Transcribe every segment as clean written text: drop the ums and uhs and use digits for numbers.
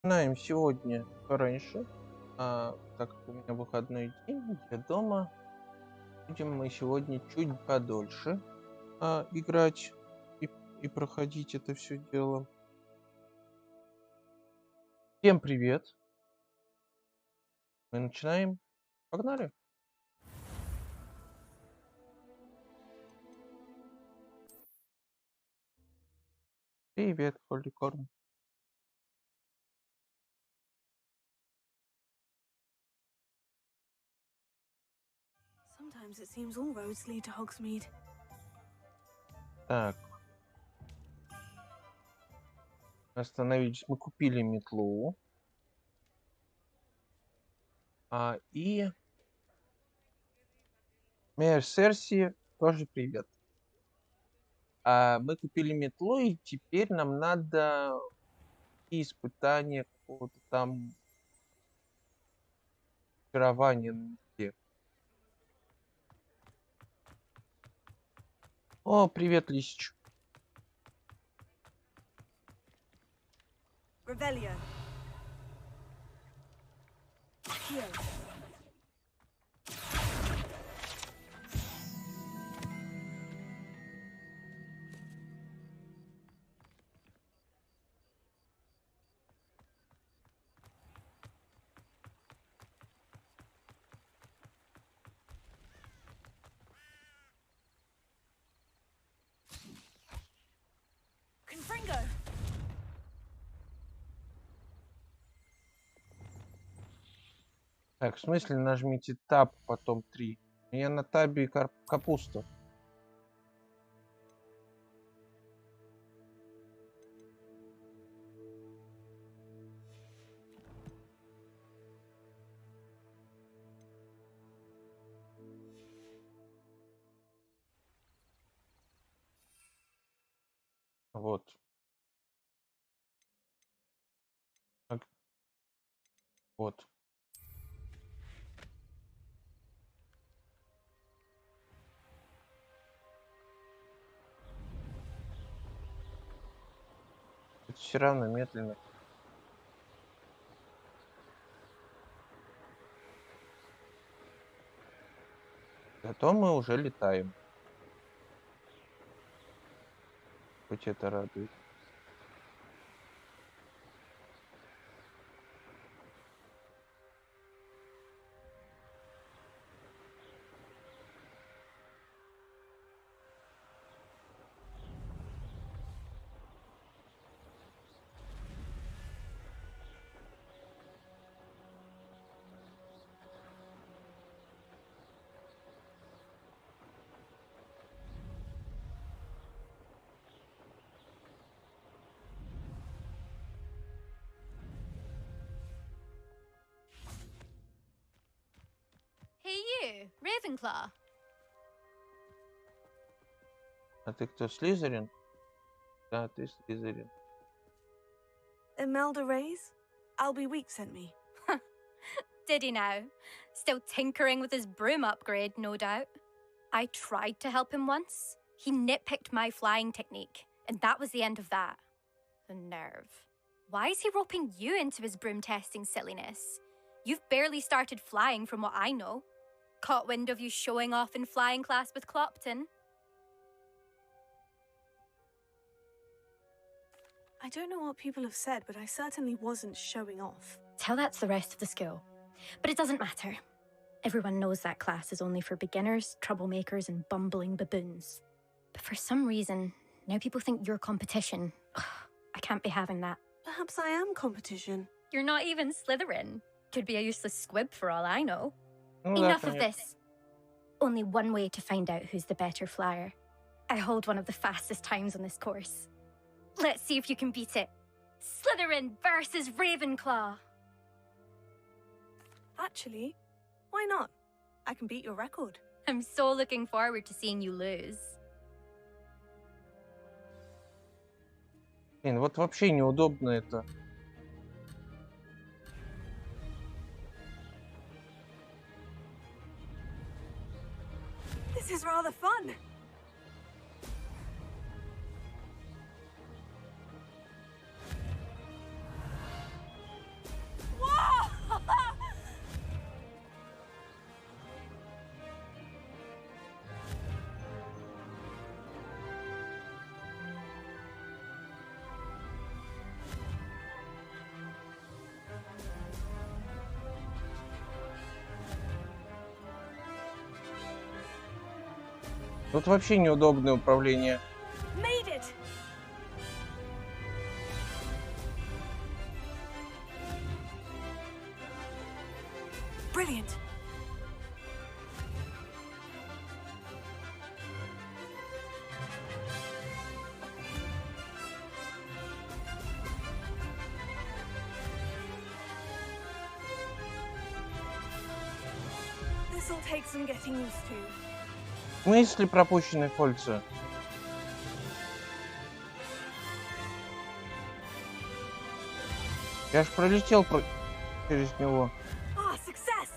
Начинаем сегодня пораньше, так как у меня выходной день, я дома. Будем мы сегодня чуть подольше играть и проходить это все дело. Всем привет! Мы начинаем. Погнали! Привет, Холликорн. Sometimes it seems all roads lead to Hogsmeade. Так. Остановились. Мы купили метлу. И Мэйр Серси тоже привет. Мы купили метлу, и теперь нам надо испытание какого-то там пирования на метле. О, привет, Лисич. Revelio. Here. Confringo. Так, в смысле нажмите таб, потом 3. Я на табе капуста. Вот. Вот. Это все равно медленно. Зато мы уже летаем. Хоть это радует. Hey you, Ravenclaw. А ты кто, Слизерин? Да, ты Слизерин. Imelda Reyes? Albie Week sent me. Did he now? Still tinkering with his broom upgrade, no doubt. I tried to help him once. He nitpicked my flying technique, and that was the end of that. The nerve. Why is he roping you into his broom testing silliness? You've barely started flying from what I know. Caught wind of you showing off in flying class with Clopton. I don't know what people have said, but I certainly wasn't showing off. Tell that to the rest of the school. But it doesn't matter. Everyone knows that class is only for beginners, troublemakers, and bumbling baboons. But for some reason, now people think you're competition. Ugh, I can't be having that. Perhaps I am competition. You're not even Slytherin. Could be a useless squib for all I know. Ну, да, Enough of конечно. this. Only one way to find out who's the better flyer. I hold one of the fastest times on this course. Let's see if you can beat it. Slytherin versus Ravenclaw. Actually, why not? I can beat your record. I'm so looking forward to seeing you lose. Блин, вот вообще неудобно это. This is rather fun. Тут вообще неудобное управление. Made it! Brilliant. This'll take some getting used to. В смысле пропущенные кольца? Я ж пролетел через него. Ah, success!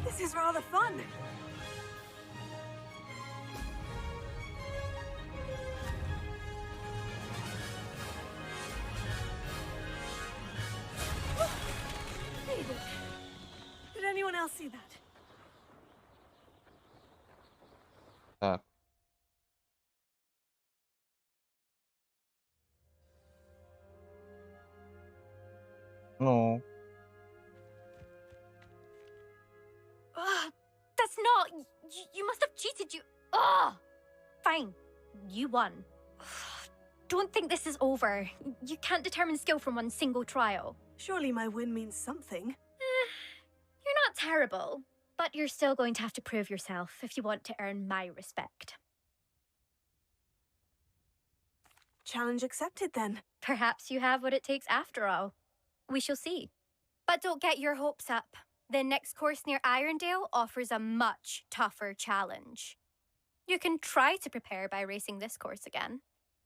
This is rather fun. Did anyone else see that? Так. Ну, That's not. You must have cheated. Fine. You won. Don't think this is over. You can't determine skill from one single trial. Surely my win means something. You're not terrible, but you're still going to have to prove yourself if you want to earn my respect. Challenge accepted then. Perhaps you have what it takes after all. We shall see. But don't get your hopes up. The next course near Irondale offers a much tougher challenge. You can try to prepare by racing this course again.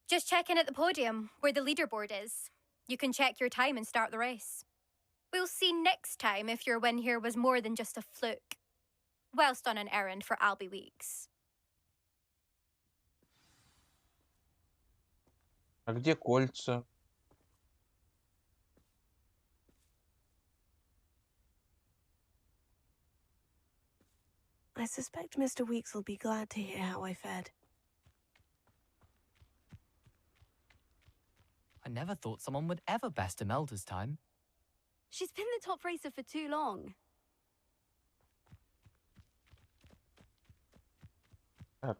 Just check in at the podium, where the leaderboard is. You can check your time and start the race. We'll see next time if your win here was more than just a fluke. Whilst on an errand for Albie Weeks. а где кольца? I suspect Mr. Weeks will be glad to hear how I fared. I never thought someone would ever best Imelda's time. She's been the top racer for too long. Так.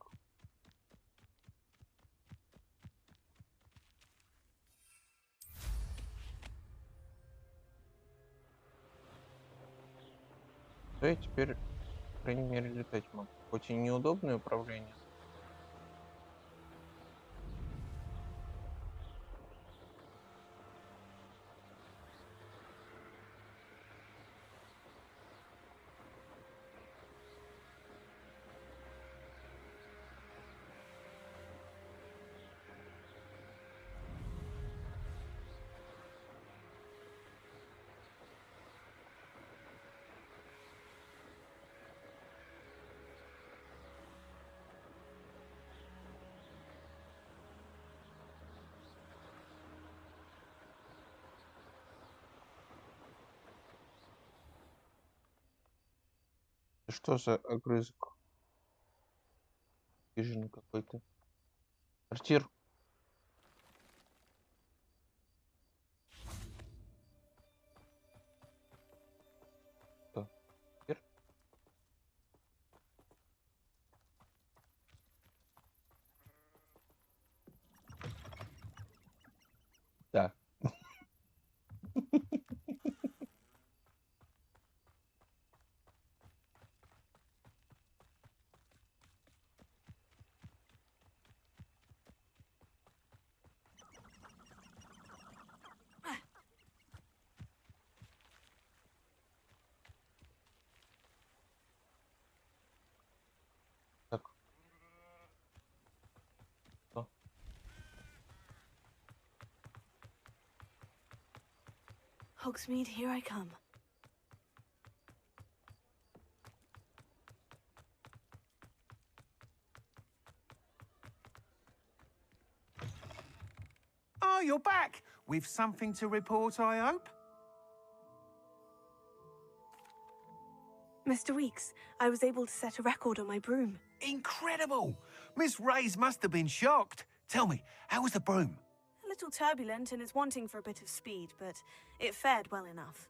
То я теперь, по крайней мере, летать могу. Хоть и неудобное управление. Что за огрызок? Хижина какой-то. Сортир. Что? Сортир? Да. Так. Что? Hogsmeade, here I come. you're back. With something to report, I hope? Mr. Weeks, I was able to set a record on my broom. Incredible! Miss Reyes must have been shocked. Tell me, how was the broom? A little turbulent and is wanting for a bit of speed, but it fared well enough.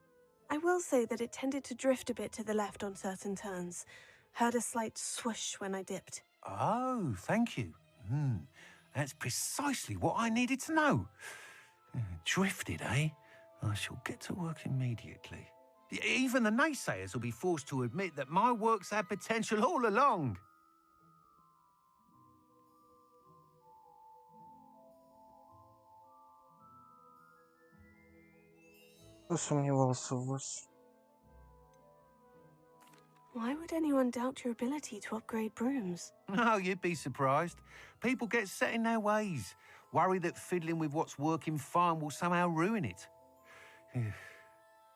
I will say that it tended to drift a bit to the left on certain turns. Heard a slight swoosh when I dipped. Oh, thank you. That's precisely what I needed to know. Drifted, eh? I shall get to work immediately. Even the naysayers will be forced to admit that my work's had potential all along. Сомневался в вас. Why would anyone doubt your ability to upgrade brooms? No, you'd be surprised. People get set in their ways, worry that fiddling with what's working fine will somehow ruin it.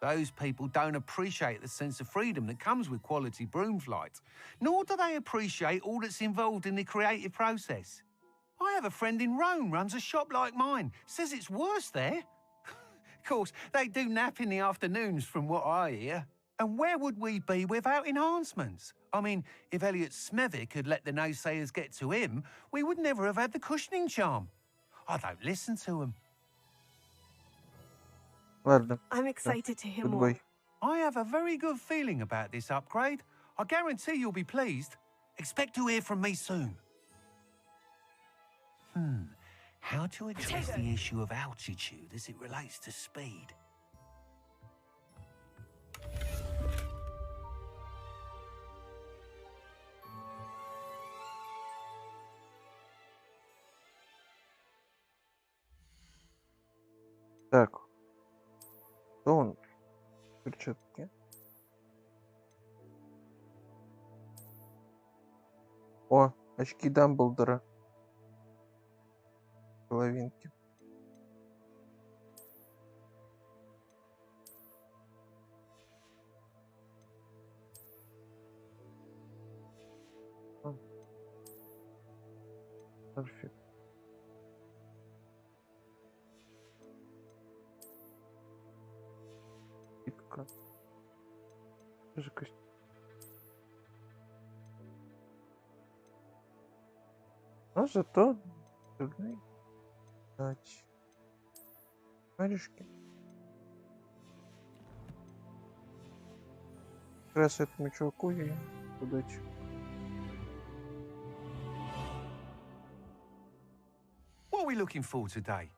Those people don't appreciate the sense of freedom that comes with quality broom flight, nor do they appreciate all that's involved in the creative process. I have a friend in Rome runs a shop like mine, says it's worse there. Of course, they do nap in the afternoons from what I hear. And where would we be without enhancements? I mean, if Elliot Smethwick had let the naysayers get to him, we would never have had the cushioning charm. I don't listen to them. Ладно, I'm excited to hear more. goodbye. I have a very good feeling about this upgrade. I guarantee you'll be pleased. Expect to hear from me soon. How to address the issue of altitude as it relates to speed? Так. Что он? Перчатки. О, очки Дамблдора. Половинки. Перфект. Скидка. Жидкость. Но зато другой дать варежки. Как раз этому чуваку я удачи. What are we looking for today?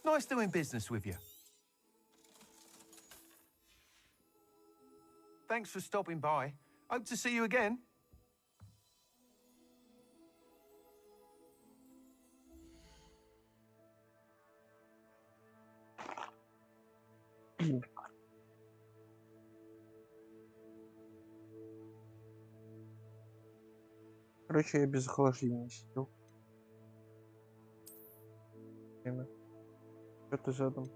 Nice doing business with you. Thanks for stopping by. Hope to see you again. Короче, я без охлаждения сидел. Время. Что ты задум?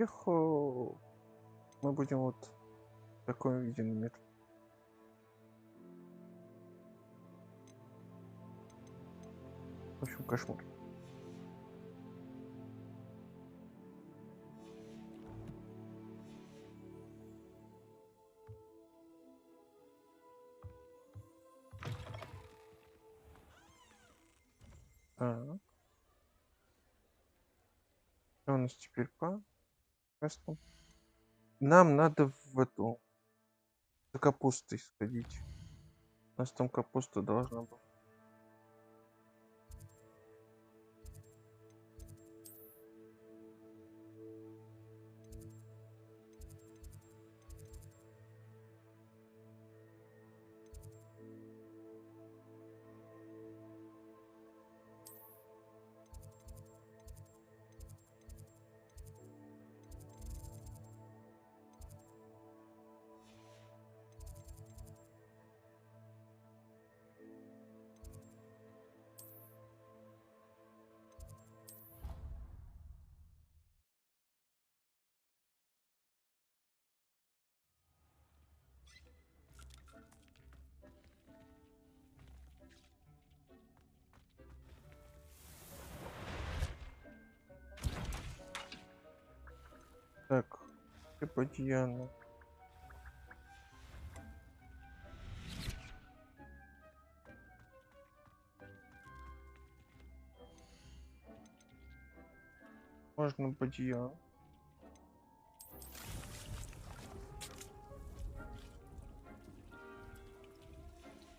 Ихо, мы будем вот в таком виде мир. В общем, кошмар. Так. Что у нас теперь по квестам? Нам надо в эту за капустой сходить. У нас там капуста должна быть. Так, Диана. Можно бадьян.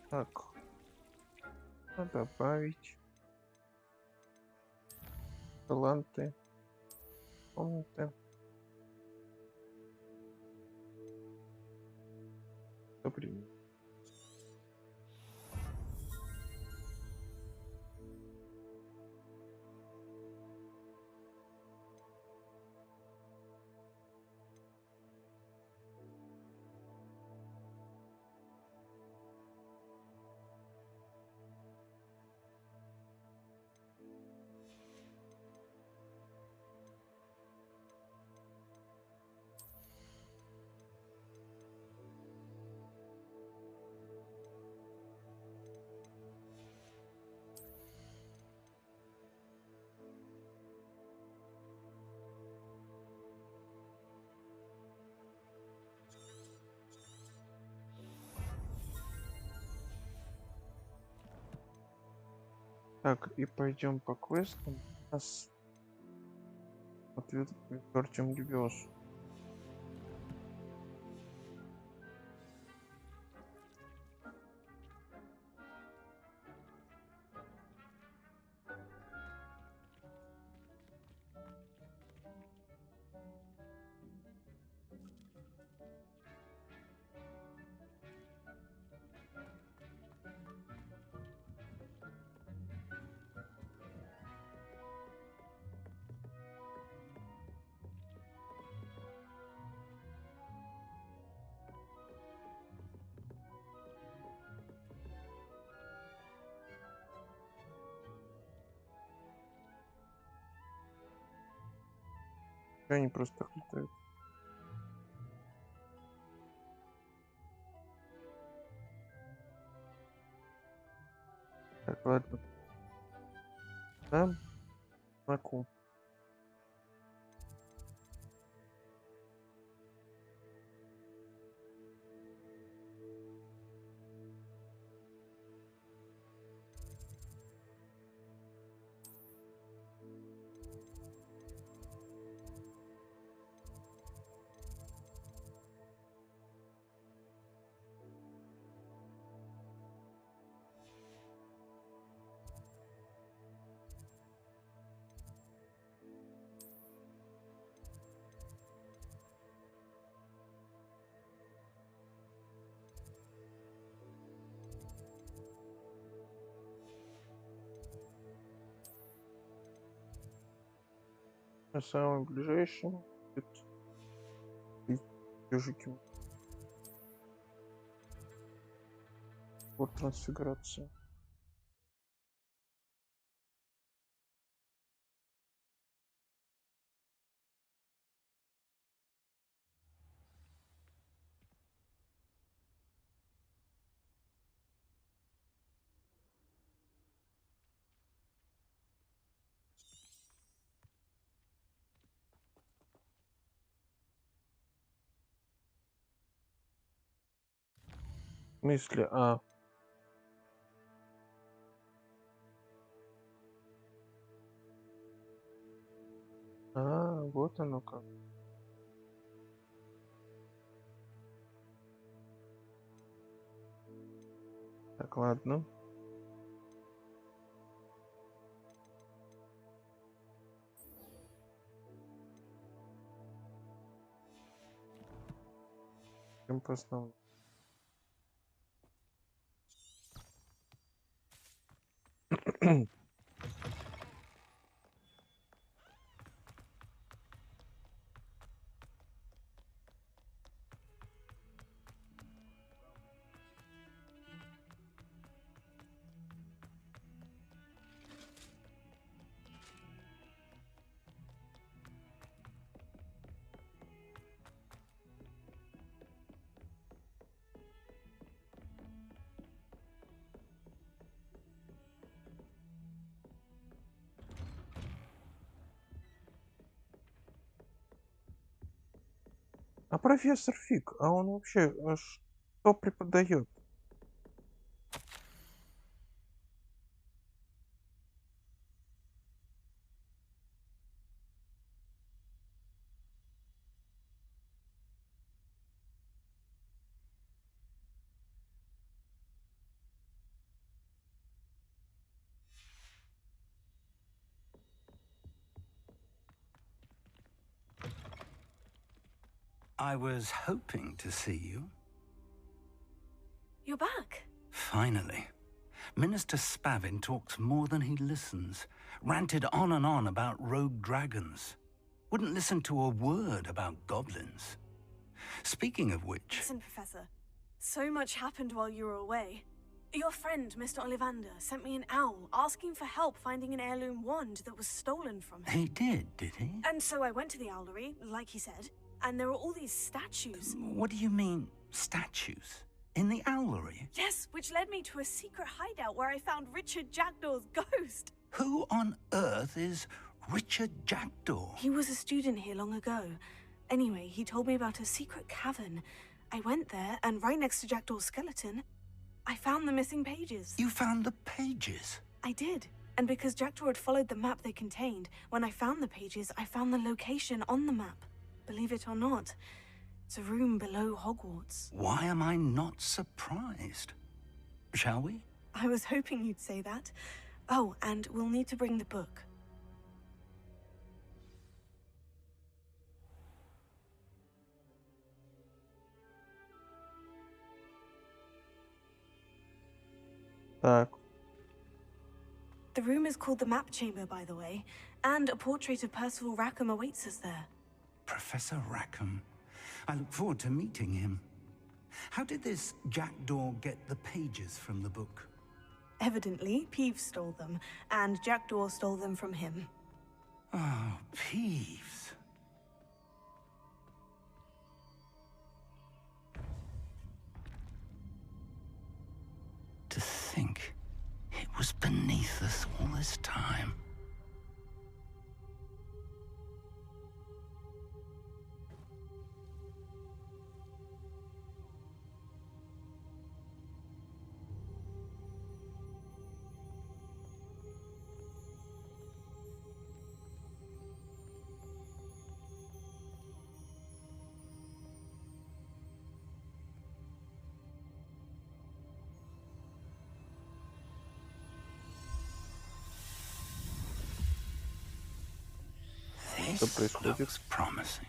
Так, надо добавить таланты, комнаты. Добрый. Так, и пойдем по квестам. Нас ответ Артем Левиос. Они просто летают. Так, ладно. Там знаком. А самый ближайший это ежики. Вот трансфигурация. Мысли, вот оно как. Так, ладно. Идем по основному. А профессор Фиг, а он вообще что преподает? I was hoping to see you. You're back. Finally. Minister Spavin talks more than he listens. Ranted on and on about rogue dragons. Wouldn't listen to a word about goblins. Speaking of which... Listen, Professor. So much happened while you were away. Your friend, Mr. Ollivander, sent me an owl asking for help finding an heirloom wand that was stolen from him. He did he? And so I went to the owlery, like he said, and there were all these statues. What do you mean, statues? In the owlery? Yes, which led me to a secret hideout where I found Richard Jackdaw's ghost. Who on earth is Richard Jackdaw? He was a student here long ago. Anyway, he told me about a secret cavern. I went there, and right next to Jackdaw's skeleton, I found the missing pages. You found the pages? I did. And because Jackdaw had followed the map they contained, when I found the pages, I found the location on the map. Believe it or not, it's a room below Hogwarts. Why am I not surprised? Shall we? I was hoping you'd say that. Oh, and we'll need to bring the book. Так, The room is called the Map Chamber, by the way, and a portrait of Percival Rackham awaits us there. Professor Rackham. I look forward to meeting him. How did this Jackdaw get the pages from the book? Evidently, Peeves stole them, and Jackdaw stole them from him. Oh, Peeves. To think it was beneath us all this time. что This происходит? looks promising.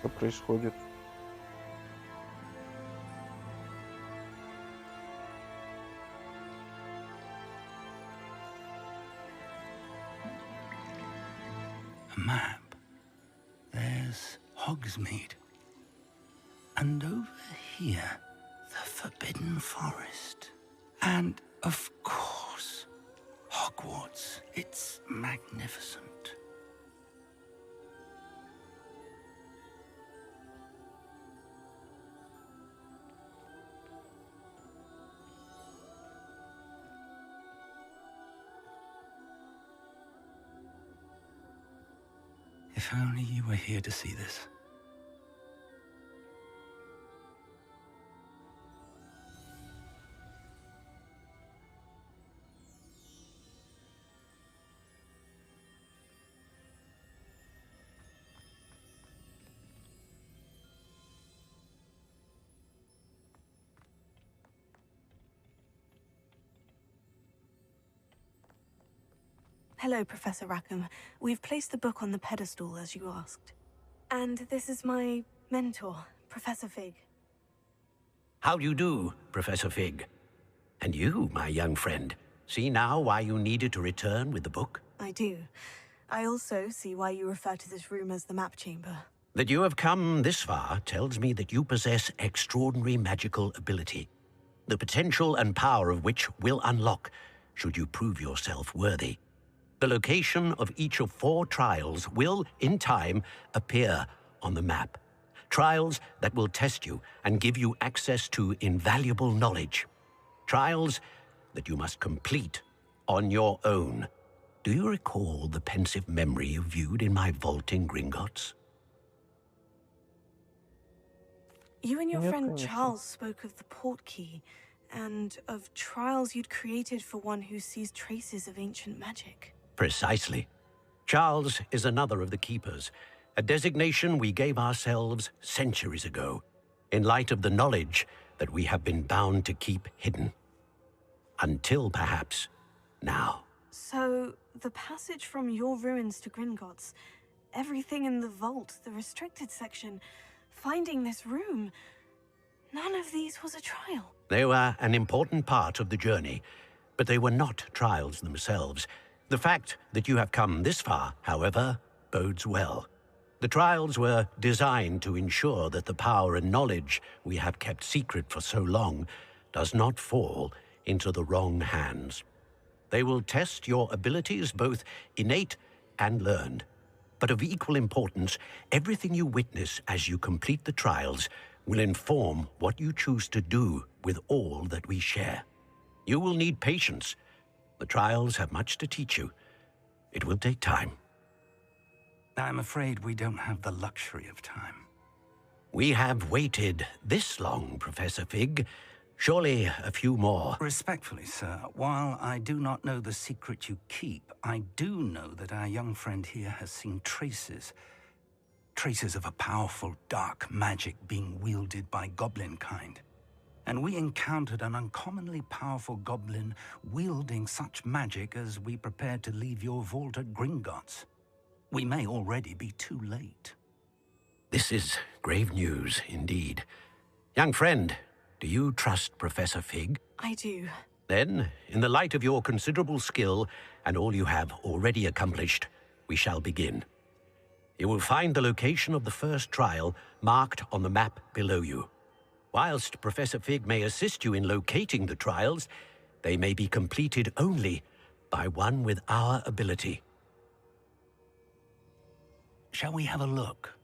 Что происходит? A map. There's Hogsmeade. And over here, the Forbidden Forest. And, of course, Hogwarts. It's magnificent. If only you were here to see this. Hello, Professor Rackham. We've placed the book on the pedestal, as you asked. And this is my mentor, Professor Fig. How do you do, Professor Fig? And you, my young friend, see now why you needed to return with the book? I do. I also see why you refer to this room as the Map Chamber. That you have come this far tells me that you possess extraordinary magical ability, the potential and power of which will unlock should you prove yourself worthy. The location of each of 4 trials will, in time, appear on the map. Trials that will test you and give you access to invaluable knowledge. Trials that you must complete on your own. Do you recall the pensive memory you viewed in my vault in Gringotts? You and your Нет, friend конечно. Charles spoke of the portkey and of trials you'd created for one who sees traces of ancient magic. Precisely. Charles is another of the Keepers, a designation we gave ourselves centuries ago, in light of the knowledge that we have been bound to keep hidden. Until, perhaps, now. So, the passage from your ruins to Gringotts, everything in the vault, the restricted section, finding this room, none of these was a trial. They were an important part of the journey, but they were not trials themselves. The fact that you have come this far, however, bodes well. The trials were designed to ensure that the power and knowledge we have kept secret for so long does not fall into the wrong hands. They will test your abilities, both innate and learned. But of equal importance, everything you witness as you complete the trials will inform what you choose to do with all that we share. You will need patience. The trials have much to teach you. It will take time. I'm afraid we don't have the luxury of time. We have waited this long, Professor Fig. Surely a few more. Respectfully, sir, while I do not know the secret you keep, I do know that our young friend here has seen traces of a powerful dark magic being wielded by goblin kind. And we encountered an uncommonly powerful goblin wielding such magic as we prepared to leave your vault at Gringotts. We may already be too late. This is grave news, indeed. Young friend, do you trust Professor Fig? I do. Then, in the light of your considerable skill and all you have already accomplished, we shall begin. You will find the location of the first trial marked on the map below you. Whilst Professor Fig may assist you in locating the trials, they may be completed only by one with our ability. Shall we have a look?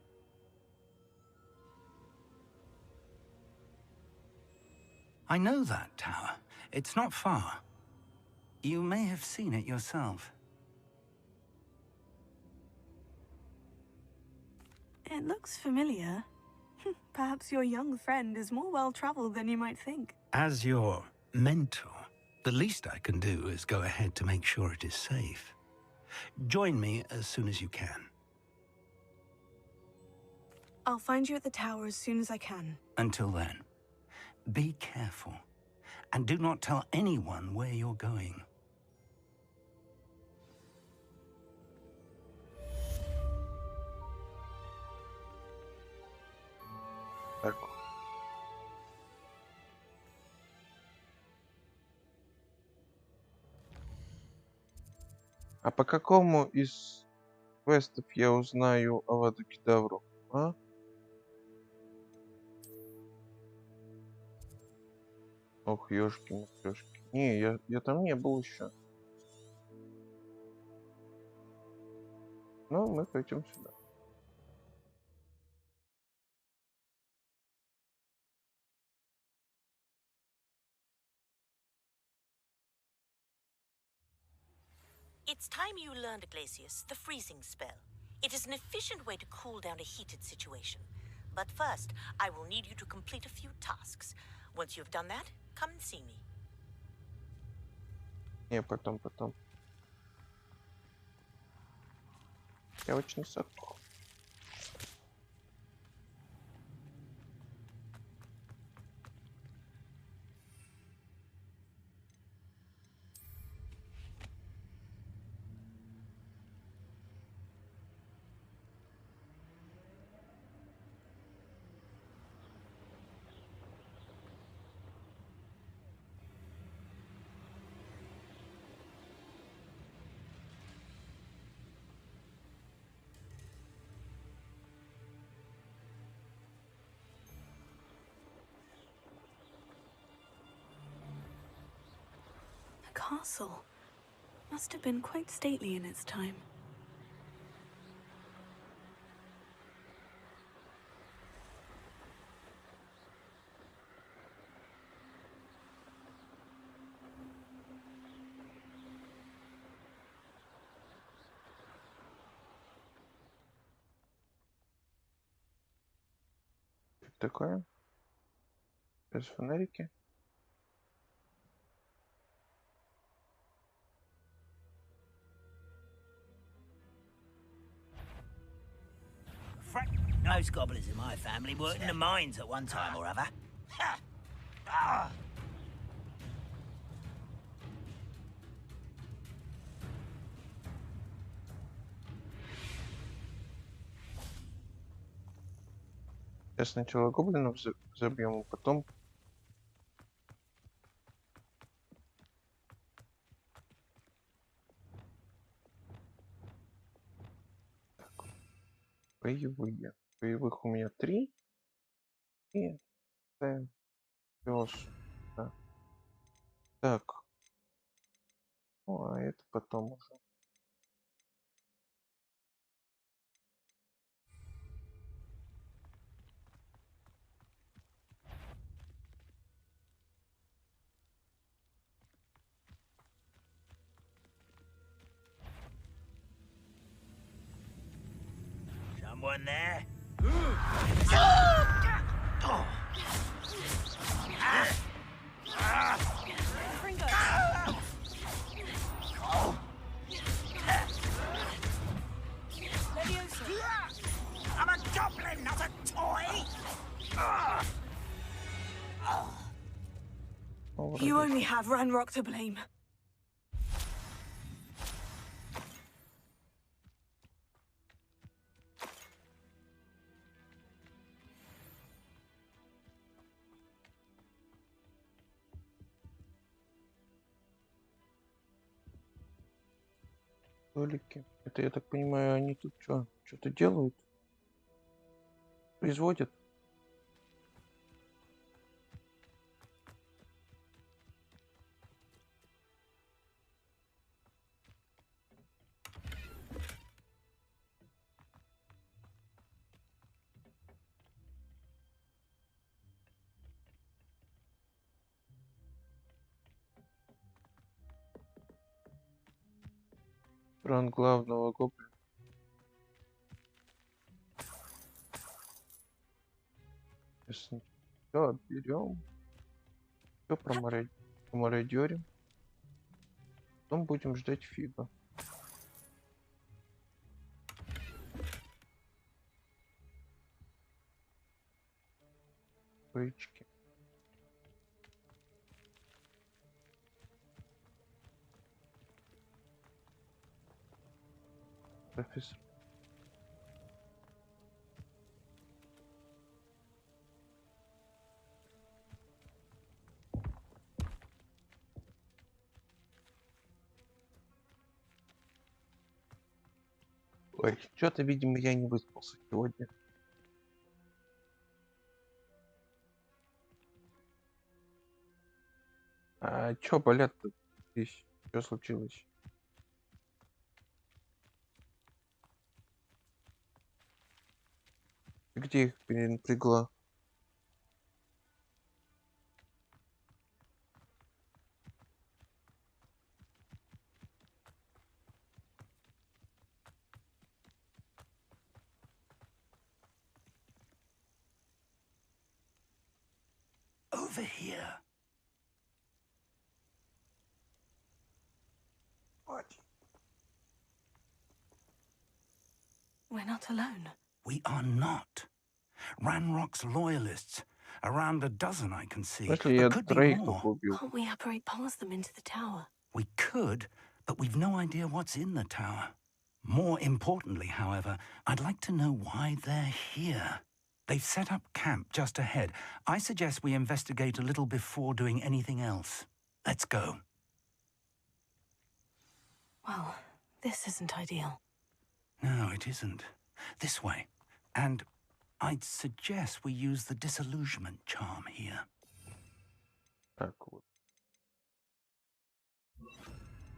I know that tower. It's not far. You may have seen it yourself. It looks familiar. Perhaps your young friend is more well-traveled than you might think. As your mentor, the least I can do is go ahead to make sure it is safe. Join me as soon as you can. I'll find you at the tower as soon as I can. Until then, be careful, and do not tell anyone where you're going. Так. А по какому из квестов я узнаю Аваду Кедавру? А? Ох, ёшки-матрешки. Не, я там не был еще. Ну, мы пойдем сюда. It's time you learned, Glacius, the freezing spell. It is an efficient way to cool down a heated situation. But first, I will need you to complete a few tasks. Once you've done that, come and see me. Не, потом. Я очень высоко. A castle. Must have been quite stately in its time. Что такое? Без фонарики. Most goblins in my family worked in the mines at one time or other. Сейчас сначала гоблинов забьем, а потом... Так. Боевые. Боевых у меня 3. И ставим пес. Да. Так. Ну, а это потом уже. Someone there? I'm a goblin, not a toy! You only have Ranrock to blame. Столики. Это, я так понимаю, они тут что-то делают? Производят? Ранг главного гоблина. Все берем. Все промародерим. Потом будем ждать фига. Бычки. Профессор. Ой, что-то, видимо, я не выспался сегодня. А чё болят-то здесь? Что случилось? Где их перенапрягла? Over here. What? We're not alone. We are not. Ranrock's loyalists. Around a dozen I can see. Если There я could be троих more. только убил. Can't we operate past them into the tower? We could, but we've no idea what's in the tower. More importantly, however, I'd like to know why they're here. They've set up camp just ahead. I suggest we investigate a little before doing anything else. Let's go. Well, this isn't ideal. No, it isn't. This way. And I'd suggest we use the disillusionment charm here. Так вот.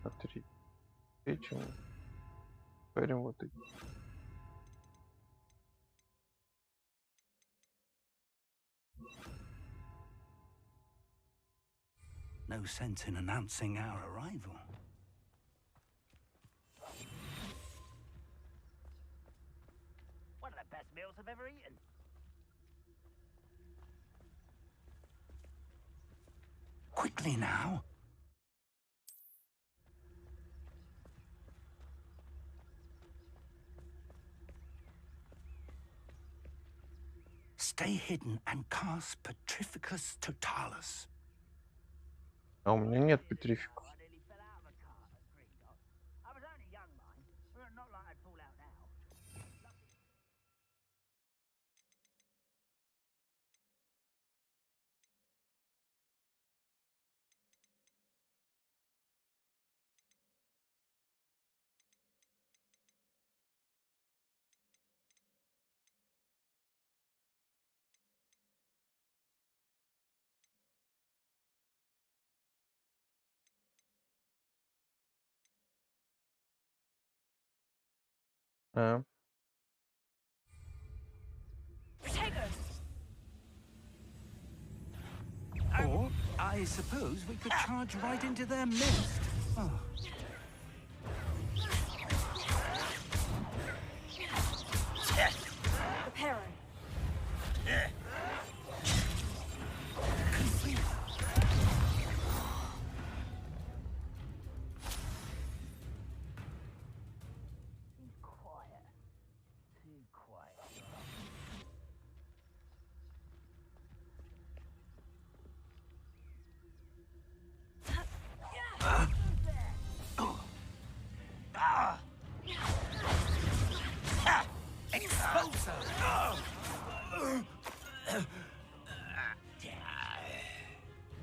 Смотри. Этим говорим вот эти. No sense in announcing our arrival. One of the best meals I've ever eaten. Quickly now. Stay hidden and cast Petrificus Totalis. А у меня нет петрифика. I nearly fell out of a cart at Gringotts. I was only young, mind. Well, not like I'd fall out now. А. Or, I suppose we could charge right into their midst. Oh. Reparo. Quiet. Too quiet.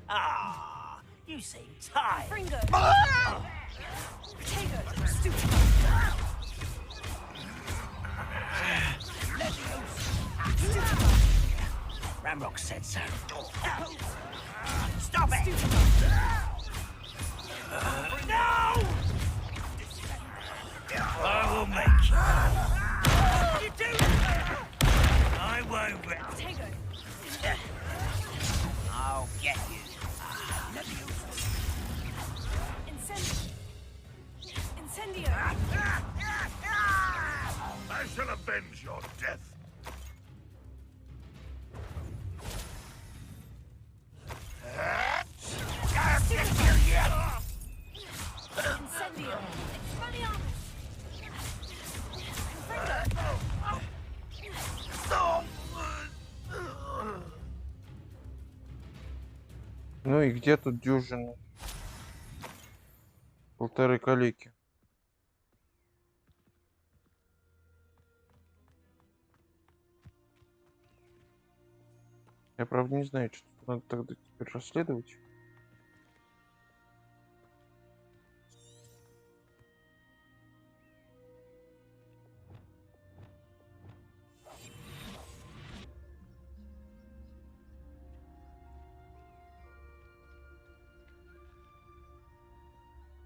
Ah, you seem tired. Fringo. Ah! Potato. Stupid. Ramrock said so. Stop it! No! I will make you. What are you doing? I won't. Potato. I'll get you. Incendio. I shall avenge your death. Incendio. Expelliarmus. Ну и где тут дюжина? Полторы калеки. Я правда не знаю, что надо тогда теперь расследовать.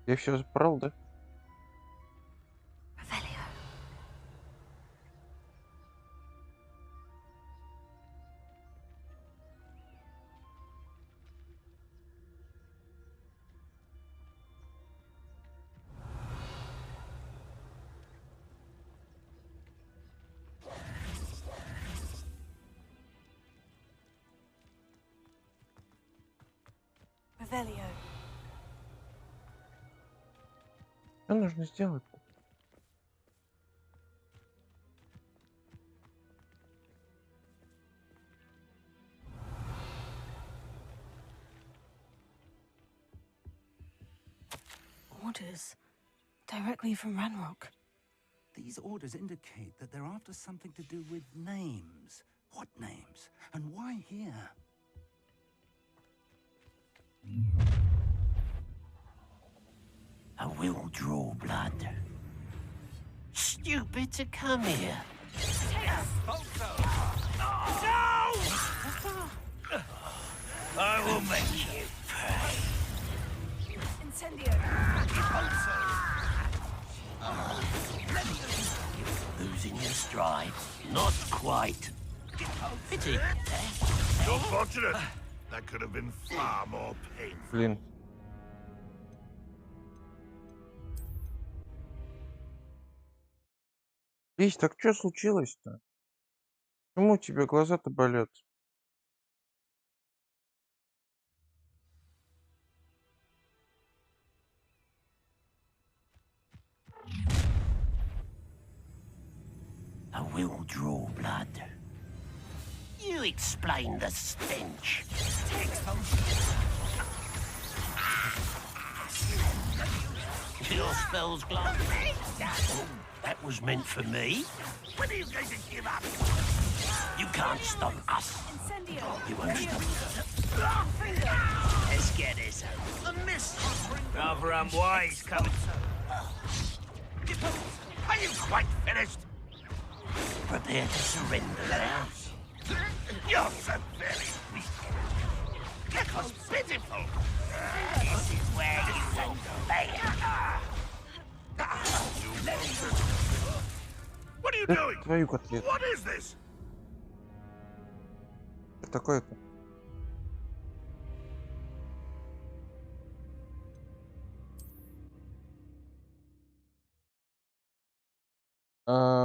Я все забрал, да? Revelio. Что нужно сделать? Orders. Directly from Ranrock. These orders indicate that they're after something to do with names. What names? And why here? I will draw blood. Stupid to come here. No! I will make you pay. Incendio. tried. Not quite. Pity. You're fortunate. That could have been far more painful. Блин. Лись, так что случилось-то? Почему у тебя глаза-то болят? I will draw blood. You explain the stench. Your spell's glow. Oh, that was meant for me. When are you going to give up? You can't stop us. You won't stop us. Let's get this over. A miss. Rather unwise coming. Are you quite finished? Prepare to surrender now. You're so very weak. That was pitiful. This is where you will fail. What are you Да doing? твою котлету. What is this? Что такое-то?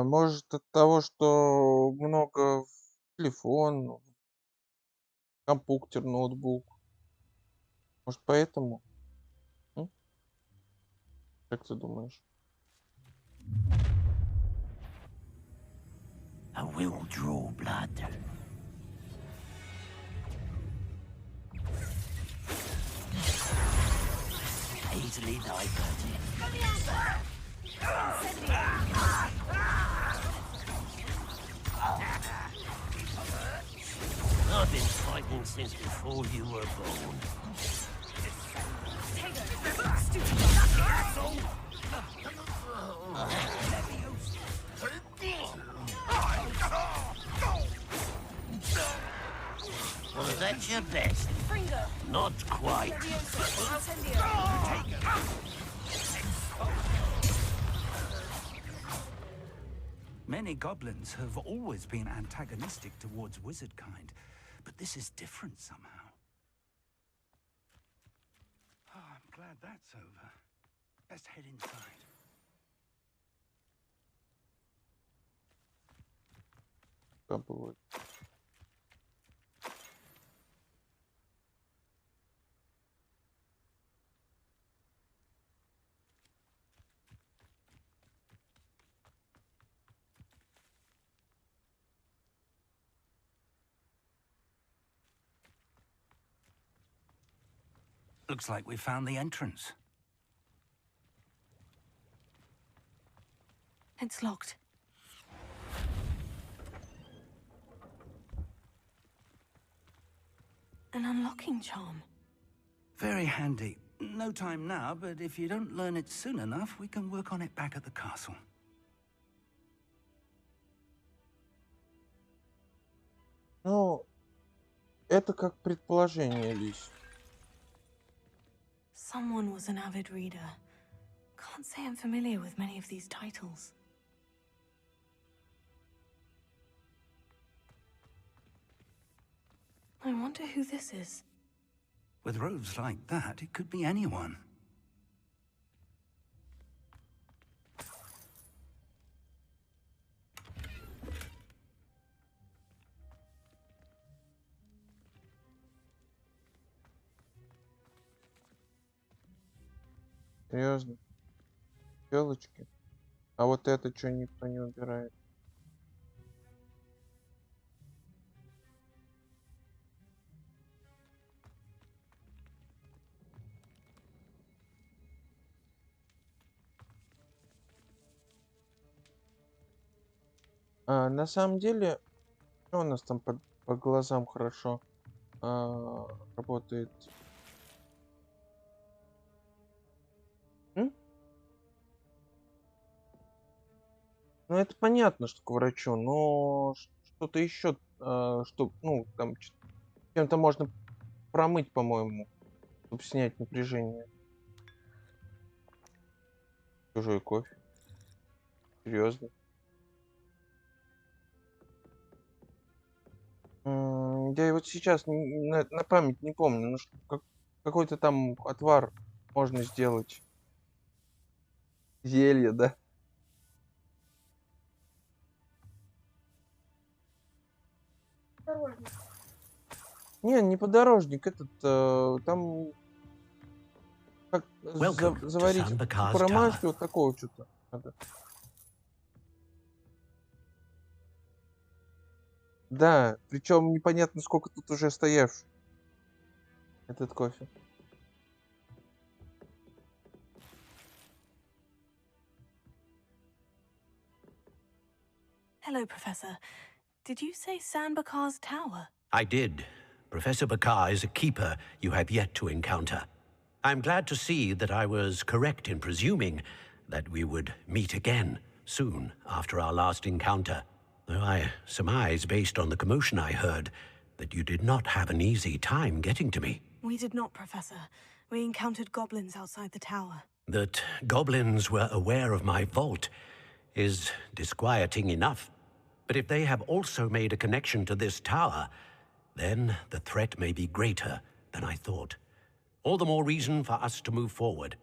Может, от того, что много в телефон, компьютер, ноутбук. Может, поэтому? М? Как ты думаешь? I will draw blood. Easily diverted. I've been fighting since before you were born. Was that your best? Not quite. Many goblins have always been antagonistic towards wizard kind, but this is different somehow. Oh, I'm glad that's over. Let's head inside. Пробовать. Looks like we found the entrance. It's locked. An unlocking charm. Very handy. No time now, but if you don't learn it soon enough, we can work on it back at the castle. Ну, это как предположение, Лись. Someone was an avid reader. Can't say I'm familiar with many of these titles. I wonder who this is. With robes like that, it could be anyone. Серьезно? Пёлочки? А вот это что никто не убирает? На самом деле, что у нас там по глазам хорошо работает? М? Ну, это понятно, что к врачу, но что-то еще, что, ну, там, чем-то можно промыть, по-моему, чтобы снять напряжение. Чужой кофе. Серьезно? Я вот сейчас на память не помню, ну, какой-то там отвар можно сделать. Зелье, да? Не подорожник, там как Welcome to заварить Sanbakar's в Tower. масле вот такого что-то надо. Да, причем непонятно, сколько тут уже стоявший этот кофе. Hello, Professor. Did you say Sanbakar's Tower? I did. Professor Bakar is a keeper you have yet to encounter. I'm glad to see that I was correct in presuming that we would meet again soon after our last encounter. Though I surmise, based on the commotion I heard, that you did not have an easy time getting to me. We did not, Professor. We encountered goblins outside the tower. That goblins were aware of my vault is disquieting enough. But if they have also made a connection to this tower, then the threat may be greater than I thought. All the more reason for us to move forward.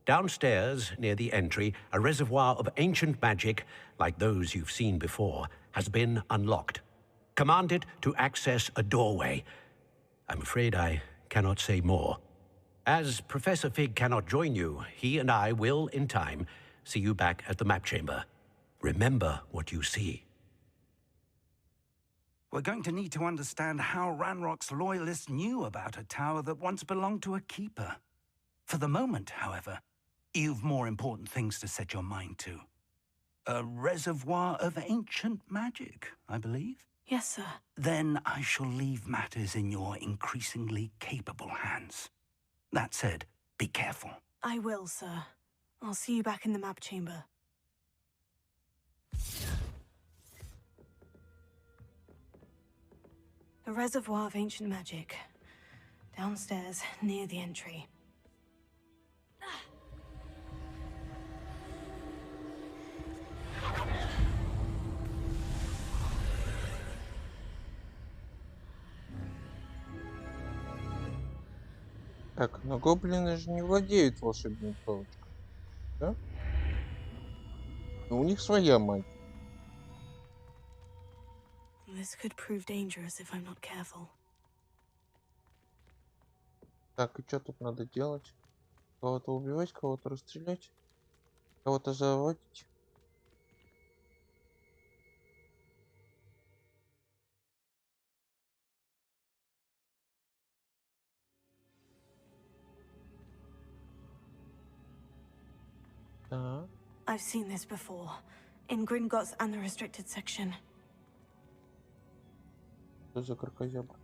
Downstairs, near the entry, a reservoir of ancient magic, like those you've seen before, has been unlocked. Command it to access a doorway. I'm afraid I cannot say more. As Professor Fig cannot join you, he and I will, in time, see you back at the map chamber. Remember what you see. We're going to need to understand how Ranrock's loyalists knew about a tower that once belonged to a keeper. For the moment, however, you've more important things to set your mind to. A reservoir of ancient magic, I believe? Yes, sir. Then I shall leave matters in your increasingly capable hands. That said, be careful. I will, sir. I'll see you back in the map chamber. A reservoir of ancient magic. Downstairs, near the entry. Так, но гоблины же не владеют волшебной палочкой, да? Но у них своя магия. This could prove dangerous if I'm not careful. Так, и что тут надо делать? Кого-то убивать, кого-то расстрелять, кого-то заводить. Так. I've seen this before. In Gringotts and the restricted section. Что за кракозябр?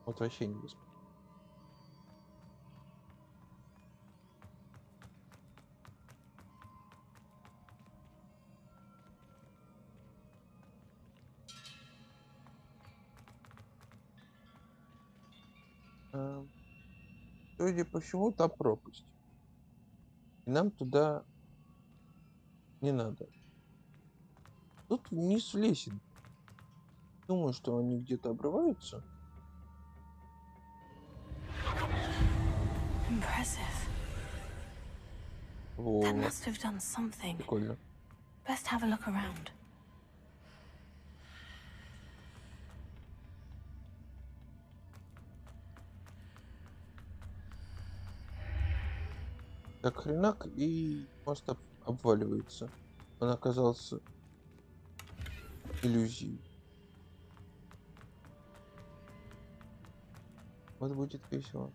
Вот вообще не беспокоит. Судя по всему, там пропасть. И нам туда не надо. Тут вниз лесен. Думаю, что они где-то обрываются. Impressive. Вот. That must have done something. Прикольно. Best have a look around. Так, хренак, и мост обваливается. Он оказался иллюзией. Вот будет весело.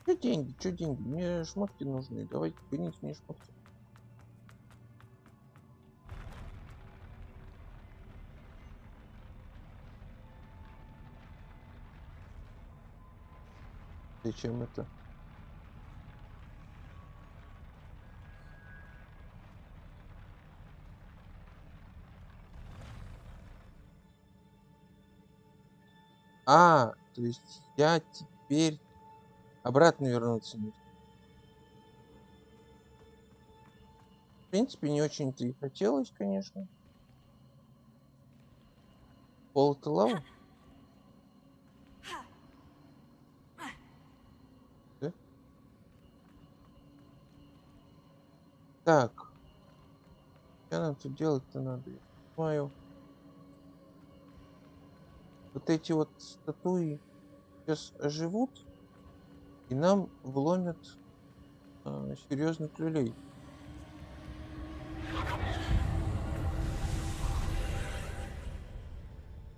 Что деньги? Что деньги? Мне шмотки нужны. Давайте гоните мне шмотки. Зачем это? То есть я теперь Обратно вернуться. В принципе, не очень-то и хотелось, конечно. Пол это лава? Да? Так. Что нам тут делать-то надо? Я понимаю. Вот эти вот статуи сейчас оживут, и нам вломят серьезных люлей.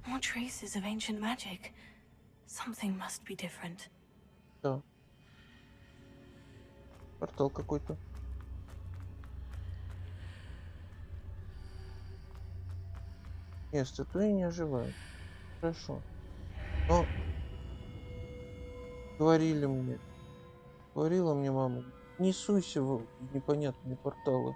More traces of ancient magic. Something must be different. Да. Портал какой-то. Нет, статуи не оживают. Хорошо. Но говорила мне мама, не суйся в непонятные порталы.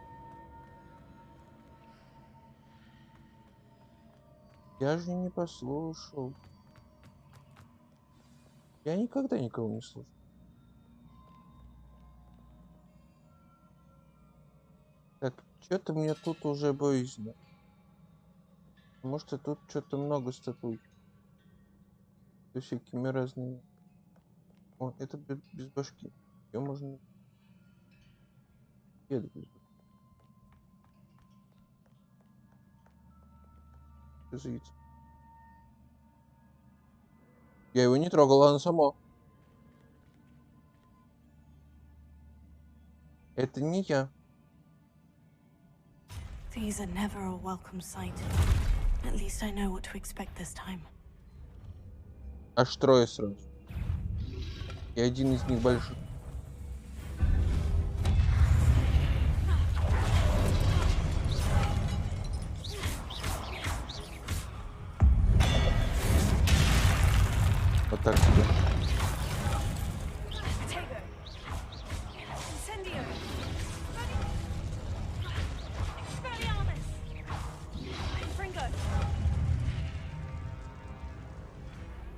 Я же не послушал. Я никогда никого не слушал. Так, что-то мне тут уже боязно. Потому что тут что-то много статуй. Со всякими разными. О, это без башки. Ее можно... Это без башки. Что за яйцо? Я его не трогал, оно само. Это не я. These are never a welcome sight. At least I know what to expect this time. Аж трое сразу. И один из них большой. Вот так себе.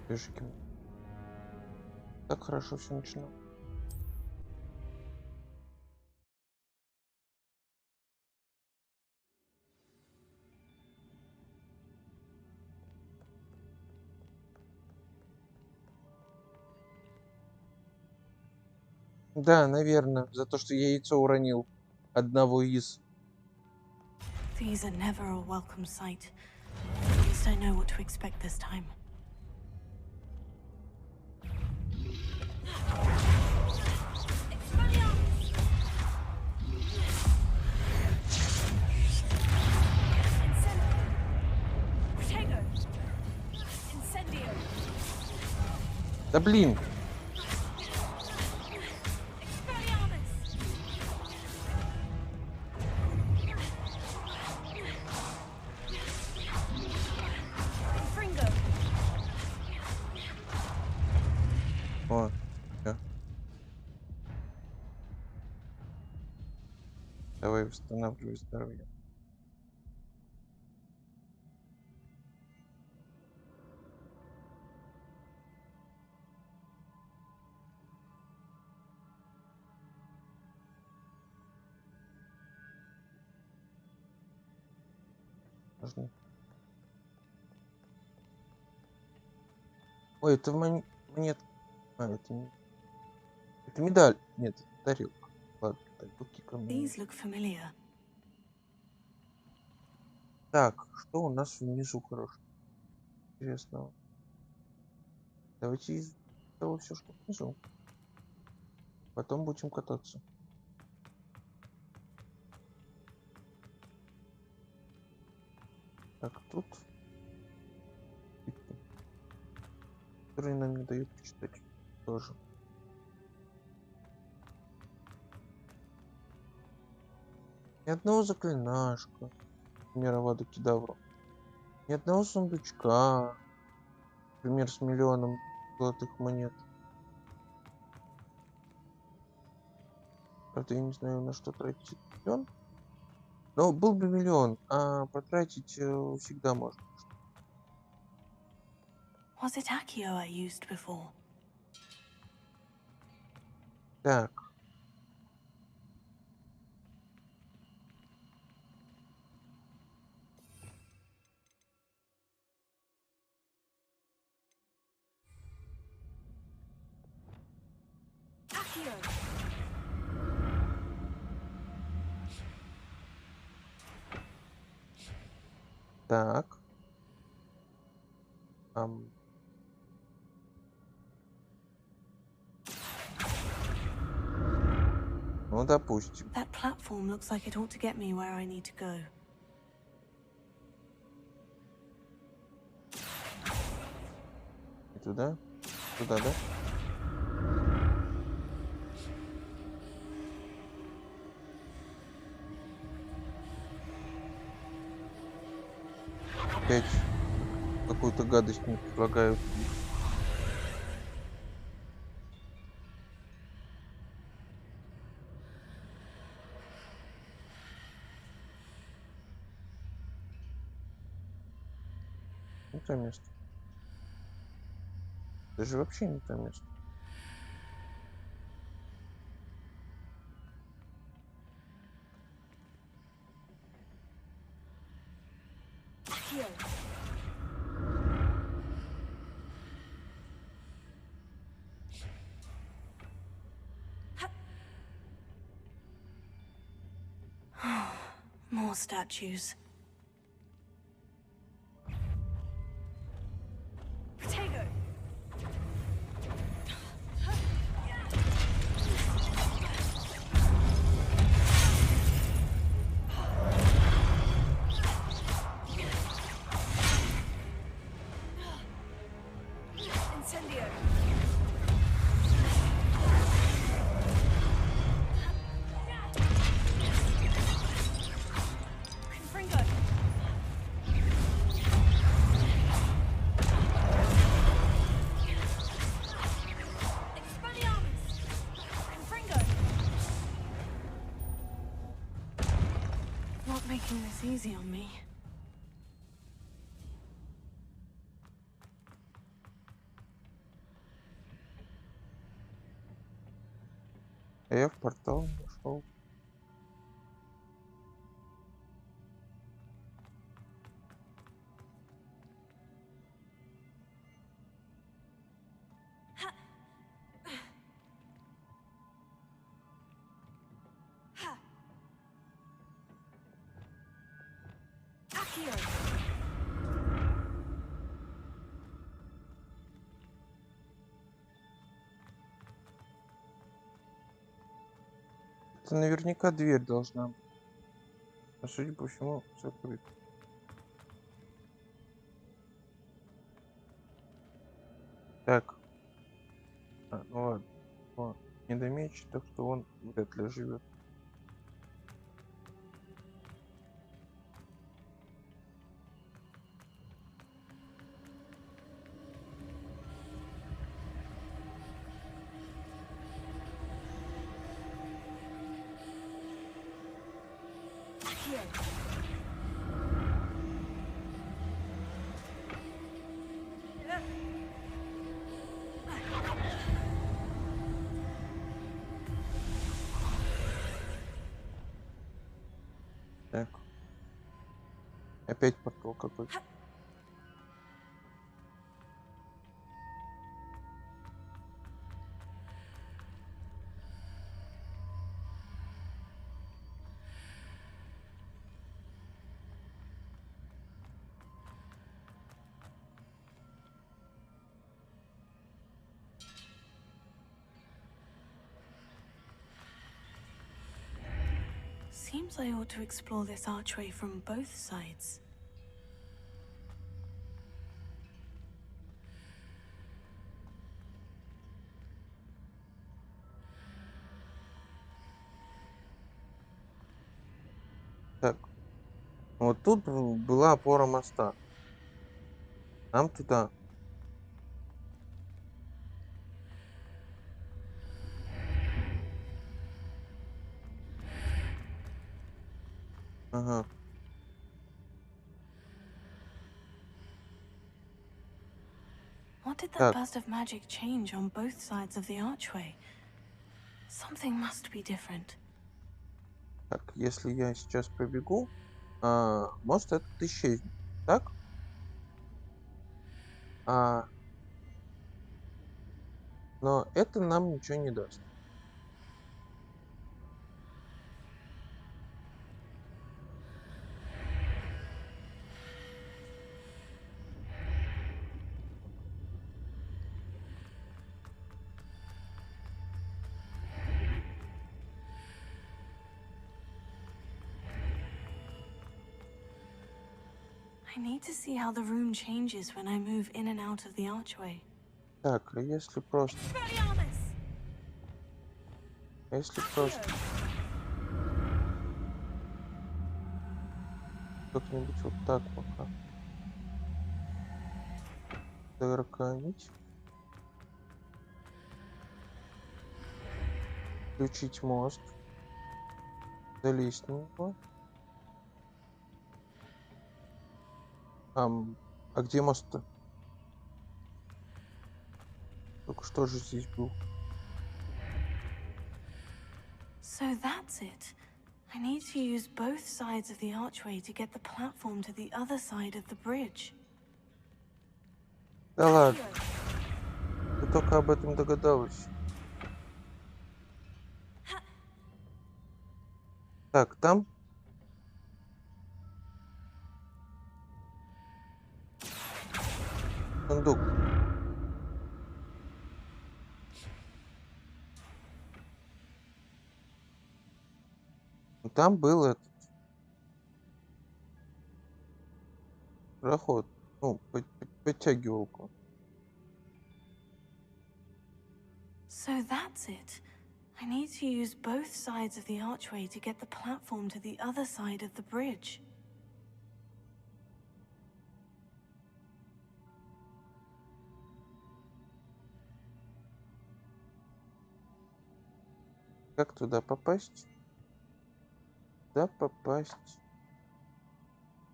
Пешики. Так хорошо все начинало. Да, наверное, за то, что я яйцо уронил. Одного из. These are never a welcome sight. At least I know what to expect this time. Да блин! О, всё. Давай восстанавливай здоровье. Можно. Ой, это монет. А, это не... Это медаль. Нет, это тарелка. Ладно, тарелки ко мне. These look familiar. Так, что у нас внизу хорошего? Интересного. Давайте из того все, что внизу. Потом будем кататься. Так, тут. Которые нам не дают почитать. Тоже. Ни одного заклинашка. Например, Авада Кедавру. Ни одного сундучка. Например, с миллионом золотых монет. Правда, я не знаю, на что тратить миллион. Но был бы миллион, а потратить всегда можно. Was it Accio I used before? Так. Так. Ну, допустим. That platform looks like it ought to get me where I need to go. И туда? Туда, да? Опять какую-то гадость мне предлагают. Не то место. Даже вообще не то место. More statues. Potato! Incendio! Confringo! Expelliarmus! Confringo! Not making this easy on me. Я в портал нашел. Accio! Это наверняка дверь должна быть. А судя по всему, закрыта. Так. Ну ладно. Он недомечен, так что он вряд ли живет. Так. Опять портал какой-то. Seems I ought to explore this archway from both sides. Так. Вот тут была опора моста. Нам туда. Ага. What did that Так. burst of magic change on both sides of the archway? Something must be different. Так, если я сейчас пробегу, мост этот исчезнет, так? Но это нам ничего не даст. I need to see how the room changes when I move in and out of the archway. Так, а если просто... А если просто... Как-нибудь вот так пока. Зарканить. Включить мост. Залезть на него. А где мост-то? Только что же здесь был? So that's it. I need to use both sides of the archway to get the platform to the other side of the bridge. Да ладно. Ты только об этом догадалась. Так, там... Сундук. Там был этот проход, ну, подтягивалку. So that's it. I need to use both sides of the archway to get the platform to the other side of the bridge. Как туда попасть? Туда попасть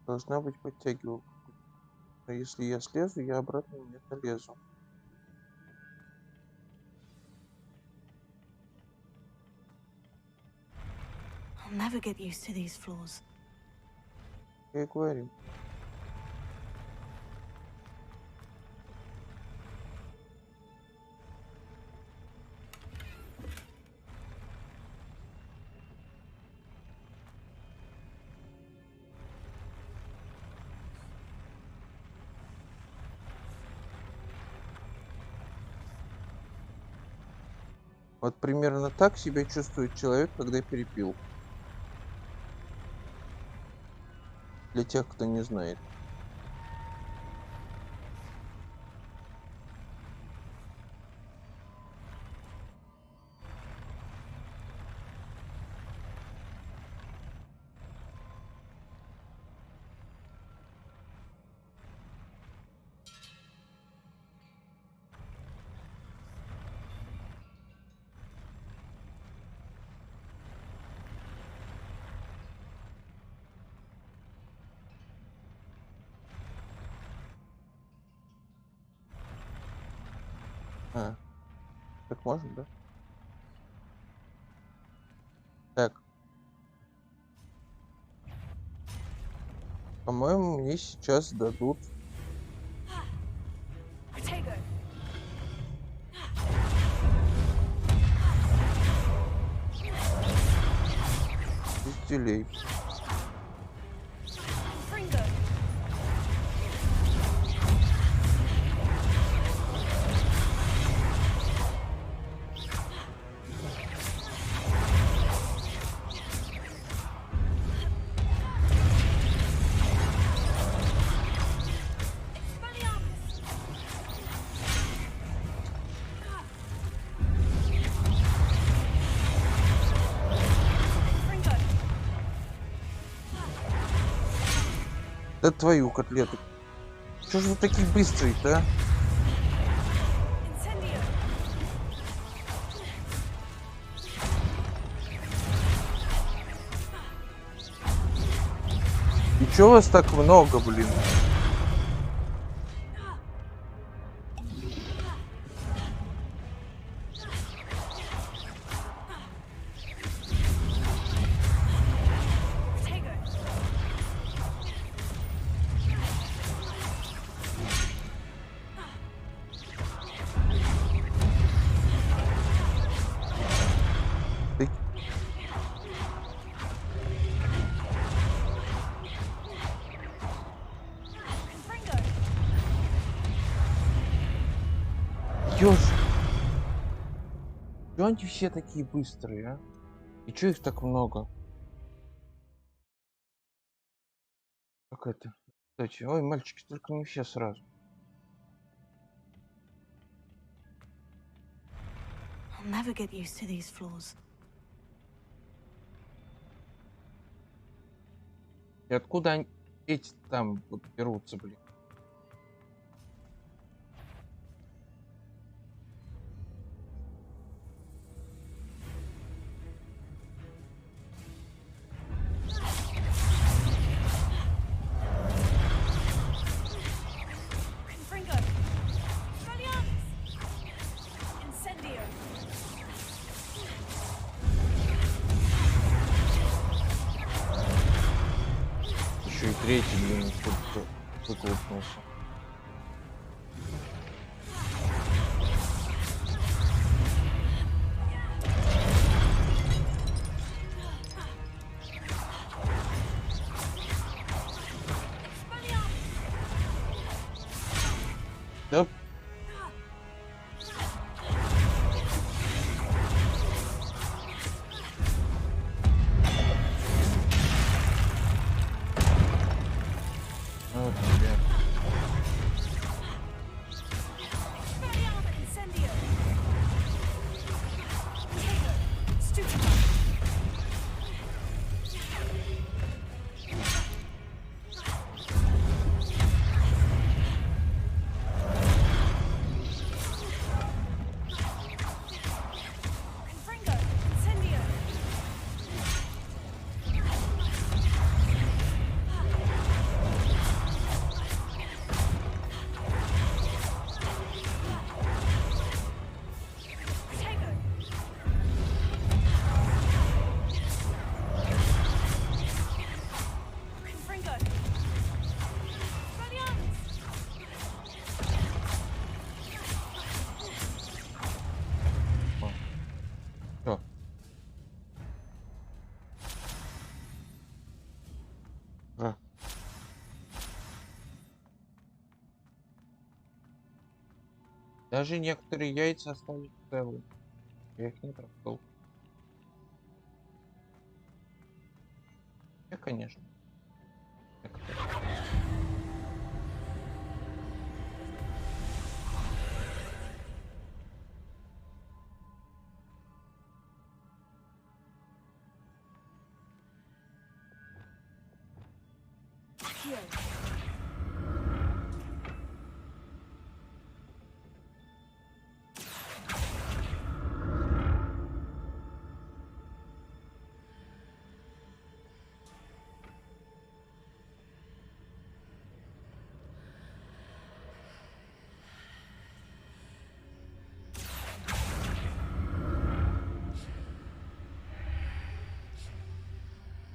должна быть подтягивалка. Но если я слезу, я обратно не залезу. I'll never get used to these floors. Я и говорю. Вот примерно так себя чувствует человек, когда перепил. Для тех, кто не знает. Так можно, да? Так. По-моему, мне сейчас дадут. Пиздюлей. Да твою котлету. Чё же вы такие быстрые-то, а? И чё вас так много, блин? Чё ж? Чё они все такие быстрые, а? И чё их так много? Как это? Кстати, ой, мальчики, только не все сразу. I'll never get used to these floors. И откуда они эти там вот берутся, блин? Еще и третий, блин, тут выколупнулся. Да. Вот, ребят. Всё. Ура. Даже некоторые яйца остались целые. Я их не трогал. Я, конечно.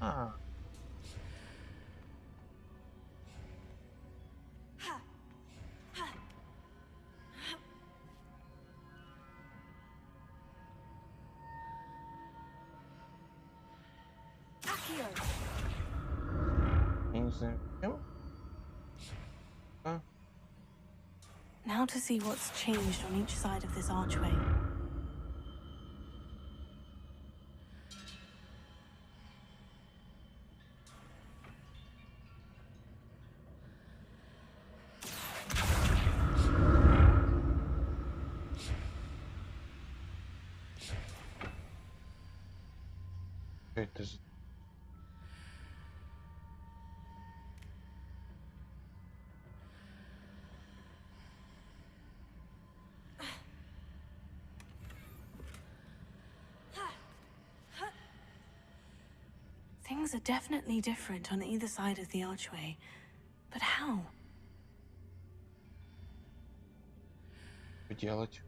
А. Я не знаю, чем. А. Now to see what's changed on each side of this archway. Что это за... Things are definitely different on either side of the archway. But how? Что делать?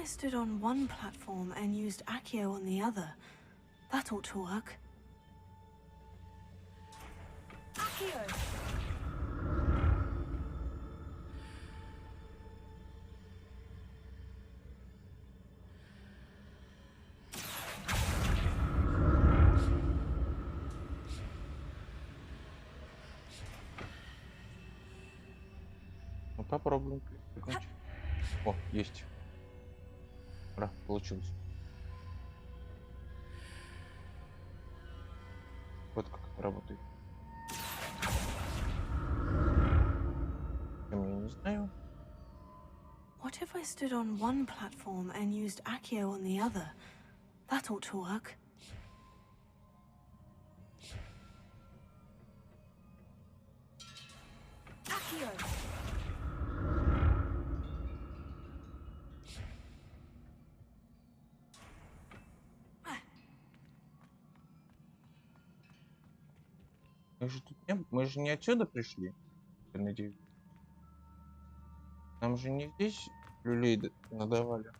I stood on one platform and used Accio on the other? That ought to work. Accio! Ну, попробуем прикончить. О, есть. Ура, получилось. Вот как это работает. Я не знаю. What if I stood on one platform and used Accio on the other? That ought to work. Accio! Мы же не отсюда пришли, я надеюсь. Нам же не здесь люлей надавали.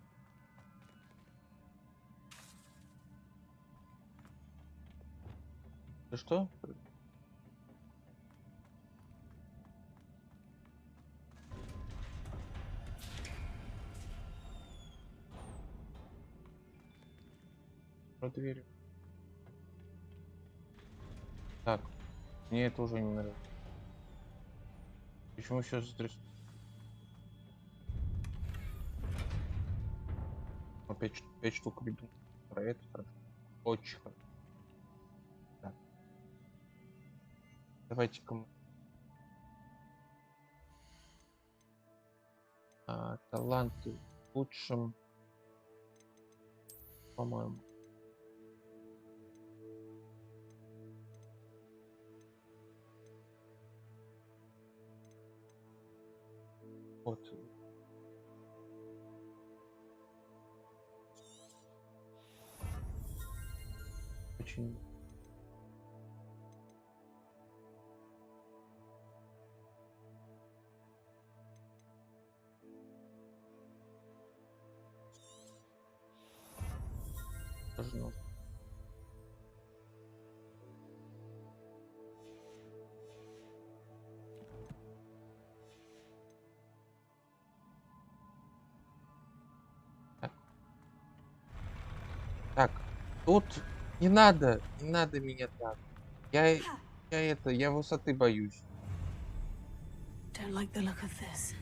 Ты что? Про дверь. Так, мне это уже не нравится. Почему сейчас стресс? Опять 5 штук веду. Про это хорошо. Очень хорошо. Так. Давайте-ка мы. Таланты лучшим, по-моему. Вот. Очень. Тоже нужно. Так, тут не надо меня так. Я высоты боюсь. Don't like the look of this.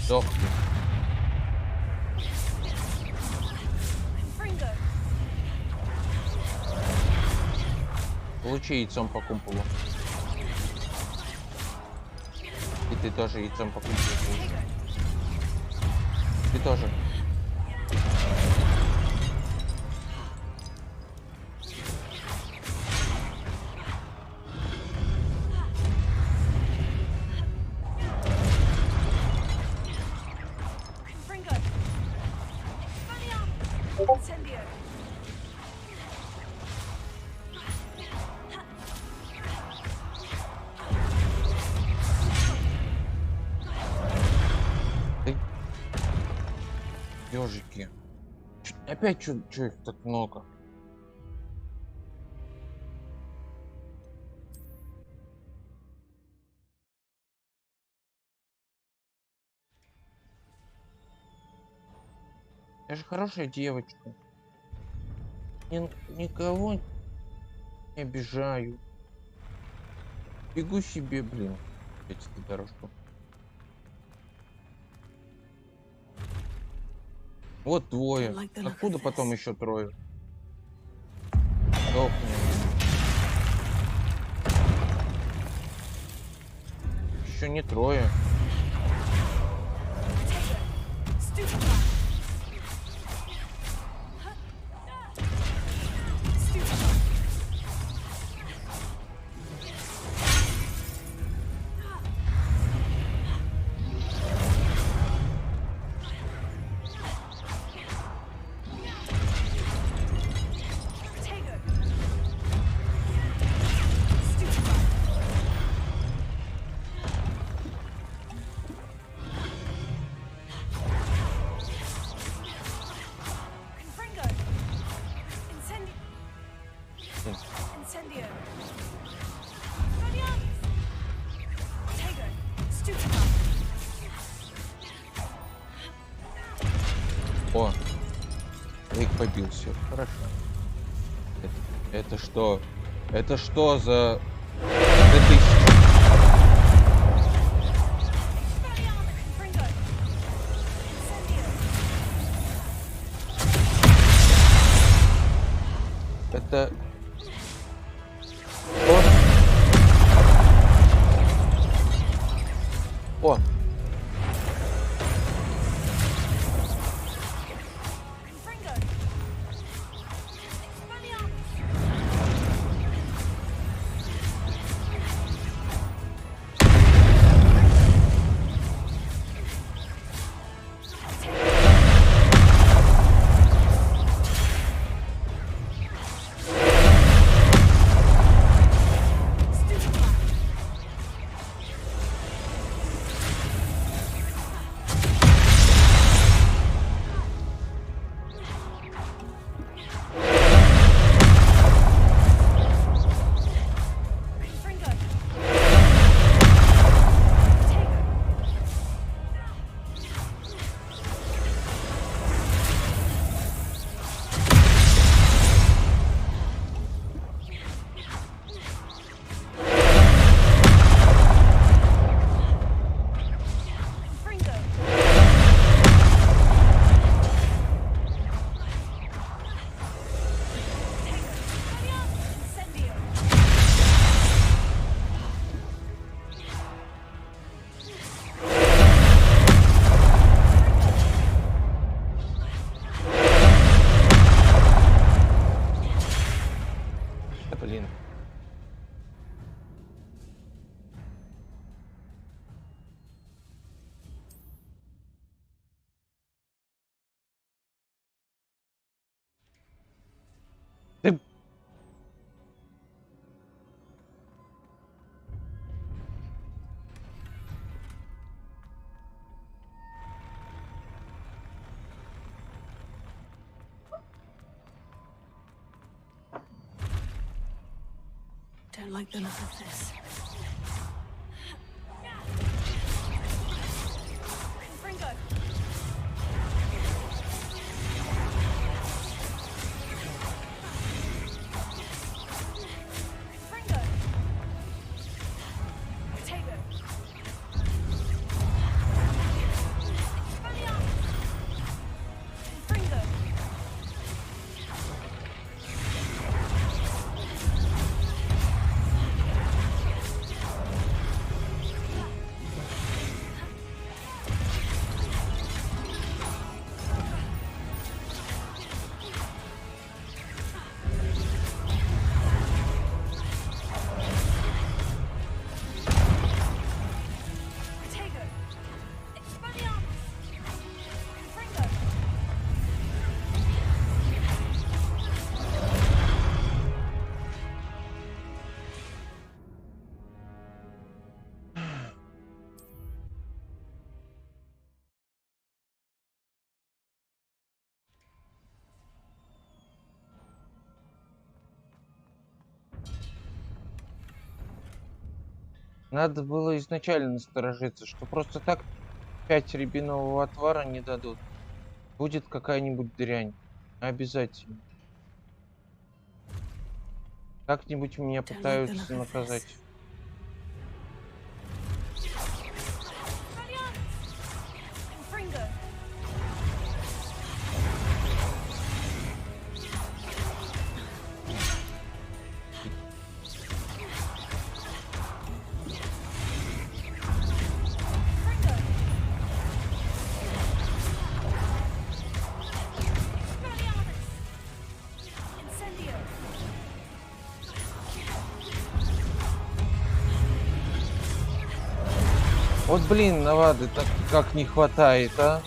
Сдохни. Получи яйцом по кумполу. И ты тоже яйцом по кумполу. Ты тоже. Ёжики. Опять чё их так много? Я же хорошая девочка. Никого не обижаю. Бегу себе, блин. Эти дорожку. Вот двое. Откуда потом еще трое? Сдохни. Еще не трое. побился. Хорошо. Это что? Это что за... Это... О! Блин. Ты... Don't like the look of this. Надо было изначально насторожиться, что просто так 5 рябинового отвара не дадут. Будет какая-нибудь дрянь. Обязательно. Как-нибудь меня пытаются наказать. Вот блин, Навады так как не хватает, а?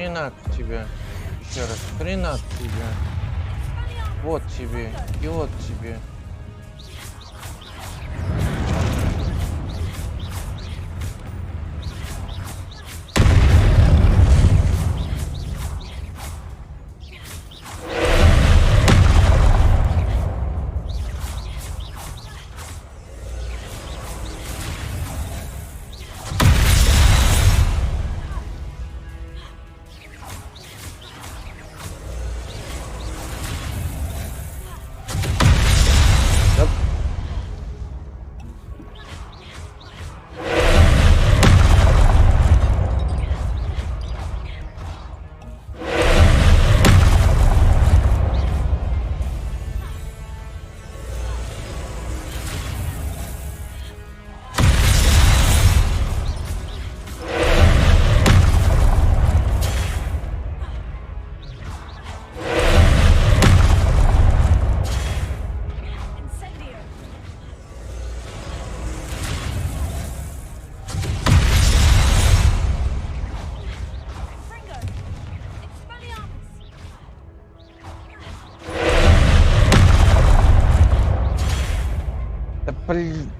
Хренак в тебя. еще раз. Хрена тебе. Вот тебе. И вот тебе. Блин.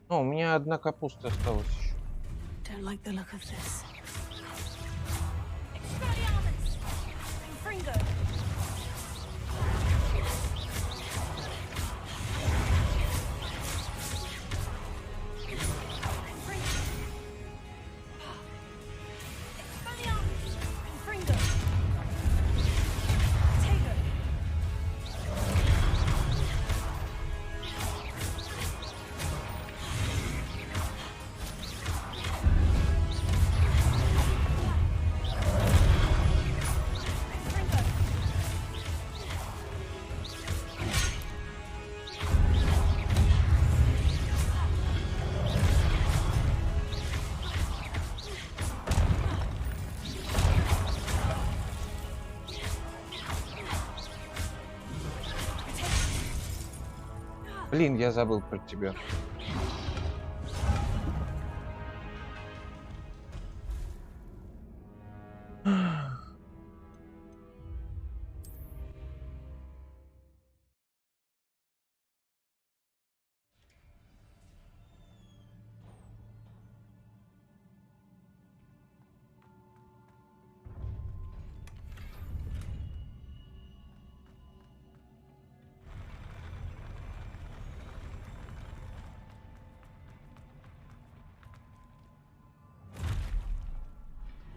Ну, у меня одна капуста осталась еще. Don't like the look of this. Блин, я забыл про тебя.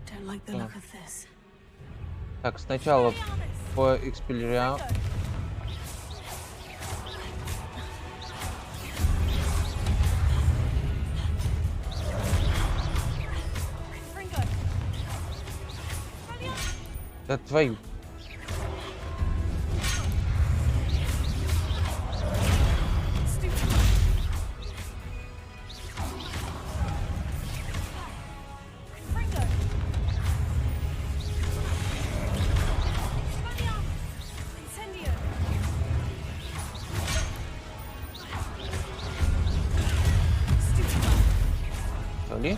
Don't like the look of this. Так, сначала по экспеллеря. Да твою. Ли?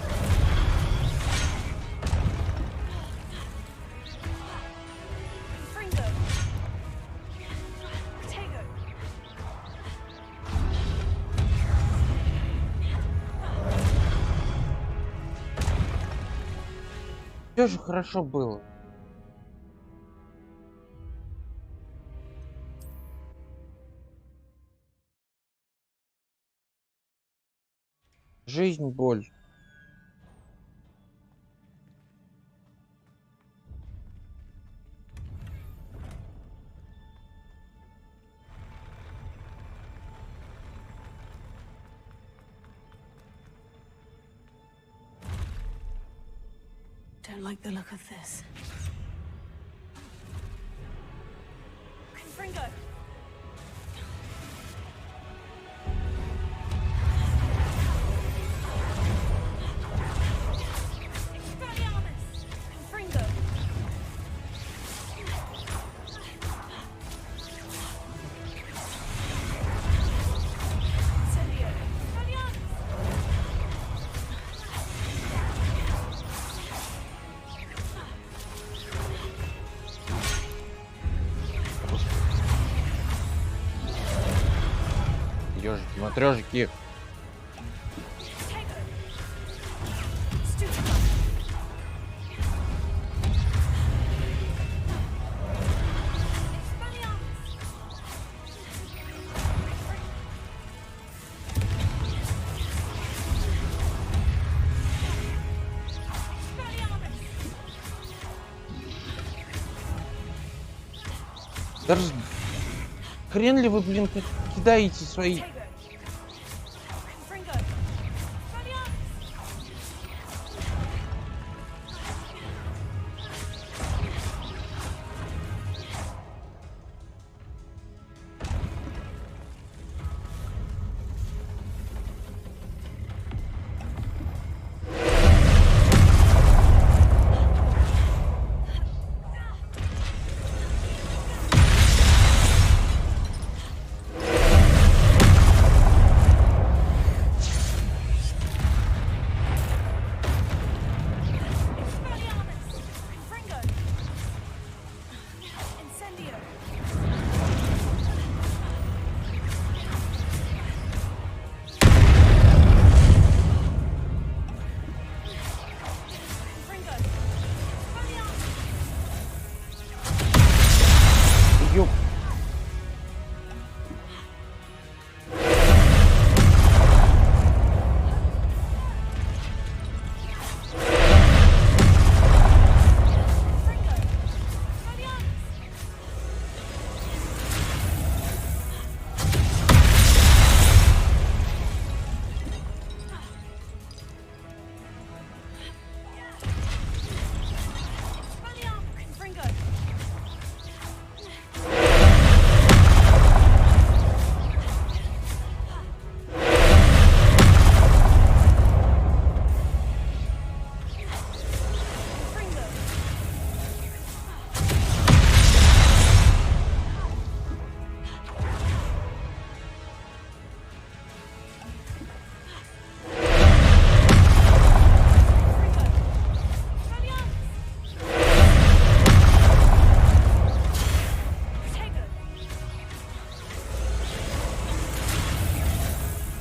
Все же хорошо было. Жизнь, боль. don't like the look of this. Confringo! Ёжики, матрёжики. Даже хрен ли вы, блин, кидаете свои...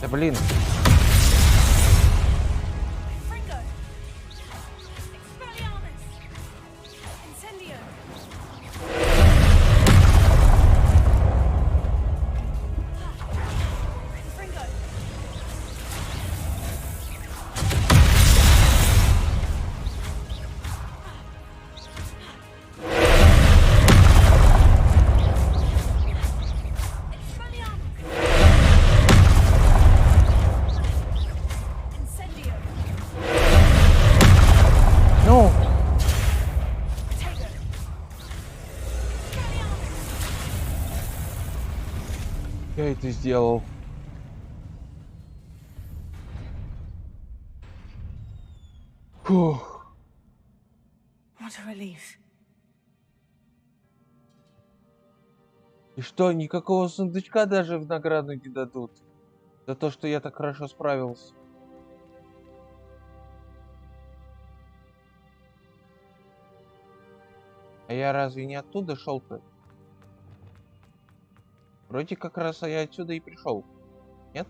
Да блин. Я это сделал. Фух. What a relief. И что, никакого сундучка даже в награду не дадут? За то, что я так хорошо справился. А я разве не оттуда шел-то? Вроде как раз я отсюда и пришел. Нет?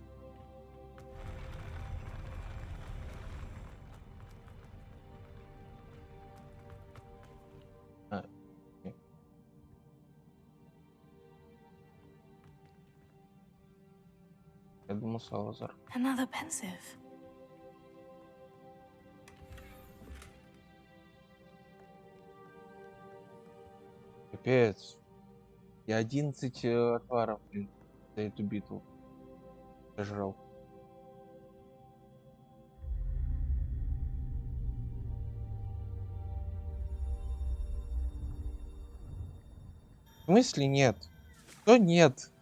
Нет. Я думал, Салазар. Another pensive. Капец. Я 11 отваров, блин, за эту битву сожрал. В смысле нет? Что нет?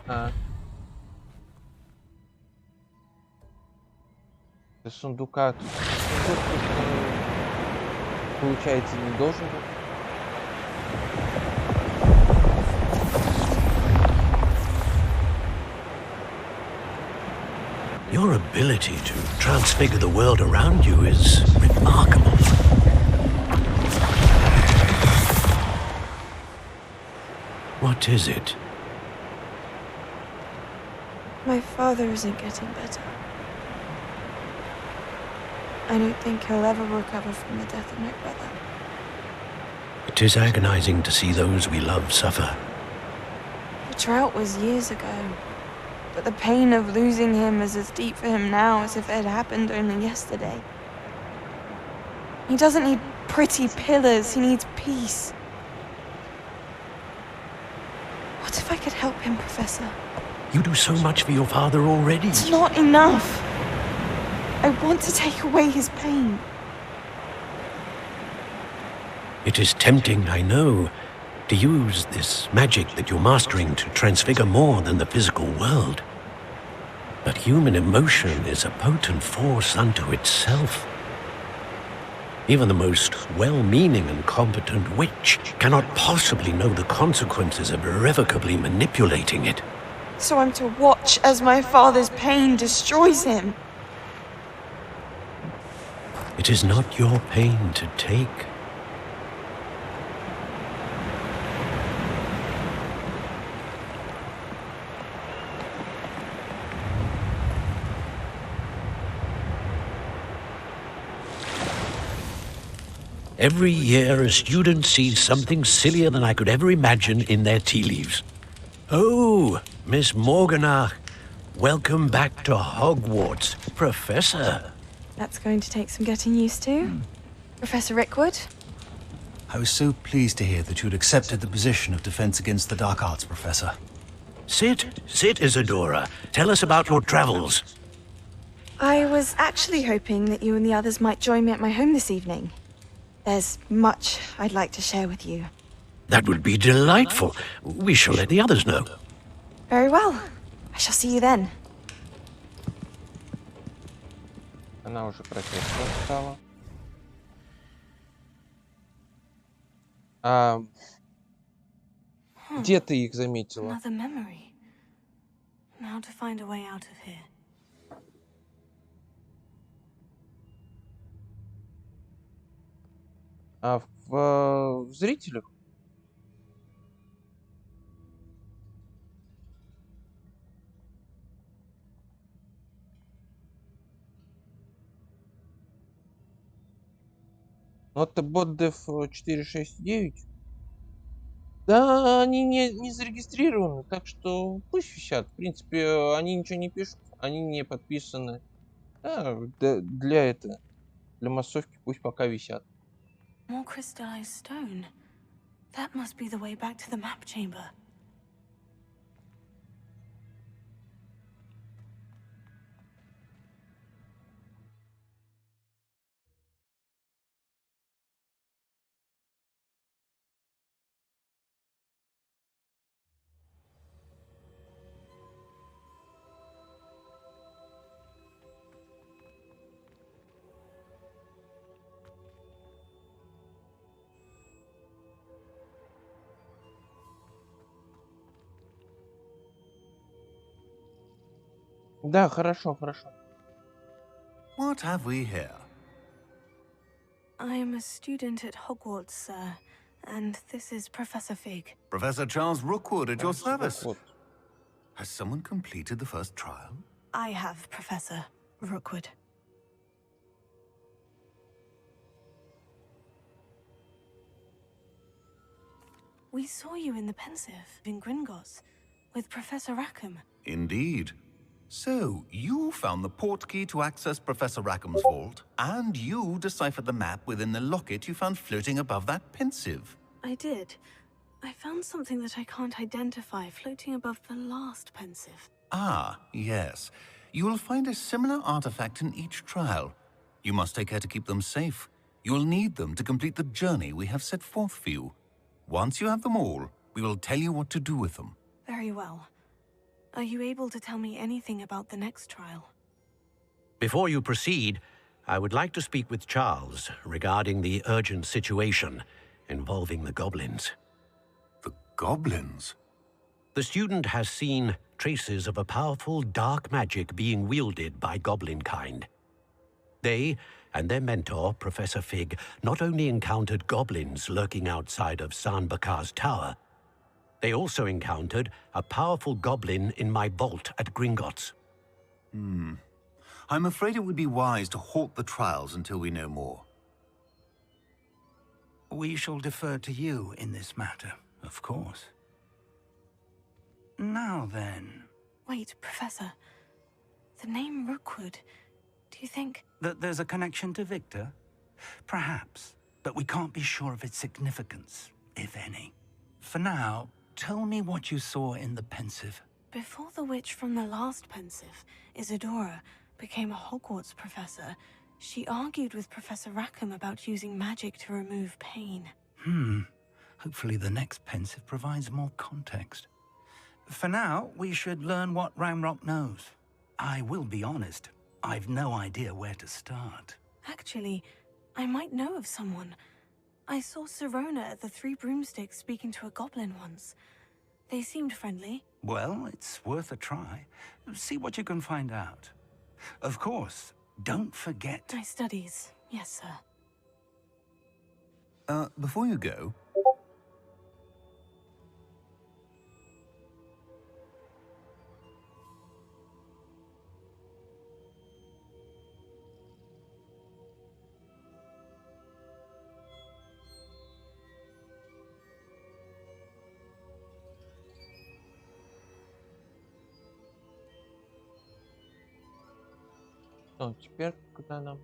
А. До сундука. Сундук тут, получается, не должен быть. Your ability to transfigure the world around you is remarkable. What is it? My father isn't getting better. I don't think he'll ever recover from the death of my brother. It is agonizing to see those we love suffer. The drought was years ago, but the pain of losing him is as deep for him now as if it had happened only yesterday. He doesn't need pretty pillars, he needs peace. What if I could help him, Professor? You do so much for your father already. It's not enough. I want to take away his pain. It is tempting, I know, to use this magic that you're mastering to transfigure more than the physical world. But human emotion is a potent force unto itself. Even the most well-meaning and competent witch cannot possibly know the consequences of irrevocably manipulating it. So I'm to watch as my father's pain destroys him. It is not your pain to take. Every year, a student sees something sillier than I could ever imagine in their tea leaves. Oh, Miss Morganach, welcome back to Hogwarts, Professor. That's going to take some getting used to. Professor Rickwood? I was so pleased to hear that you'd accepted the position of Defense Against the Dark Arts, Professor. Sit, Isadora. Tell us about your travels. I was actually hoping that you and the others might join me at my home this evening. There's much I'd like to share with you. That would be delightful. We shall let the others know. Very well. I shall see you then. Она уже профессором стала. Где ты их заметила? Another memory. Now to find a way out of here. В зрителях? Ну, это бот Dev 469. Да, они не зарегистрированы, так что пусть висят. В принципе, они ничего не пишут, они не подписаны. Да, для массовки пусть пока висят. More crystallized stone. That must be the way back to the map chamber. Да, хорошо, хорошо. What have we here? I am a student at Hogwarts, sir, and this is Professor Fig. Professor Charles Rookwood at your service. Rookwood. Has someone completed the first trial? I have, Professor Rookwood. We saw you in the Pensive in Gringotts with Professor Rackham. Indeed. So, you found the portkey to access Professor Rackham's vault, and you deciphered the map within the locket you found floating above that Pensive. I did. I found something that I can't identify floating above the last pensive. Ah, yes. You will find a similar artifact in each trial. You must take care to keep them safe. You will need them to complete the journey we have set forth for you. Once you have them all, we will tell you what to do with them. Very well. Are you able to tell me anything about the next trial? Before you proceed, I would like to speak with Charles regarding the urgent situation involving the goblins. The goblins? The student has seen traces of a powerful dark magic being wielded by goblin kind. They and their mentor, Professor Fig, not only encountered goblins lurking outside of Sanbakar's tower, they also encountered a powerful goblin in my vault at Gringotts. I'm afraid it would be wise to halt the trials until we know more. We shall defer to you in this matter, of course. Now then... Wait, Professor. The name Rookwood. Do you think... That there's a connection to Victor? Perhaps, but we can't be sure of its significance, if any. For now, tell me what you saw in the pensive. Before the witch from the last pensive, Isadora, became a Hogwarts professor, she argued with Professor Rackham about using magic to remove pain. Hopefully the next pensive provides more context. For now, we should learn what Ramrock knows. I will be honest, I've no idea where to start. Actually, I might know of someone. I saw Sirona at the Three Broomsticks speaking to a goblin once. They seemed friendly. Well, it's worth a try. See what you can find out. Of course, don't forget... My studies, yes, sir. Before you go... Теперь куда нам?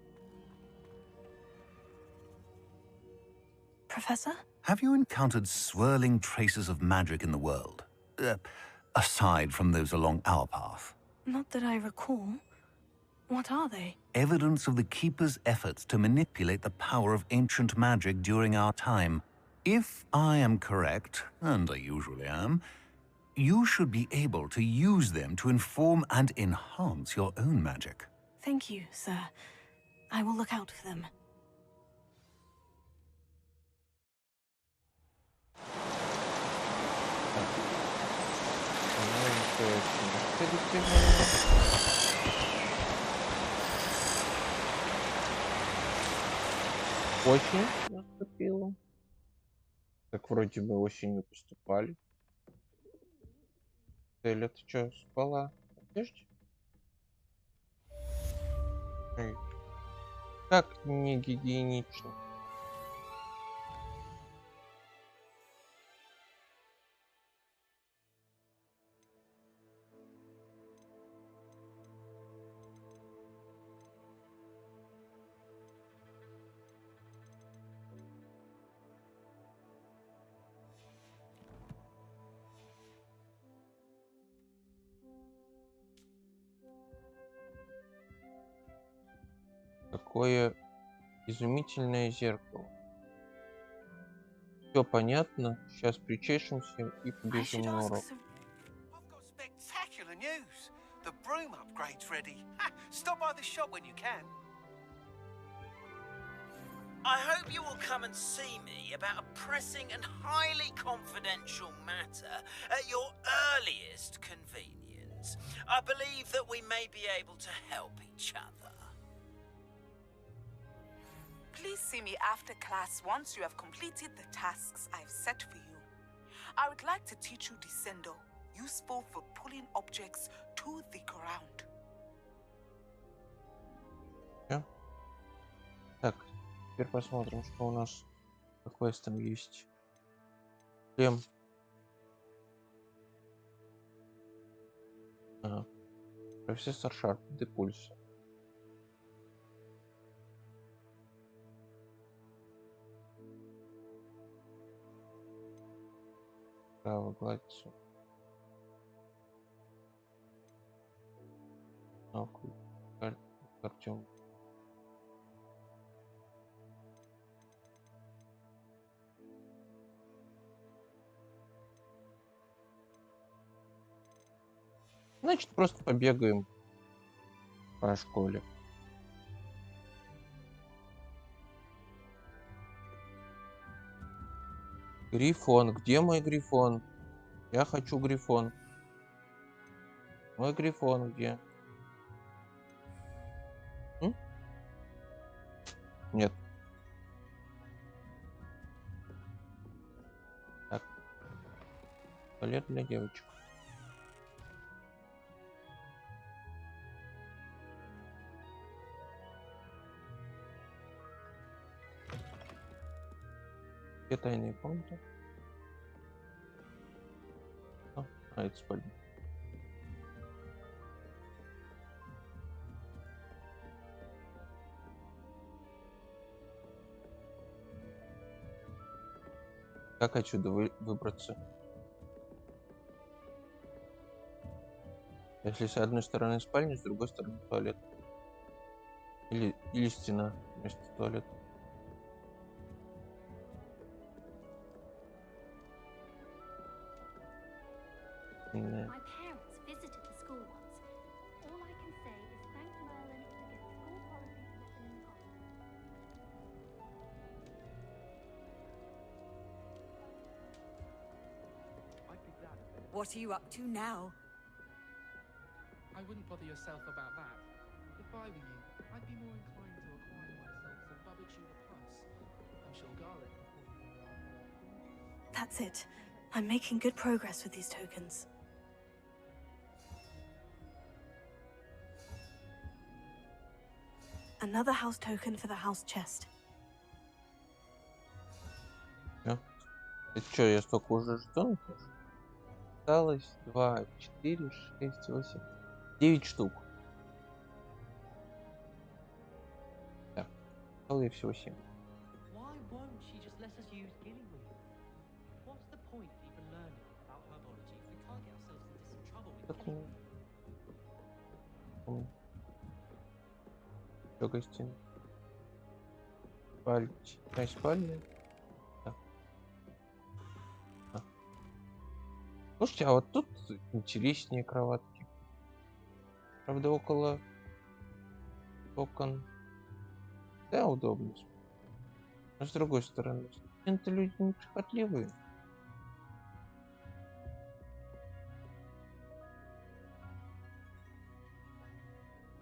Professor? Have you encountered swirling traces of magic in the world? Aside from those along our path? Not that I recall. What are they? Evidence of the Keeper's efforts to manipulate the power of ancient magic during our time. If I am correct, and I usually am, you should be able to use them to inform and enhance your own magic. Thank you, sir. I will look out for them. Осень наступила. Так вроде бы осенью поступали. Теля, ты чё, спала? Подожди. Как не гигиенично. Какое изумительное зеркало. Все понятно. Сейчас причешемся и побежим на урок. I've got spectacular news. The broom upgrade's ready. Stop by the shop when you can. I hope you will come and see me about a pressing and highly confidential matter at your earliest convenience. I believe that we may be able to help each other. Please see me after class once you have completed the tasks I've set for you. I would like to teach you Descendo, useful for pulling objects to the ground. Так, теперь посмотрим, что у нас по квестам есть. Шлем. Профессор Шарп, депульс. Право гладится. Артем. Значит, просто побегаем по школе. Грифон. Где мой грифон? Я хочу грифон. Мой грифон где? Нет. Так. Туалет для девочек. Где тайные комнаты? Это спальня. Как отсюда выбраться? Если с одной стороны спальня, с другой стороны туалет. Или стена вместо туалета. My parents visited the school once. All I can say is thank Merlin to get school policies written in the I'd be glad if it. What are you up to now? I wouldn't bother yourself about that. If I were you, I'd be more inclined to acquire myself some Babachu the Plus. I'm sure Garlic. That's it. I'm making good progress with these tokens. Another house token for the house chest. Это что, я столько уже жетонов? Осталось 2, 4, 6, 8, 9 штук. Так, осталось я всего 7. Why won't she just let us use Gillyweed? What's the point of even learning about herbology if we can't get ourselves into some trouble with Gillyweed? Что гостиная? Спальня. Так. Слушайте, а вот тут интереснее кроватки. Правда, около окон. Да, удобно. Но с другой стороны, студенты люди неприхотливые.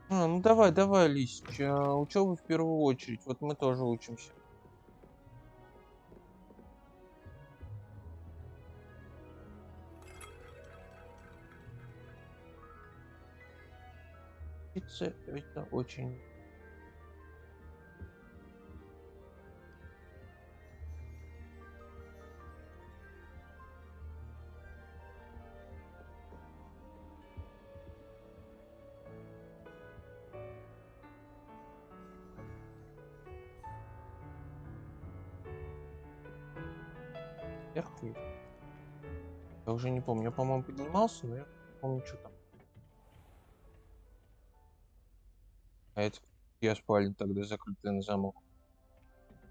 Ну давай, Лисич, учёба в первую очередь. Вот мы тоже учимся. Это очень... Я уже не помню, я, по-моему, поднимался, но я не помню, что там. А это я спальня тогда закрытая на замок.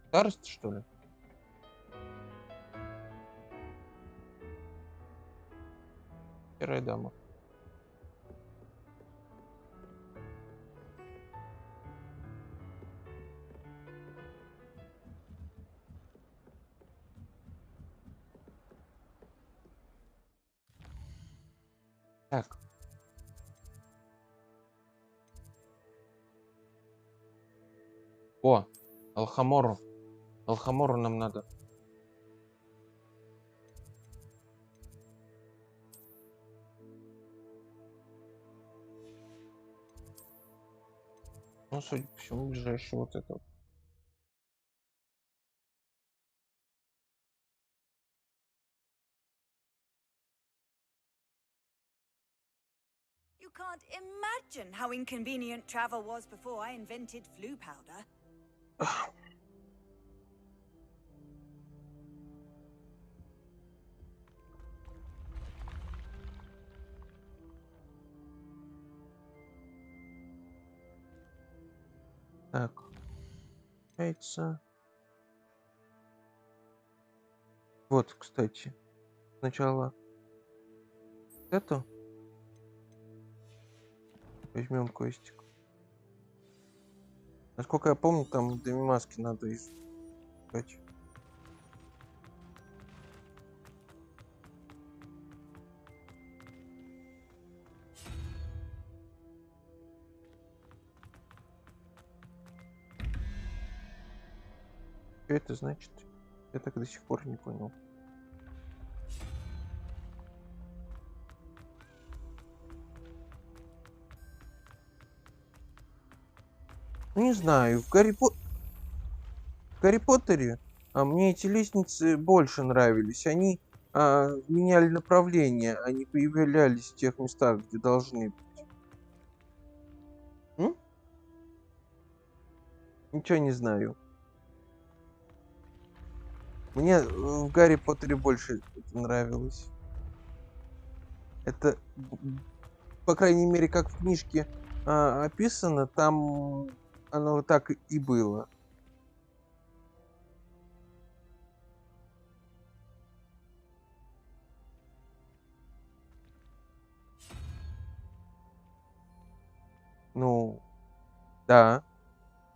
Староста, что ли? Серая дама. Так. О, Алхамору. Алхамору нам надо. Ну, судя по всему, ближайший вот это. You can't imagine how inconvenient travel was before I invented flu powder. Так. Яйца. Вот, кстати. Сначала эту. Возьмем квестик. Насколько я помню, там 2 маски надо искать. Что это значит? Я так до сих пор не понял. Ну, не знаю, в Гарри Поттере мне эти лестницы больше нравились. Они меняли направление, они появлялись в тех местах, где должны быть. Ничего не знаю. Мне в Гарри Поттере больше это нравилось. Это, по крайней мере, как в книжке описано, там оно так и было. Ну, да.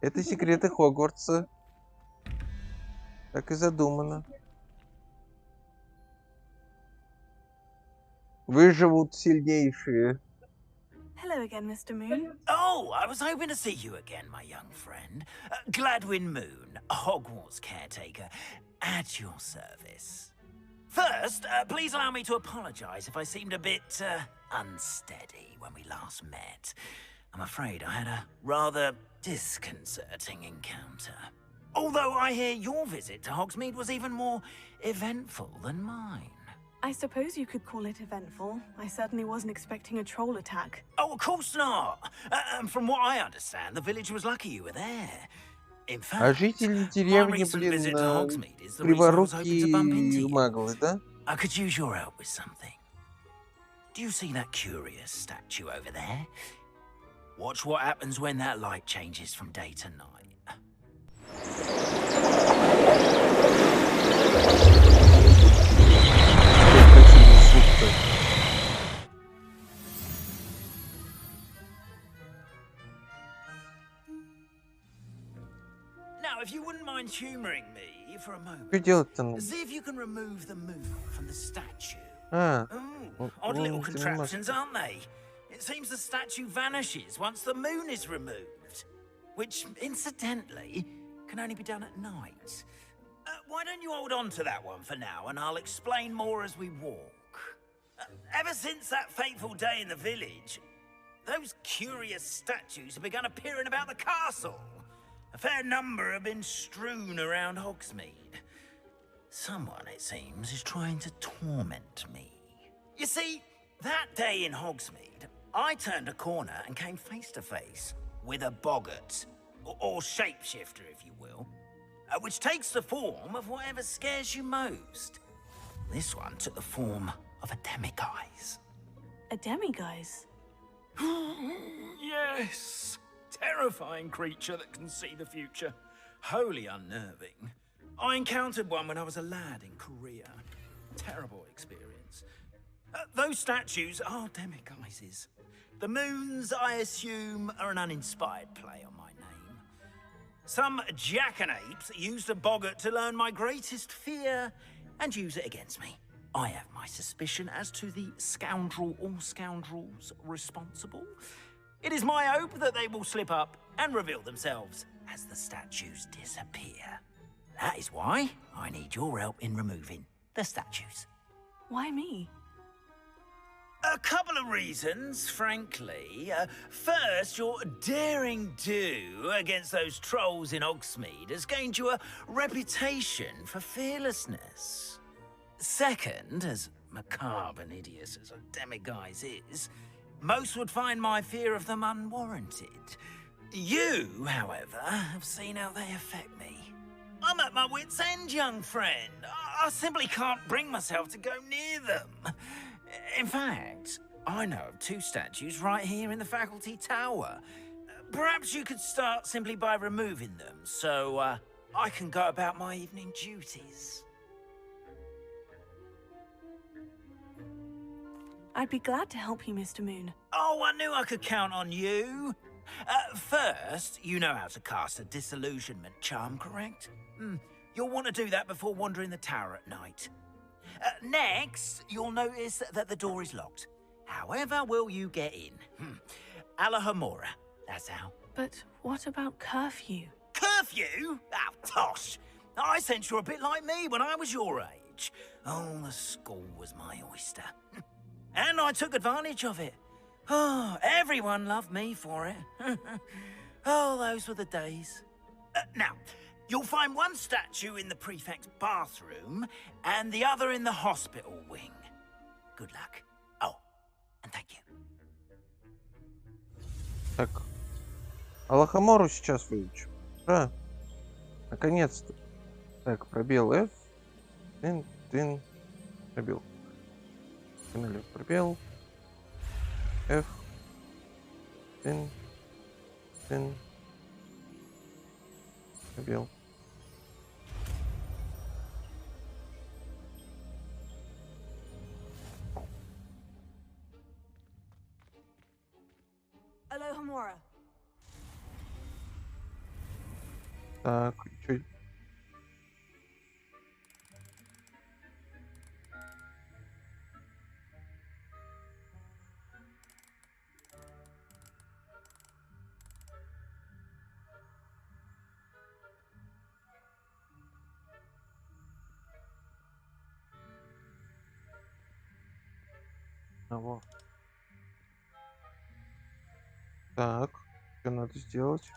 Это секреты Хогвартса. Так и задумано. Выживут сильнейшие. Hello again, Mr. Moon. Oh, I was hoping to see you again, my young friend. Gladwin Moon, Hogwarts caretaker, at your service. First, please allow me to apologize if I seemed a bit unsteady when we last met. I'm afraid I had a rather disconcerting encounter. Although I hear your visit to Hogsmeade was even more eventful than mine. I suppose you could call it eventful. I certainly wasn't expecting a troll attack. Oh, of course not. From what I understand, the village was lucky you were there. In fact, А жители деревни, блин, криворукие маглы, да? I could use your help with something. Do you see that curious statue over there? Watch what happens when that light changes from day to night. Now, if you wouldn't mind humoring me for a moment, see if you can remove the moon from the statue. Odd little contraptions, aren't they? It seems the statue vanishes once the moon is removed, which, incidentally, can only be done at night. Why don't you hold on to that one for now, and I'll explain more as we walk. Ever since that fateful day in the village, those curious statues have begun appearing about the castle. A fair number have been strewn around Hogsmeade. Someone, it seems, is trying to torment me. You see, that day in Hogsmeade, I turned a corner and came face to face with a boggart, or shapeshifter, if you will, which takes the form of whatever scares you most. This one took the form of a demiguise. A demiguise? Yes! Terrifying creature that can see the future. Wholly unnerving. I encountered one when I was a lad in Korea. Terrible experience. Those statues are demiguises. The moons, I assume, are an uninspired play on my name. Some jackanapes used a boggart to learn my greatest fear and use it against me. I have my suspicion as to the scoundrel or scoundrels responsible. It is my hope that they will slip up and reveal themselves as the statues disappear. That is why I need your help in removing the statues. Why me? A couple of reasons, frankly. First, your daring do against those trolls in Hogsmeade has gained you a reputation for fearlessness. Second, as macabre and hideous as a demiguise is, most would find my fear of them unwarranted. You, however, have seen how they affect me. I'm at my wit's end, young friend. I simply can't bring myself to go near them. In fact, I know of two statues right here in the faculty tower. Perhaps you could start simply by removing them, so I can go about my evening duties. I'd be glad to help you, Mr. Moon. Oh, I knew I could count on you. First, you know how to cast a disillusionment charm, correct? You'll want to do that before wandering the tower at night. Next, you'll notice that the door is locked. However will you get in? Alahomora, that's how. But what about curfew? Curfew? Oh, tosh. I sense you're a bit like me when I was your age. Oh, the school was my oyster. And I took advantage of it. Oh, everyone loved me for it. Oh, those were the days. Now, you'll find one statue in the prefect's bathroom and the other in the hospital wing. Good luck. Oh, and thank you. Так. Алахамору сейчас выучу. Ура! Наконец-то. Так, пробел F. Тын. Пробел. Пробел. F. Тын. Пробел. Alohomora. Так, чё? Во. Так, что надо сделать?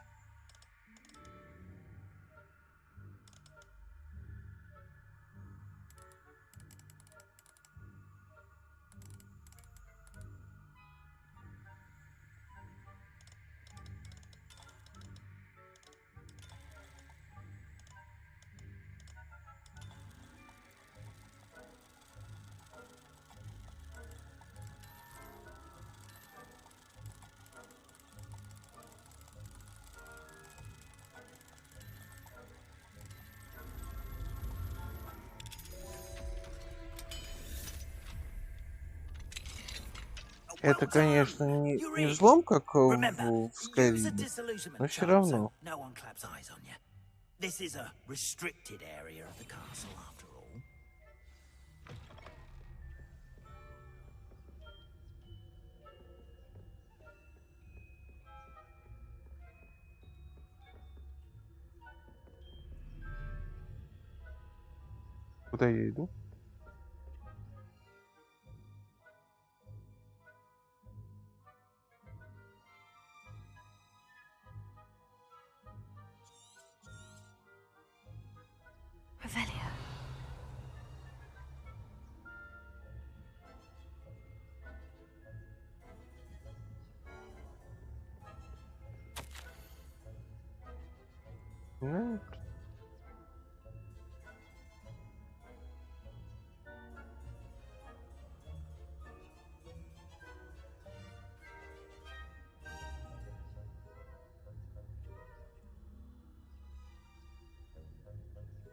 Это, конечно, не взлом, как в Скайриме, но все равно. This is a restricted area of the castle, after all. Куда я иду? Revelio. Ну,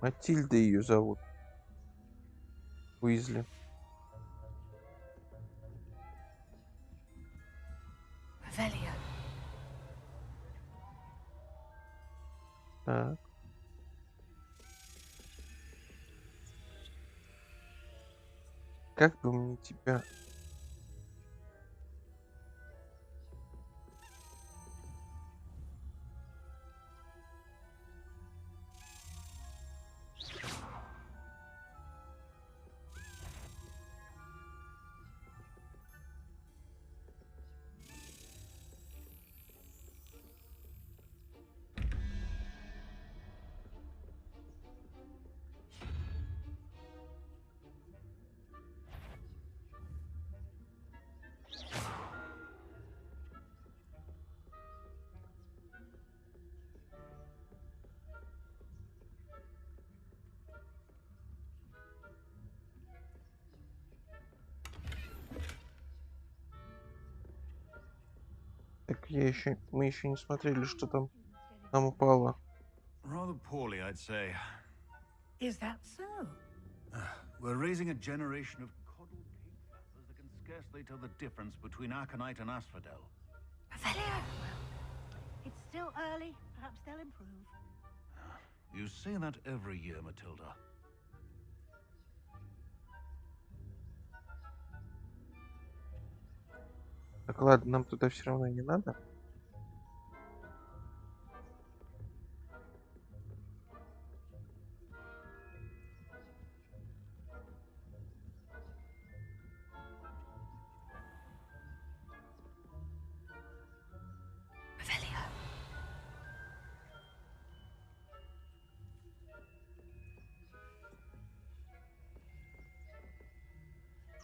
Матильда ее зовут. Уизли. Revelio. Так. Как бы мне тебя... Так, мы еще не смотрели, что там нам упало. Rather poorly, I'd say. Is that so? We're raising a generation of coddled cape flappers that can scarcely tell the difference between Aconite and Asphodel. Well, it's still early. Perhaps they'll improve. You say that every year, Matilda. Так, ладно, нам туда все равно не надо.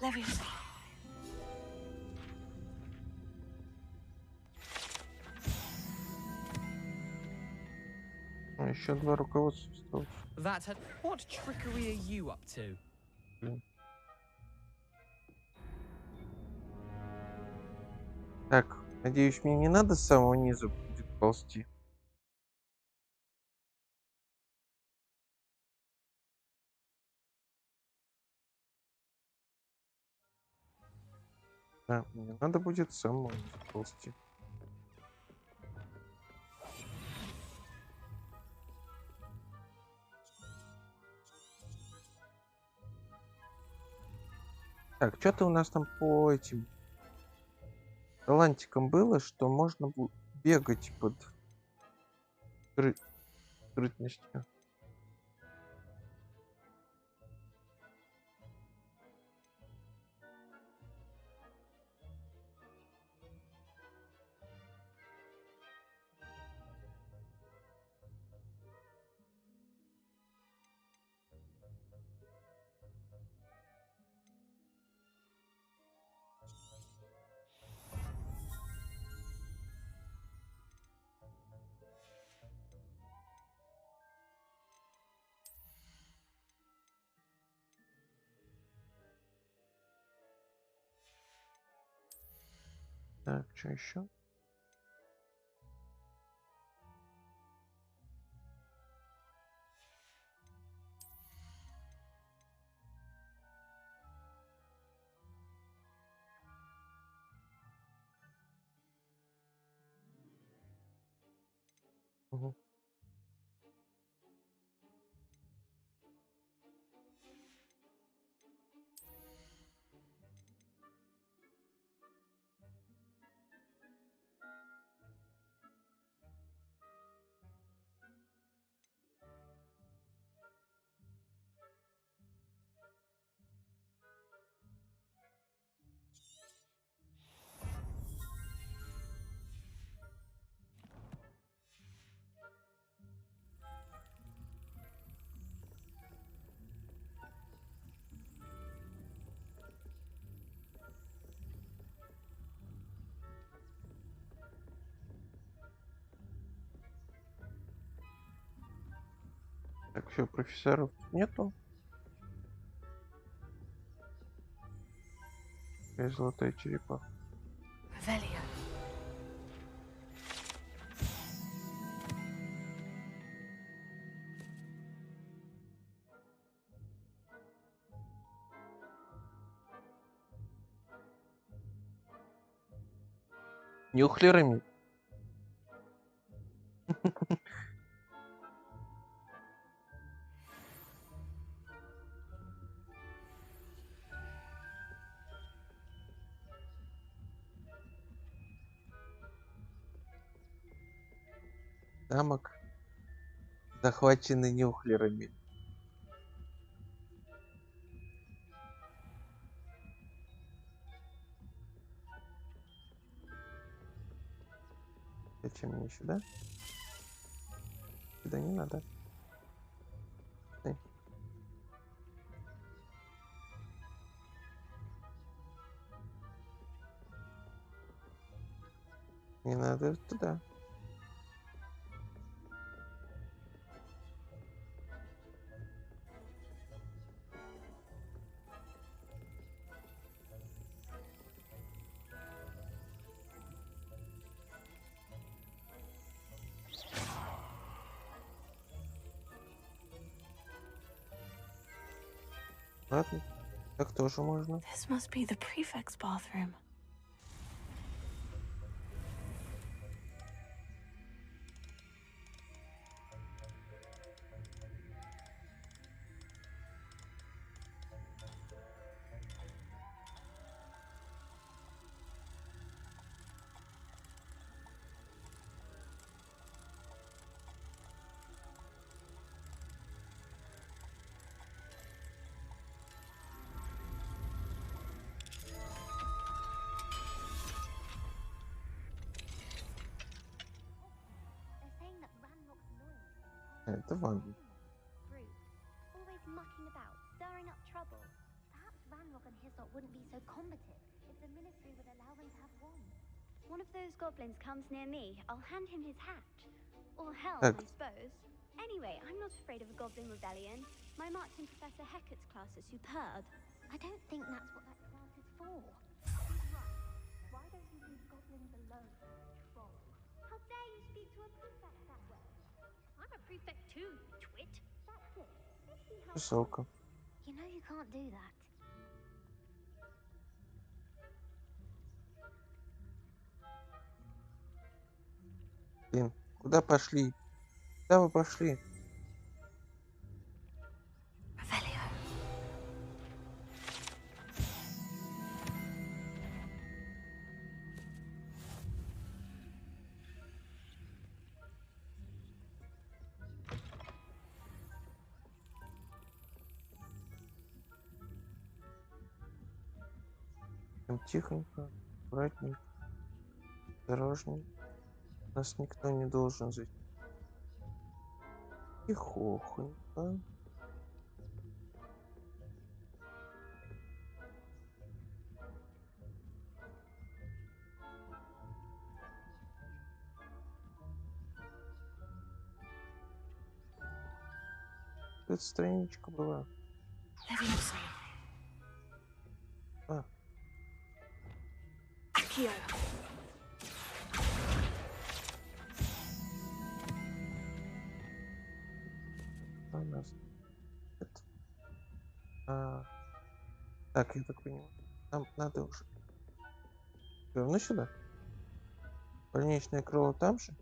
Leviosa. Еще два руководства осталось. That had... What trickery are you up to? Так, надеюсь, мне не надо с самого низа будет ползти. Да, мне надо будет с самого низа ползти. Так, что-то у нас там по этим талантикам было, что можно бегать под скрытностью. Так, что еще? Угу. Так, все, профессоров нету. И золотая черепаха. Нюхлерами. Замок, захваченный нюхлерами. Зачем мне сюда? Сюда не надо. Эй. Не надо туда. Ладно, так тоже можно. This must be the prefect's bathroom. Это ванна. Always mucking about, stirring up trouble. Perhaps Ranrock and Hyssop wouldn't be so combative if the Ministry would allow them to have wands. One of those goblins comes near me, I'll hand him his hat. Or helm, I suppose. Anyway, I'm not afraid of a goblin rebellion. My march in Professor Hecat's class is superb. I don't think that's what that class is for. Why don't you leave goblins alone, troll? How dare you speak to a prefect that way? I'm a prefect too, you twit. That's it. Let's see how. Высоко. You know you can't do that. Блин, куда пошли? Куда вы пошли? Тихонько, аккуратненько, осторожней. Нас никто не должен засечь. Тихохонько. Тут страничка была. А. Accio. У нас это. Так, я так понимаю. Нам надо уже. Все равно сюда. Больничное крыло там же.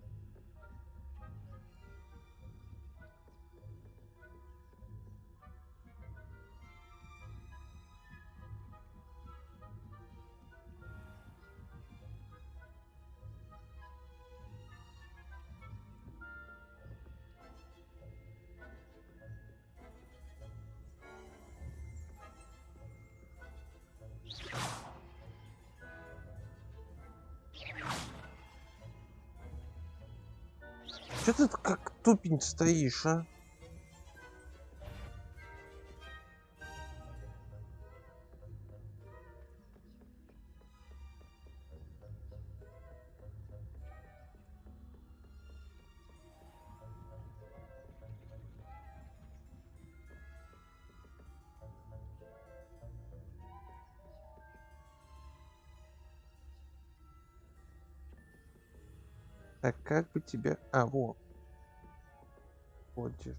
Что ты как тупень стоишь, а? Так, как бы тебя... А, вот. Вот же.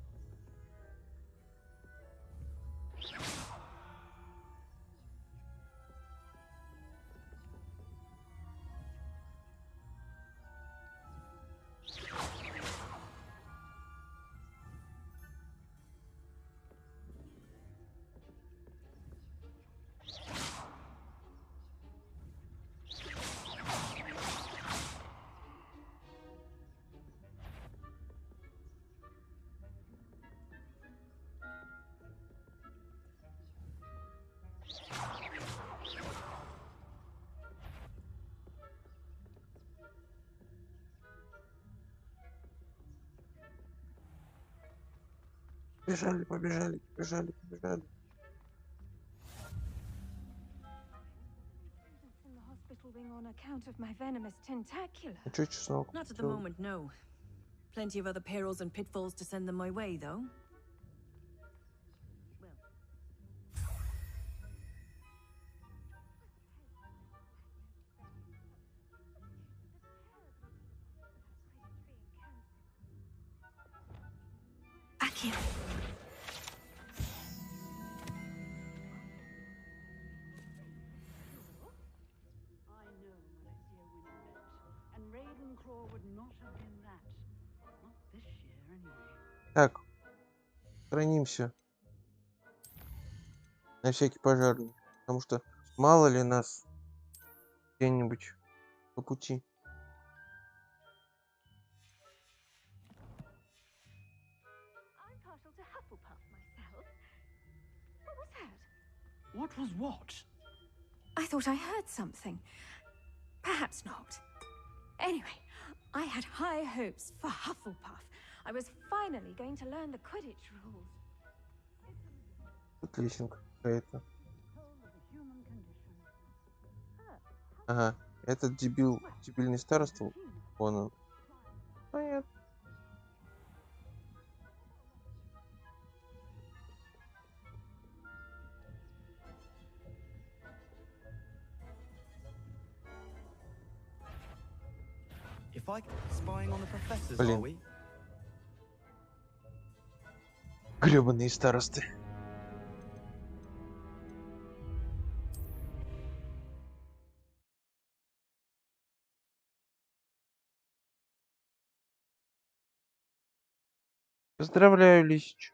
Побежали, побежали, побежали, побежали. In the hospital wing on account of my venomous tentacula. Ничего, чеснок. Not at the moment, no. Plenty of other perils and pitfalls to send them my way, though. Accio. Так, хранимся на всякий пожарный, потому что мало ли нас где-нибудь по пути. I'm partial to Hufflepuff myself. What was that? What was what? I thought I heard something. Perhaps not. Anyway, I had high hopes for Hufflepuff. I was finally going to learn the Quidditch rules. Тут лесенка какая-то. Ага, этот дебильный староста, вон он. Понятно. If I spying on the professors, Блин. are we? Гребаные старосты. Поздравляю, Лисич.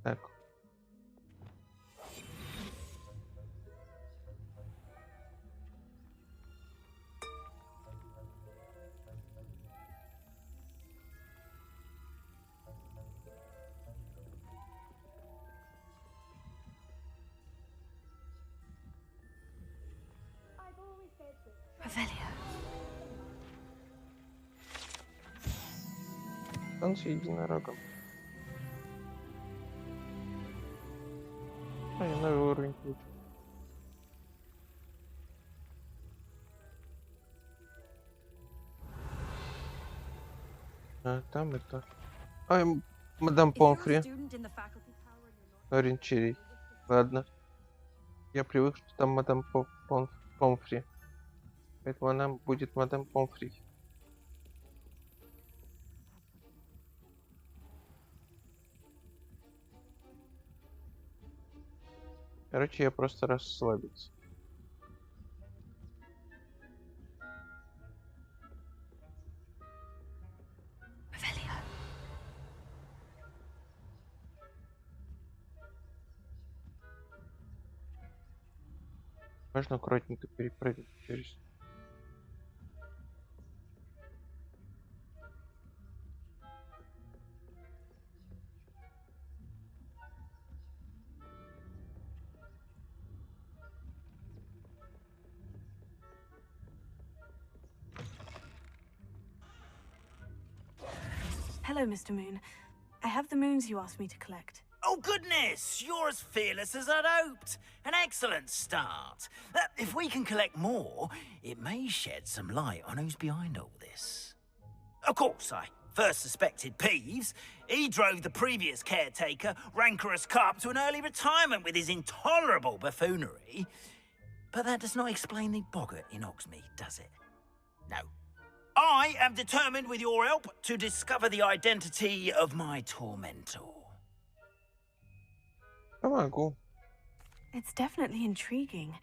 Так. Revelio. Танцы единорогом. Я новый уровень получил. А, там это... Ай, мадам Помфри. Ориентирей. Ладно. Я привык, что там мадам Помфри. Поэтому она будет мадам Помфри. Короче, я просто расслабился. Можно аккуратненько перепрыгнуть через... Hello, Mr. Moon. I have the moons you asked me to collect. Oh, goodness! You're as fearless as I'd hoped. An excellent start. If we can collect more, it may shed some light on who's behind all this. Of course, I first suspected Peeves. He drove the previous caretaker, Rancorous Carp, to an early retirement with his intolerable buffoonery. But that does not explain the boggart in Hogsmeade, does it? No. I am determined, with your help, to discover the identity of my tormentor. Помогу. It's definitely intriguing.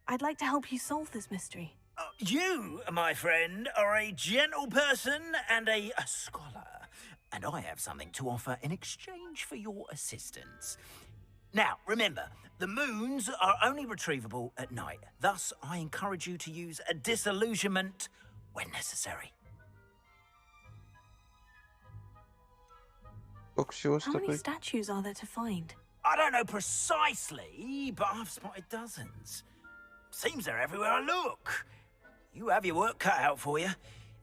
I'd like to help you solve this mystery. You, my friend, are a gentle person and a scholar, and I have something to offer in exchange for your assistance. Now, remember, the moons are only retrievable at night. Thus, I encourage you to use a disillusionment when necessary. How many statues are there to find? I don't know precisely, but I've spotted dozens. Seems they're everywhere I look. You have your work cut out for you,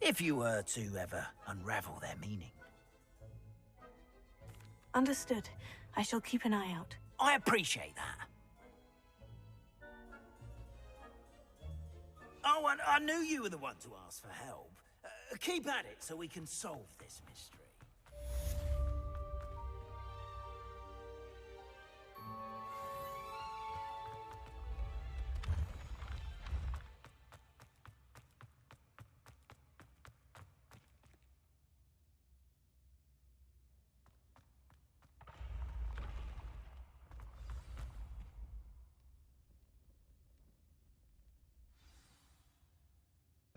if you were to ever unravel their meaning. Understood. I shall keep an eye out. I appreciate that. Oh, and I knew you were the one to ask for help. Keep at it so we can solve this mystery.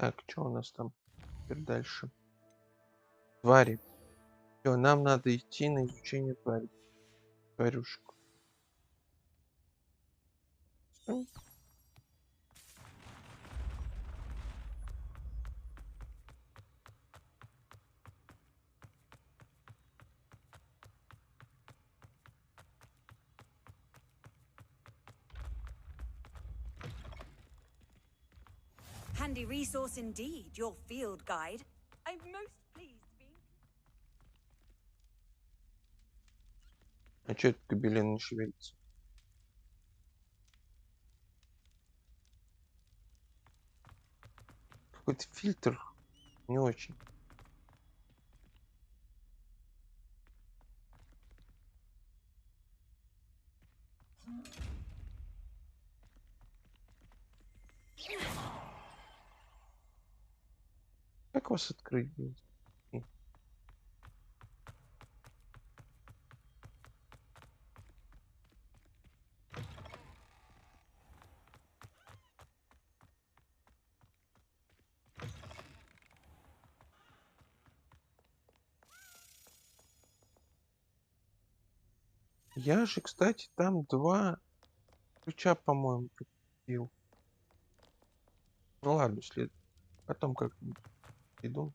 Так, что у нас там теперь дальше? Твари. Все, нам надо идти на изучение твари. Тварюшек. Handy resource indeed, your field guide. I'm most pleased being... А что этот гобелен не шевелится? Какой-то фильтр не очень. Как вас открыть? Я же, кстати, там 2 ключа, по-моему, купил. Ну ладно, потом как-нибудь иду.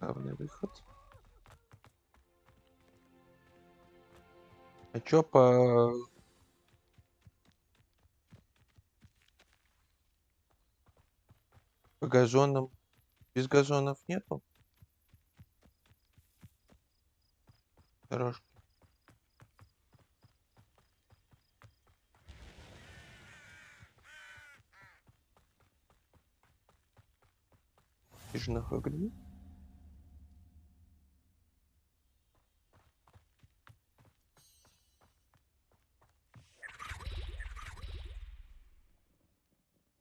Главный выход. А чё по газонам? Без газонов нету? Дорожки. Ты же на Хогвартсе?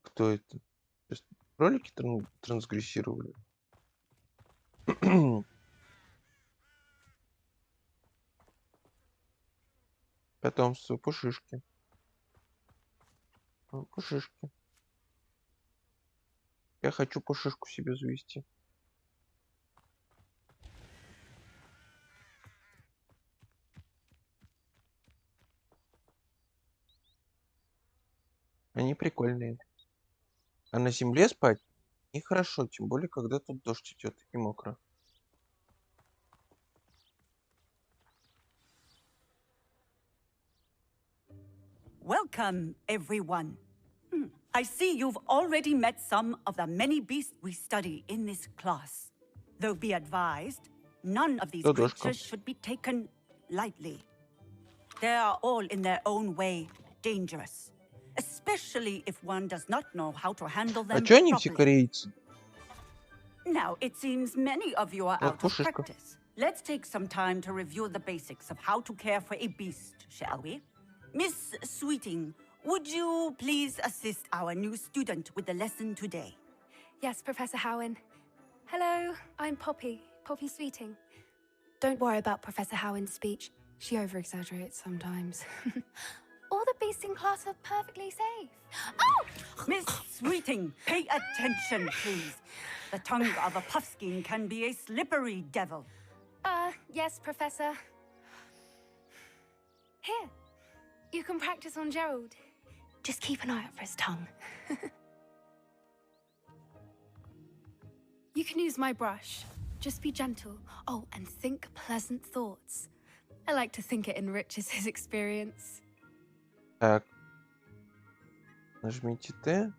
Кто это? Сейчас ролики трансгрессировали? Потомство пушишки. Пушишки. Я хочу пушишку себе завести. Они прикольные. А на земле спать нехорошо, тем более, когда тут дождь идет и мокро. Welcome, everyone. I see you've already met some of the many beasts we study in this class. Though be advised, none of these creatures should be taken lightly. They are all in their own way dangerous, especially if one does not know how to handle them чё они все properly. корейцы? Now, it seems many of you are out of practice. Let's take some time to review the basics of how to care for a beast, shall we? Miss Sweeting, would you please assist our new student with the lesson today? Yes, Professor Howen. Hello, I'm Poppy Sweeting. Don't worry about Professor Howen's speech. She over-exaggerates sometimes. All the beasts in class are perfectly safe. Oh! Miss Sweeting, pay attention, please. The tongue of a puffskein can be a slippery devil. Yes, Professor. Here, you can practice on Gerald. Just keep an eye out for his tongue. You can use my brush. Just be gentle. Oh, and think pleasant thoughts. I like to think it enriches his experience. Так. Нажмите Т.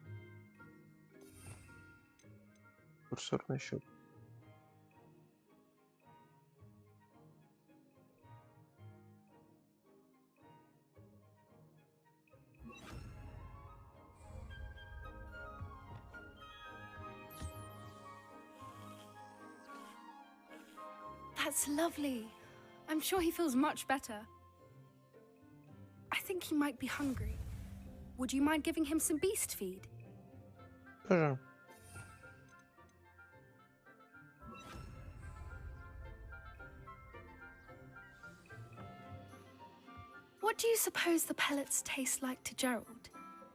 Курсор на счет. That's lovely. I'm sure he feels much better. I think he might be hungry. Would you mind giving him some beast feed? Тоже. What do you suppose the pellets taste like to Gerald?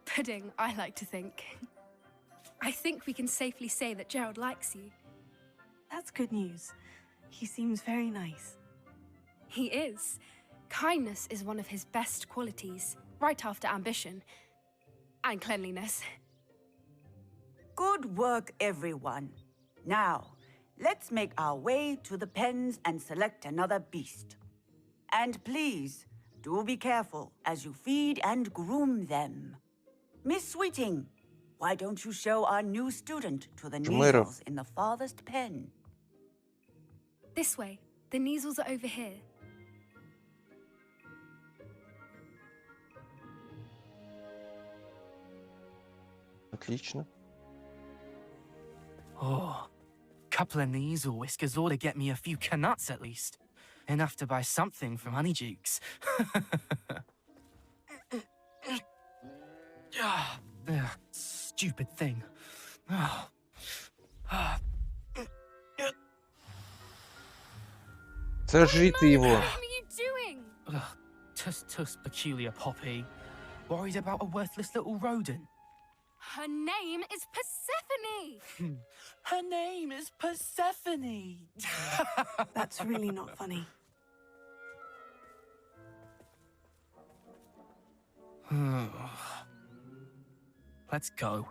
Pudding, I like to think. I think we can safely say that Gerald likes you. That's good news. He seems very nice. He is. Kindness is one of his best qualities, right after ambition. And cleanliness. Good work, everyone. Now, let's make our way to the pens and select another beast. And please, do be careful as you feed and groom them. Miss Sweeting, why don't you show our new student to the Neasels in the farthest pen? This way. The Neasels are over here. Отлично. Oh, couple of Neasel whiskers ought to get me a few canuts at least. Enough to buy something from Honeydukes. Stupid thing. Сожри-ты его. What are you doing? Tuss, peculiar Poppy. Worried about a worthless little rodent. Her name is Persephone! Her name is Persephone! That's really not funny. Let's go.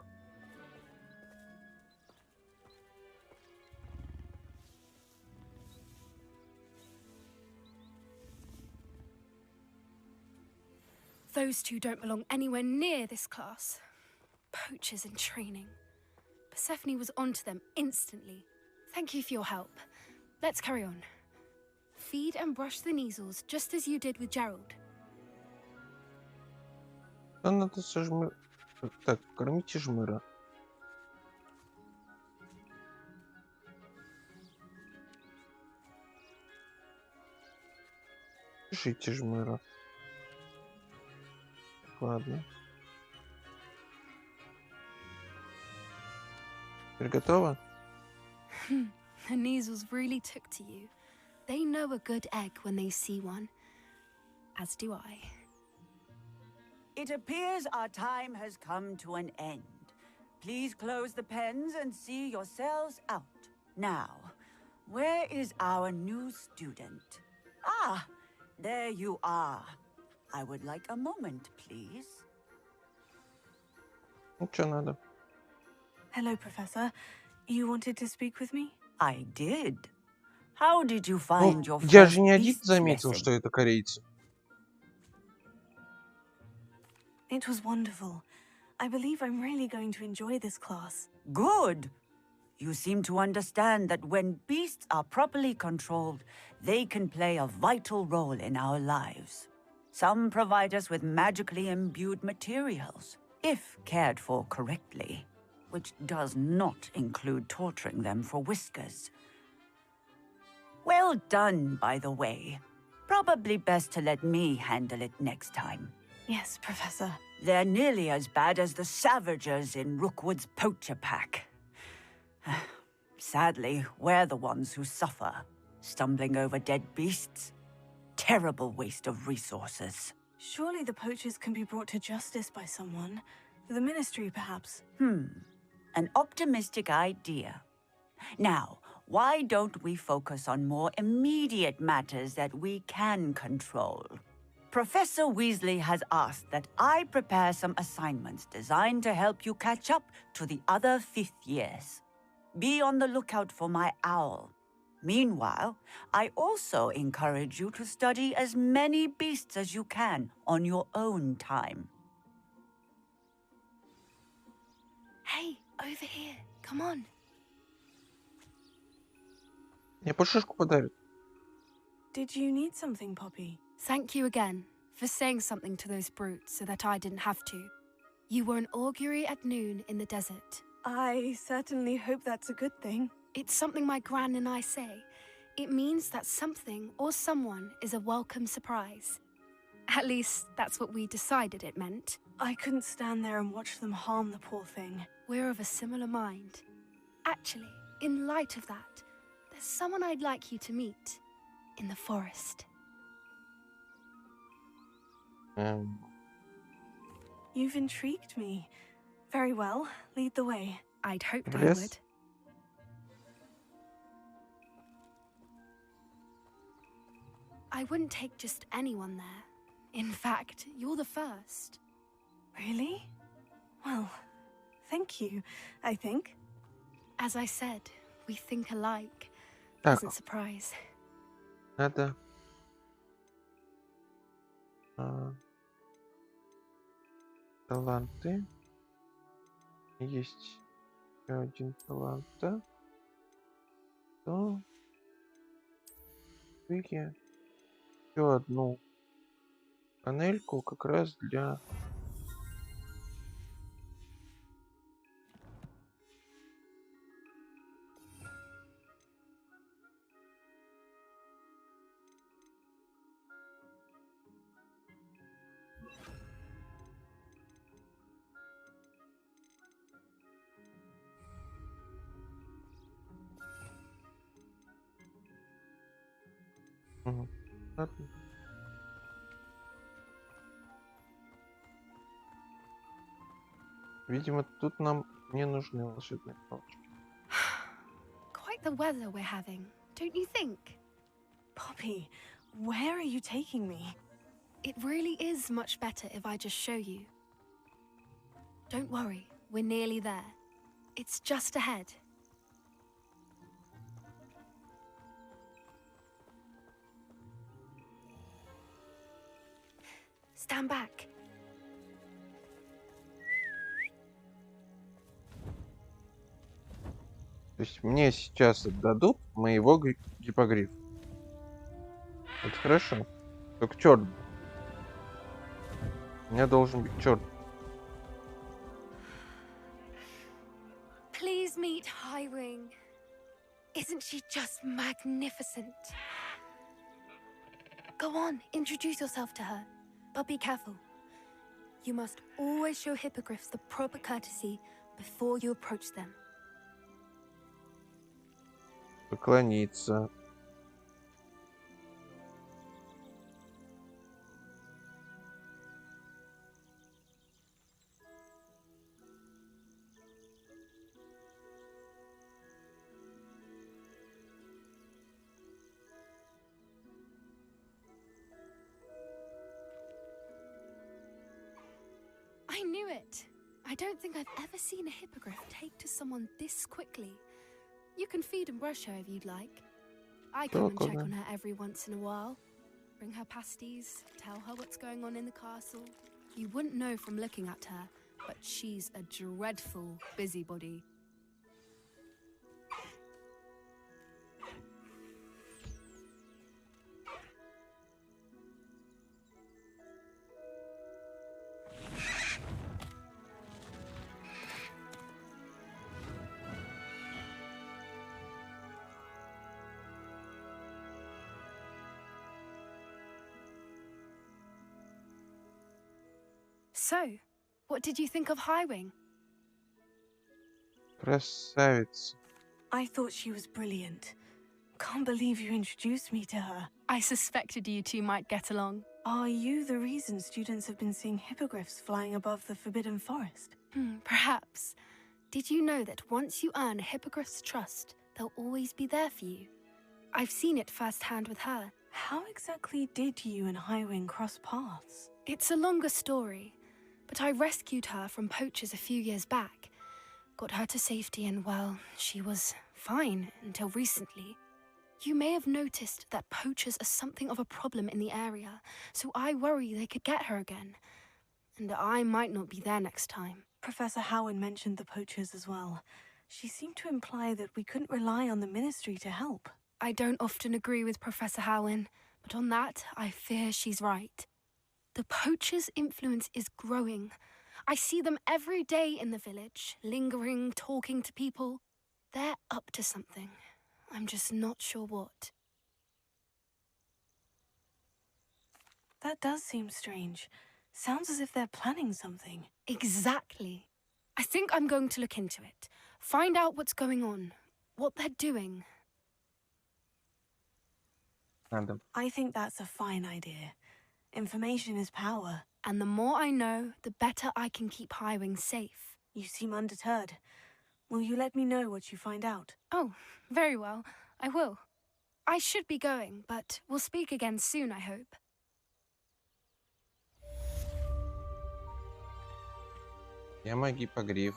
Those two don't belong anywhere near this class. Poachers in training. Persephone was onto them instantly. Thank you for your help. Let's carry on. Feed and brush the Neasels, just as you did with Gerald. Надо сожмы... Так, кормите жмыра. Пишите жмыра. Ладно. Теперь готово? The Neasels really took to you. They know a good egg when they see one. As do I. It appears our time has come to an end. Please close the pens and see yourselves out. Now, where is our new student? Ah, there you are. I would like a moment, please. Ничего надо. Hello, Professor. You wanted to speak with me? I did. How did you find your Я first же не один beast заметил, lesson? что это корейцы. It was wonderful. I believe I'm really going to enjoy this class. Good. You seem to understand that when beasts are properly controlled, they can play a vital role in our lives. Some provide us with magically imbued materials, if cared for correctly, which does not include torturing them for whiskers. Well done, by the way. Probably best to let me handle it next time. Yes, Professor. They're nearly as bad as the Savagers in Rookwood's poacher pack. Sadly, we're the ones who suffer, stumbling over dead beasts. Terrible waste of resources. Surely the poachers can be brought to justice by someone. The Ministry, perhaps. An optimistic idea. Now, why don't we focus on more immediate matters that we can control? Professor Weasley has asked that I prepare some assignments designed to help you catch up to the other 5th years. Be on the lookout for my owl. Meanwhile, I also encourage you to study as many beasts as you can on your own time. Hey, over here. Come on. Мне пушишку подарят. Did you need something, Poppy? Thank you again for saying something to those brutes so that I didn't have to. You were an augury at noon in the desert. I certainly hope that's a good thing. It's something my gran and I say. It means that something or someone is a welcome surprise. At least, that's what we decided it meant. I couldn't stand there and watch them harm the poor thing. We're of a similar mind. Actually, in light of that, there's someone I'd like you to meet in the forest. You've intrigued me. Very well, lead the way. I'd hoped В I лес? would. I wouldn't take just anyone there. In fact, you're the first. Really? Well, thank you, I think. As I said, we think alike. Так, Pleasant surprise. надо... таланты. Есть еще один талант. Да? То... еще одну панельку как раз для... Ладно. Видимо, тут нам не нужны волшебные палочки. Quite the weather we're having, don't you think? Poppy, where are you taking me? It really is much better if I just show you. Don't worry, we're nearly there. It's just ahead. Stand back. То есть мне сейчас отдадут моего гиппогрифа. Это хорошо. Только черт. У меня должен быть черт. Please meet Highwing. Isn't she just magnificent? Go on, introduce yourself to her. But be careful. You must always show hippogriffs the proper courtesy before you approach them. Поклониться. I knew it. I don't think I've ever seen a hippogriff take to someone this quickly. You can feed and brush her if you'd like. I come and check on her every once in a while. Bring her pasties, tell her what's going on in the castle. You wouldn't know from looking at her, but she's a dreadful busybody. So, what did you think of Highwing? Красавица. I thought she was brilliant. Can't believe you introduced me to her. I suspected you two might get along. Are you the reason students have been seeing hippogriffs flying above the Forbidden Forest? Perhaps. Did you know that once you earn a hippogriff's trust, they'll always be there for you? I've seen it firsthand with her. How exactly did you and Highwing cross paths? It's a longer story, but I rescued her from poachers a few years back. Got her to safety and, well, she was fine until recently. You may have noticed that poachers are something of a problem in the area, so I worry they could get her again. And I might not be there next time. Professor Howin mentioned the poachers as well. She seemed to imply that we couldn't rely on the Ministry to help. I don't often agree with Professor Howin, but on that, I fear she's right. The poachers' influence is growing. I see them every day in the village, lingering, talking to people. They're up to something. I'm just not sure what. That does seem strange. Sounds as if they're planning something. Exactly. I think I'm going to look into it. Find out what's going on. What they're doing. I think that's a fine idea. Information is power. And the more I know, the better I can keep Highwing safe. You seem undeterred. Will you let me know what you find out? Oh, very well. I will. I should be going, but we'll speak again soon, I hope. Тема гипогриф.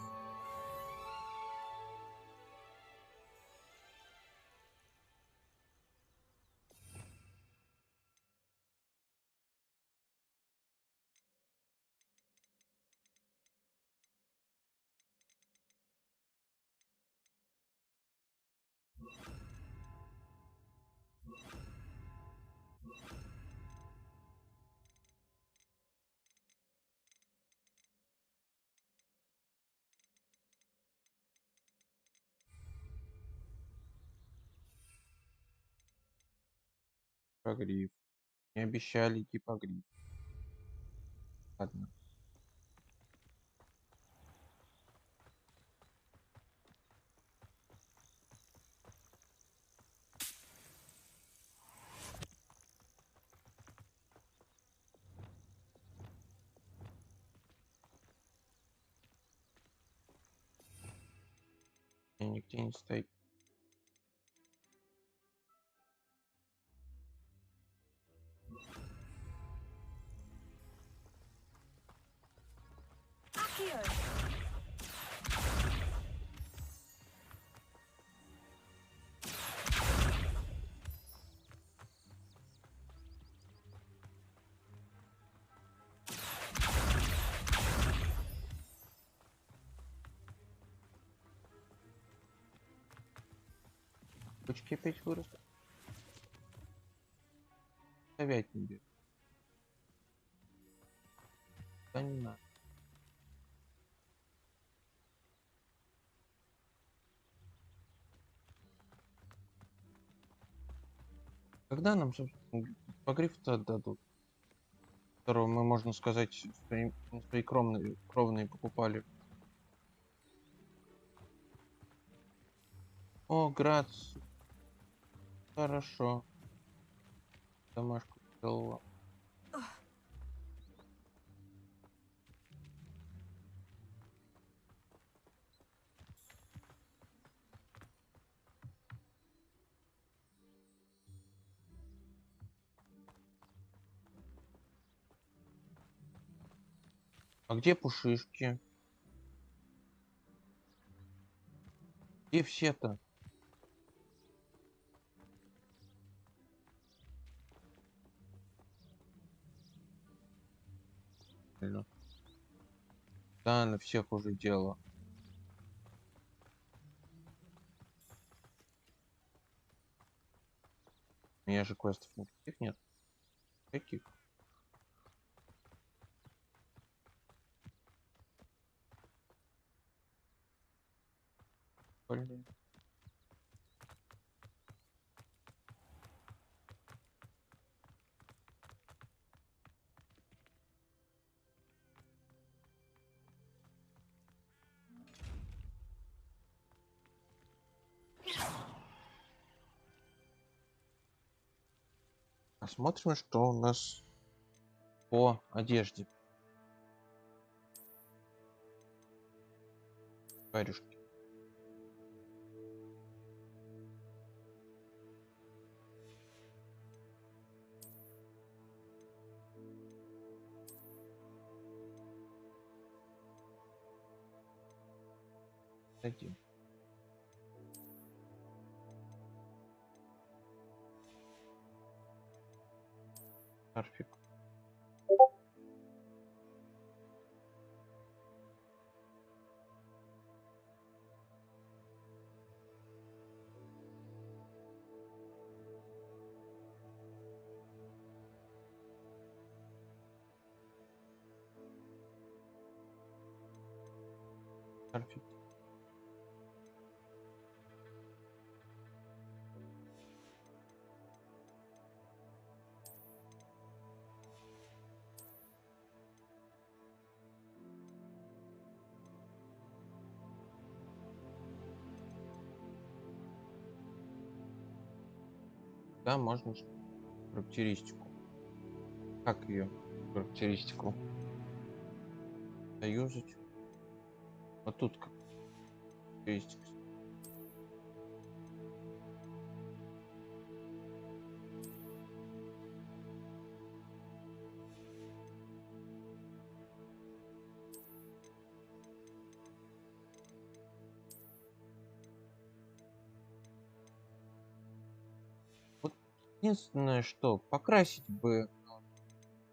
Гипогриф. Не обещали гипогриф. Ладно. И нигде не стоит. Почки опять выросли. Опять не бьет. Да не надо. Когда нам, собственно, гипогриф-то отдадут? Которого мы, можно сказать, свои кровные покупали. О, Грац. Хорошо. Домашку сделала. А где пушишки? Где все-то? Да, на всех уже дело. У меня же квестов никаких нет. Каких? Блин. Посмотрим, что у нас по одежде. Варюшки. Один. Шарфик. Шарфик. Да, можно же характеристику. Как ее характеристику? Союзать. Вот тут как характеристика. Вот единственное, что покрасить бы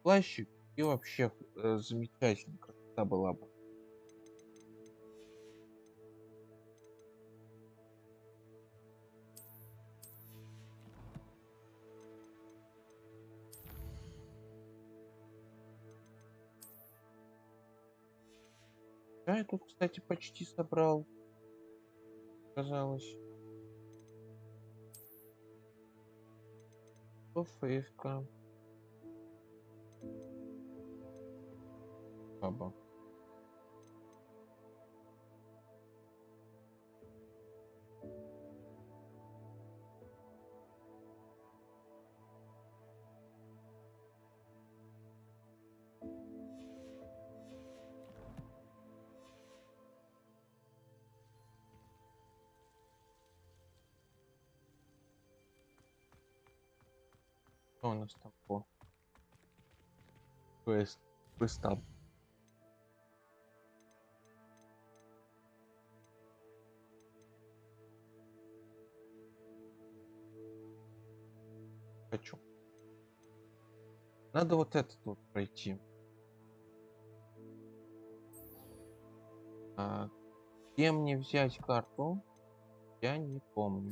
плащик, и вообще замечательно красота была бы. Да, я тут, кстати, почти собрал. Казалось. Фейвка. Баба. Что у нас там по квестам? Хочу. Надо вот этот вот пройти. Где мне взять карту? Я не помню.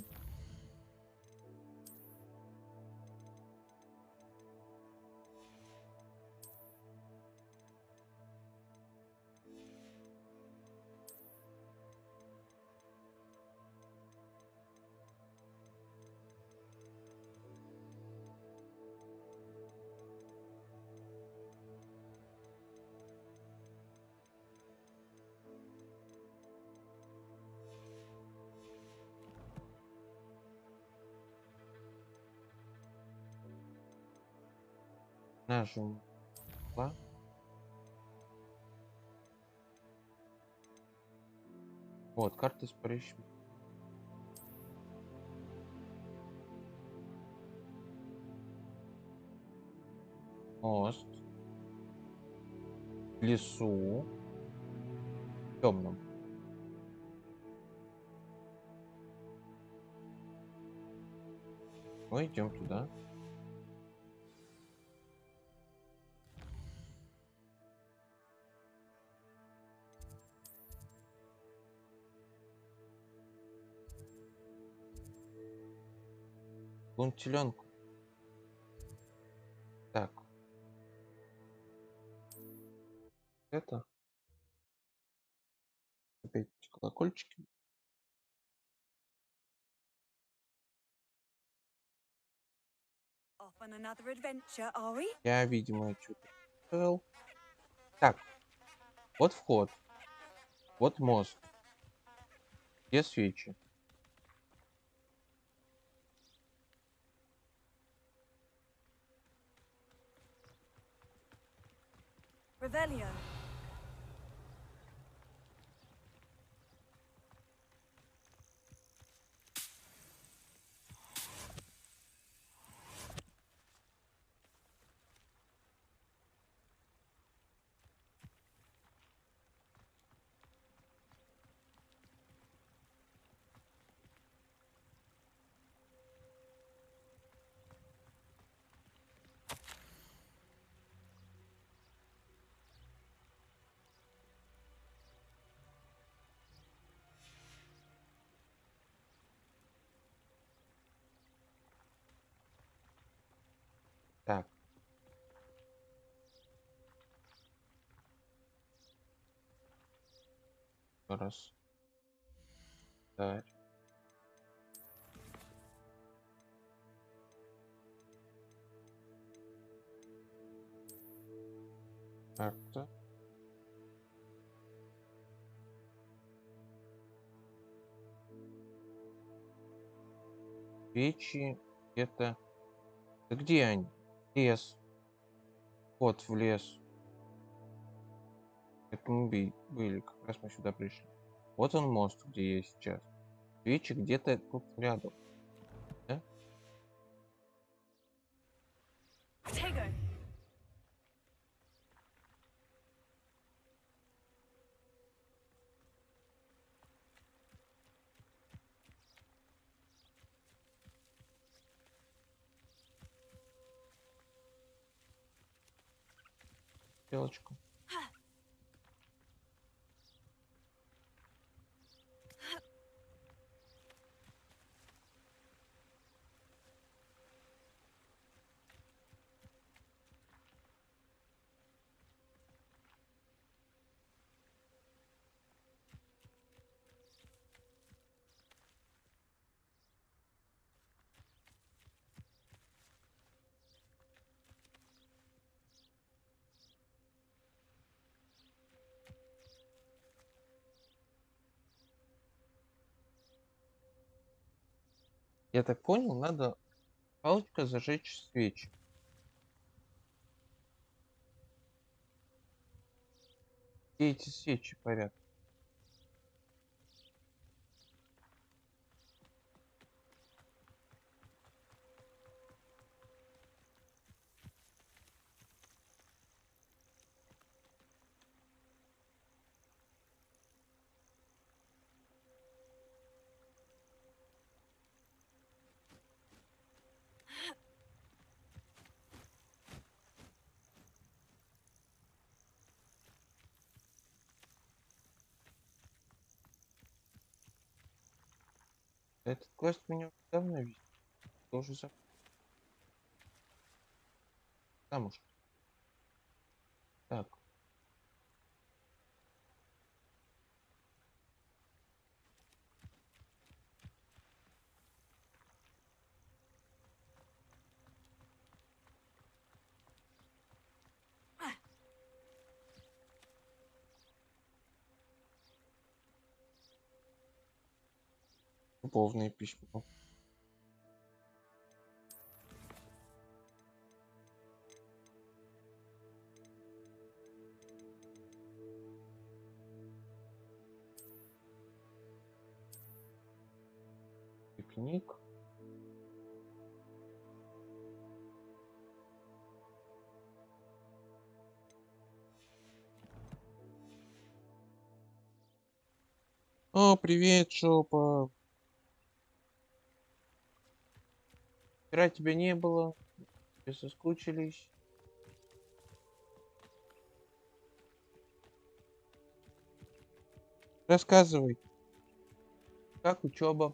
Нажим. Вот, карта с парящим. Мост. В лесу. В темном. Мы идем туда. Теленку. Так. Это. Опять колокольчики. Off on another adventure, are we? Я, видимо, что-то сделал. Так. Вот вход. Вот мост. Где свечи? Revelio. Так. Раз. Так. Карта. Свечи. Это Да где они? Лес. Вот в лес. Это мы были, как раз мы сюда пришли. Вот он мост, где я сейчас. Свечи где-то тут рядом. Да? Стрелочку. Я так понял, надо палочкой зажечь свечи. Где эти свечи порядок? Этот квест меня давно видел. Тоже за... Потому что. Так. Любовное письмо. Пикник. О, привет, Шопа. Вчера тебя не было. Все соскучились. Рассказывай. Как учеба?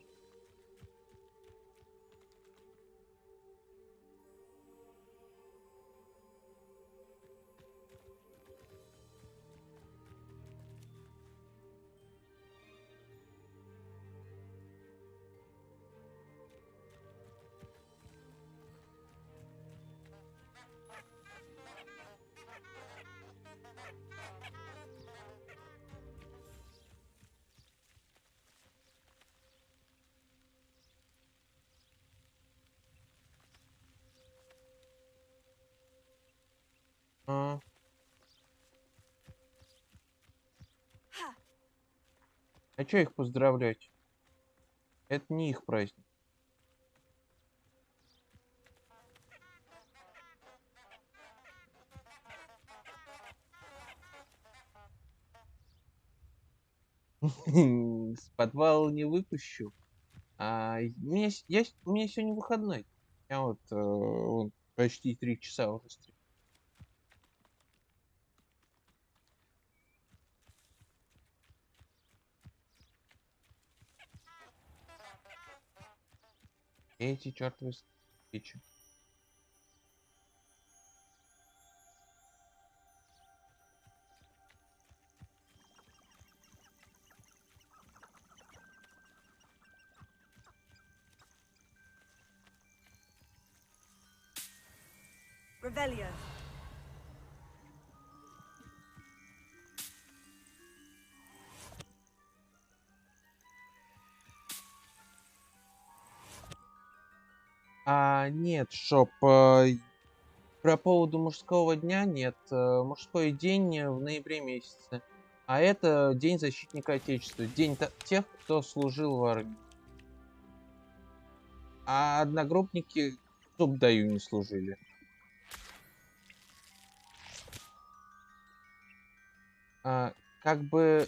А чё их поздравлять? Это не их праздник. С подвала не выпущу. У меня сегодня выходной. Я вот вон почти 3 часа уже стрим. Эти чертовы свечи. Revelio. Нет, Шоп, про поводу мужского дня нет. Мужской день в ноябре месяце. А это День защитника Отечества. День тех, кто служил в армии. А одногруппники зуб даю не служили. Как бы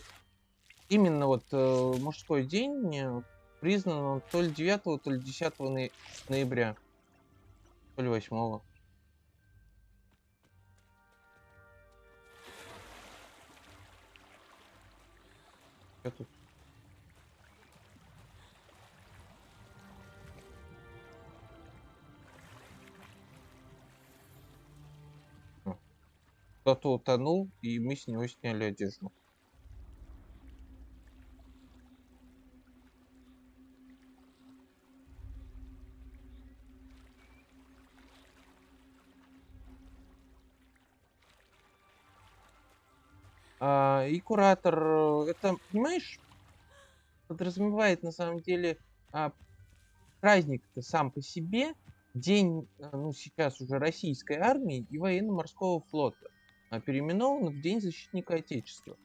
именно вот мужской день признан он то ли 9, то ли 10 ноября, то ли 8. Что тут? Кто-то утонул, и мы с него сняли одежду. И куратор, это, понимаешь, подразумевает на самом деле праздник-то сам по себе, день, ну сейчас уже российской армии и военно-морского флота, переименован в День защитника Отечества.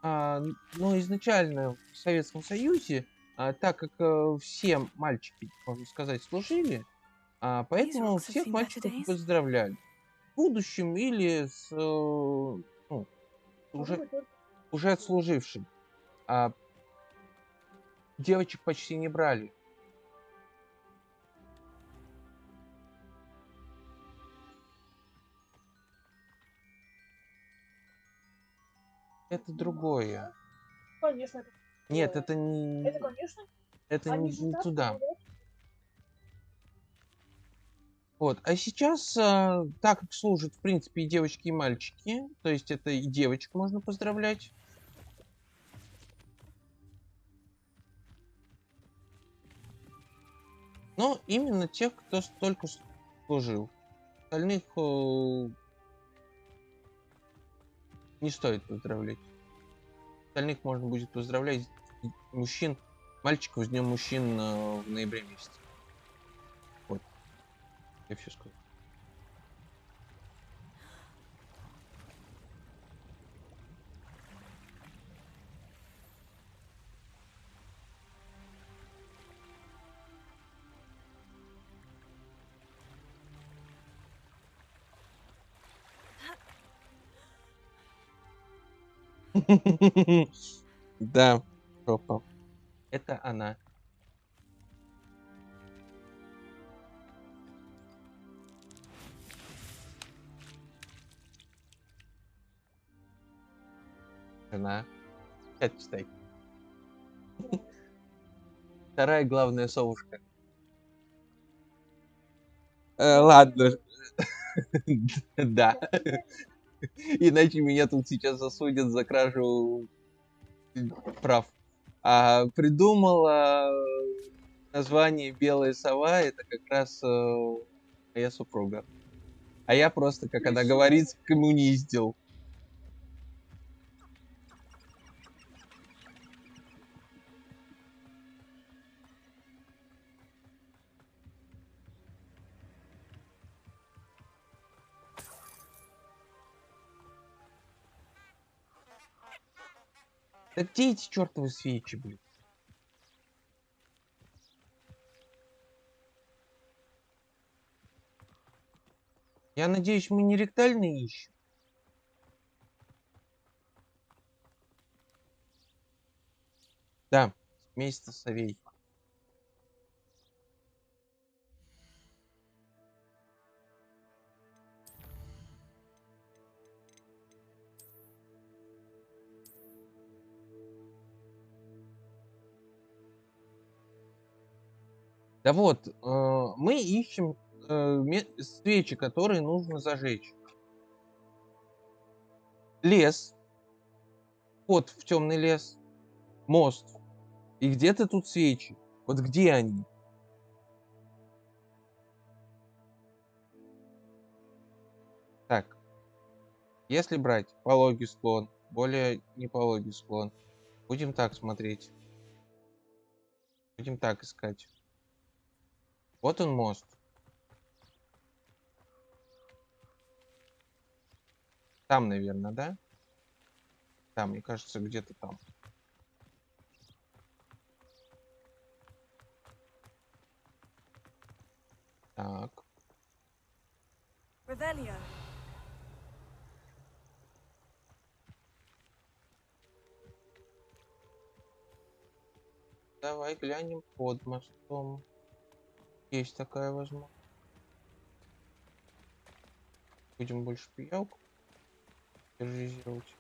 Но изначально в Советском Союзе, так как все мальчики, можно сказать, служили, поэтому всех мальчиков и поздравляли. В будущем или с уже отслужившим. Девочек почти не брали. Это другое. Конечно. Нет, это не... Это, конечно. Это не туда. Вот. А сейчас, так как служат, в принципе, и девочки, и мальчики, то есть это и девочек можно поздравлять. Но именно тех, кто только служил. Остальных не стоит поздравлять. Остальных можно будет поздравлять мужчин, мальчиков с Днем мужчин в ноябре месяце. Вот. Я все сказал. Да, Жопа. Это она. Она. Это читай. Вторая главная совушка. Ладно. Да. Иначе меня тут сейчас засудят за кражу прав. Придумала название «Белая сова» — это как раз моя супруга. А я просто, как она говорит, коммуниздил. Да где эти чертовы свечи, блин? Я надеюсь, мы не ректальные ищем. Да, месяца совей. Да вот, мы ищем свечи, которые нужно зажечь. Лес. Вход в темный лес. Мост. И где-то тут свечи. Вот где они? Так. Если брать пологий склон, более непологий склон, будем так смотреть. Будем так искать. Вот он мост. Там, наверное, да? Там, мне кажется, где-то там. Так. Revelio. Давай глянем под мостом. Есть такая возможность. Будем больше пиявку терроризировать.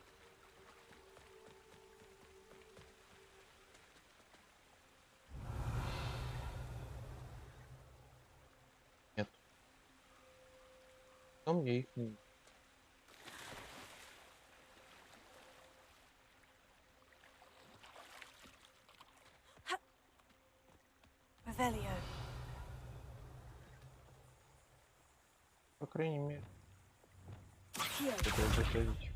Нет. Потом я их не... Revelio. По крайней мере. Here. Это готовить.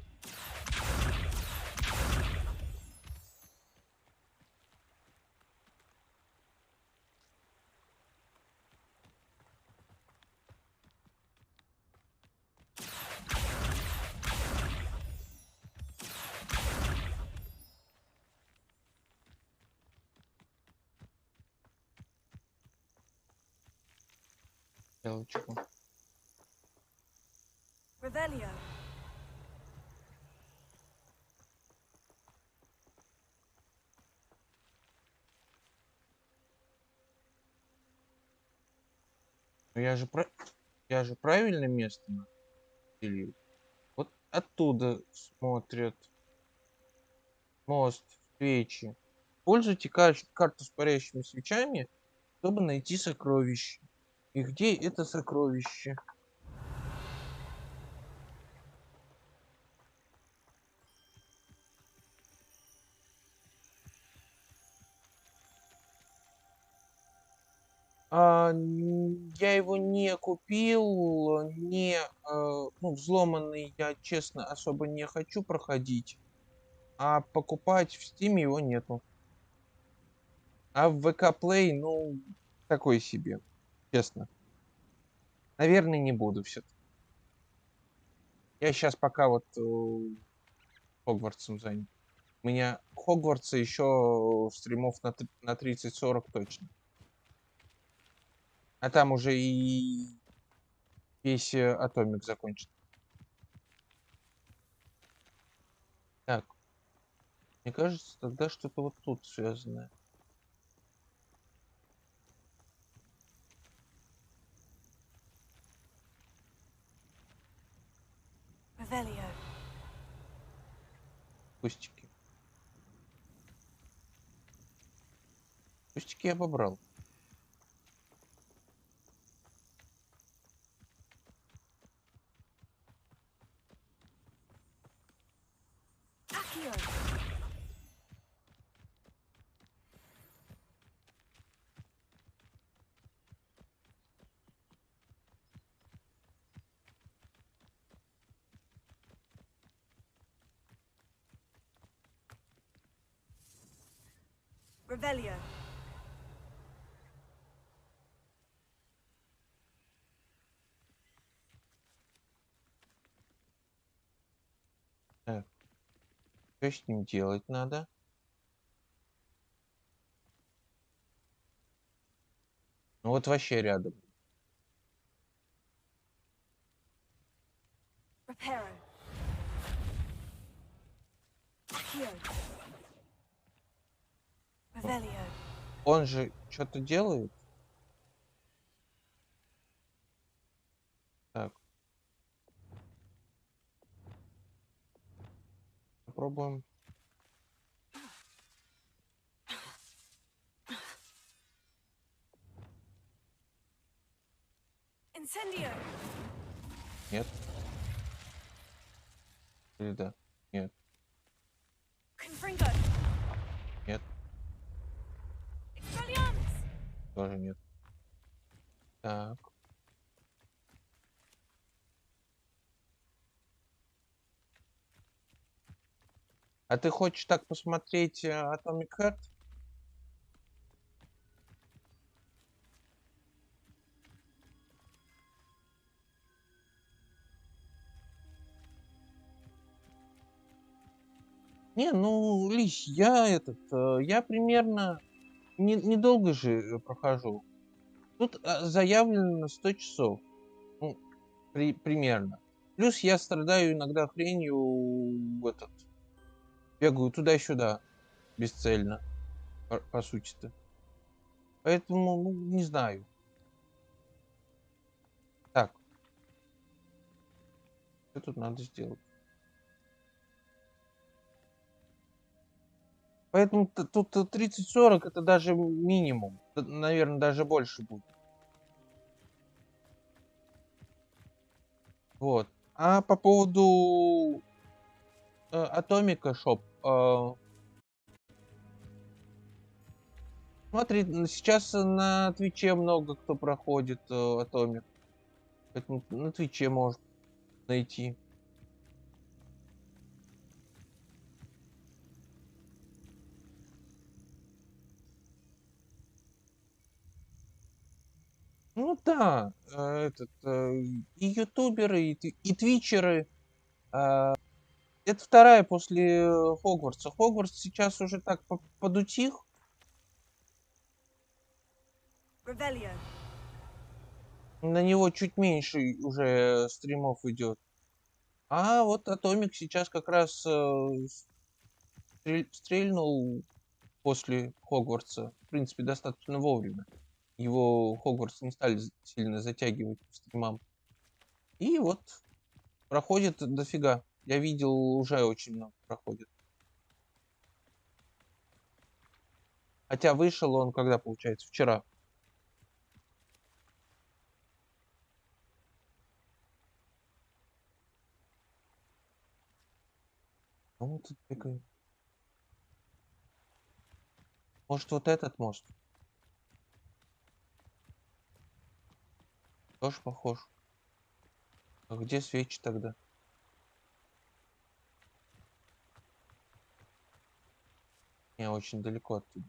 Белочку. Revelio. Ну, я же правильное место наделил. Вот оттуда смотрят. Мост, свечи. Используйте карту с парящими свечами, чтобы найти сокровище. И где это сокровище? Я его не купил, ну, взломанный я, честно, особо не хочу проходить. А покупать в Steam его нету. А в ВК Play, ну, такой себе, честно. Наверное, не буду все-таки. Я сейчас пока вот Хогвартсом занят. У меня Хогвартса еще стримов на 30-40 точно. А там уже и весь Атомик закончен. Так. Мне кажется, тогда что-то вот тут связанное. Revelio. Кустики. Кустики я обобрал. Accio. Revelio. Так. Что с ним делать надо? Ну вот вообще рядом. Reparo. Accio. Revelio. Он же что-то делает? Так. Попробуем. Incendio. Нет. Или да? Нет. Confringo. Нет. Expelliarmus. Тоже нет. Так. А ты хочешь так посмотреть Atomic Heart? Не, ну, Лись, я примерно недолго же прохожу. Тут заявлено 100 часов. Ну, примерно. Плюс я страдаю иногда хренью, бегаю туда-сюда бесцельно, по сути-то. Поэтому, ну, не знаю. Так, что тут надо сделать? Поэтому тут 30-40 это даже минимум. Наверное, даже больше будет. Вот. А по поводу Атомика Шоп. Смотри, сейчас на Твиче много кто проходит Атомик. Поэтому на Твиче можно найти. Ну да, и ютуберы, и твичеры. Это вторая после Хогвартса. Хогвартс сейчас уже так подутих. Revelio. На него чуть меньше уже стримов идет. А вот Атомик сейчас как раз стрельнул после Хогвартса. В принципе, достаточно вовремя. Его Хогвартс не стали сильно затягивать по стримам. И вот проходит дофига. Я видел, уже очень много проходит. Хотя вышел он когда, получается, вчера. Ну, тут бегает. Может, вот этот мост? Тоже похож. А где свечи тогда? Не, очень далеко оттуда.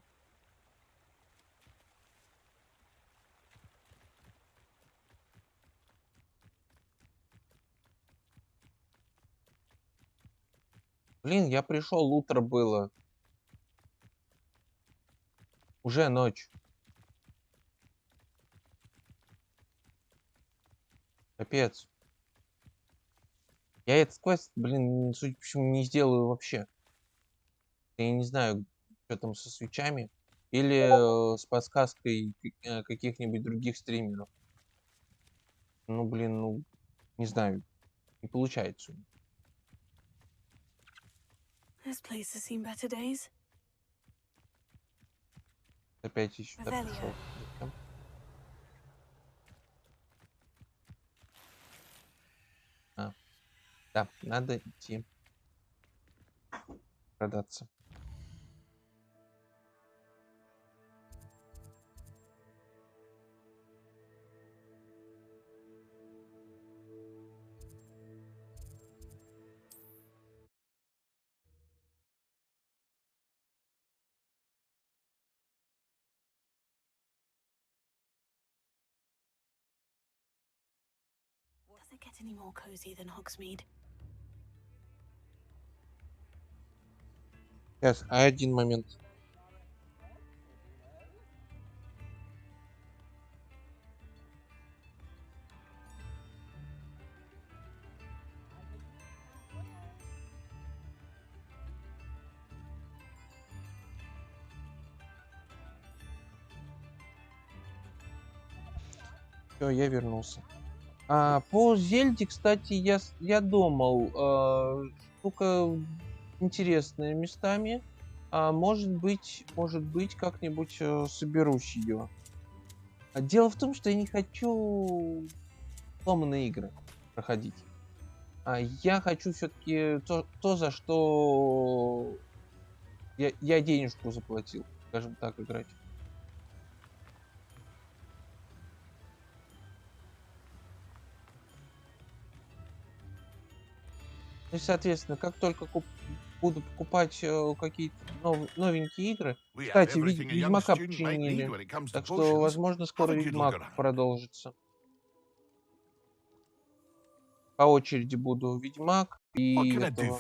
Блин, я пришел, утро было. Уже ночь. Капец. Я этот квест, блин, судя по всему, не сделаю вообще. Я не знаю, что там со свечами. Или с подсказкой каких-нибудь других стримеров. Ну, блин, ну, не знаю. Не получается. This place has seen better days. Опять еще так пришел. Да, надо идти продаться. Does it get any more cozy than Hogsmeade? Сейчас, один момент. Все, я вернулся. По Зельде, кстати, я думал, штука интересная местами. Может быть, как-нибудь соберусь ее. Дело в том, что я не хочу сломанные игры проходить. Я хочу все-таки то, за что я денежку заплатил, скажем так, играть. Ну и, соответственно, как только буду покупать какие-то новенькие игры. Кстати, Ведьмака починили. Так что, возможно, скоро Ведьмак продолжится. По очереди буду Ведьмак и этого.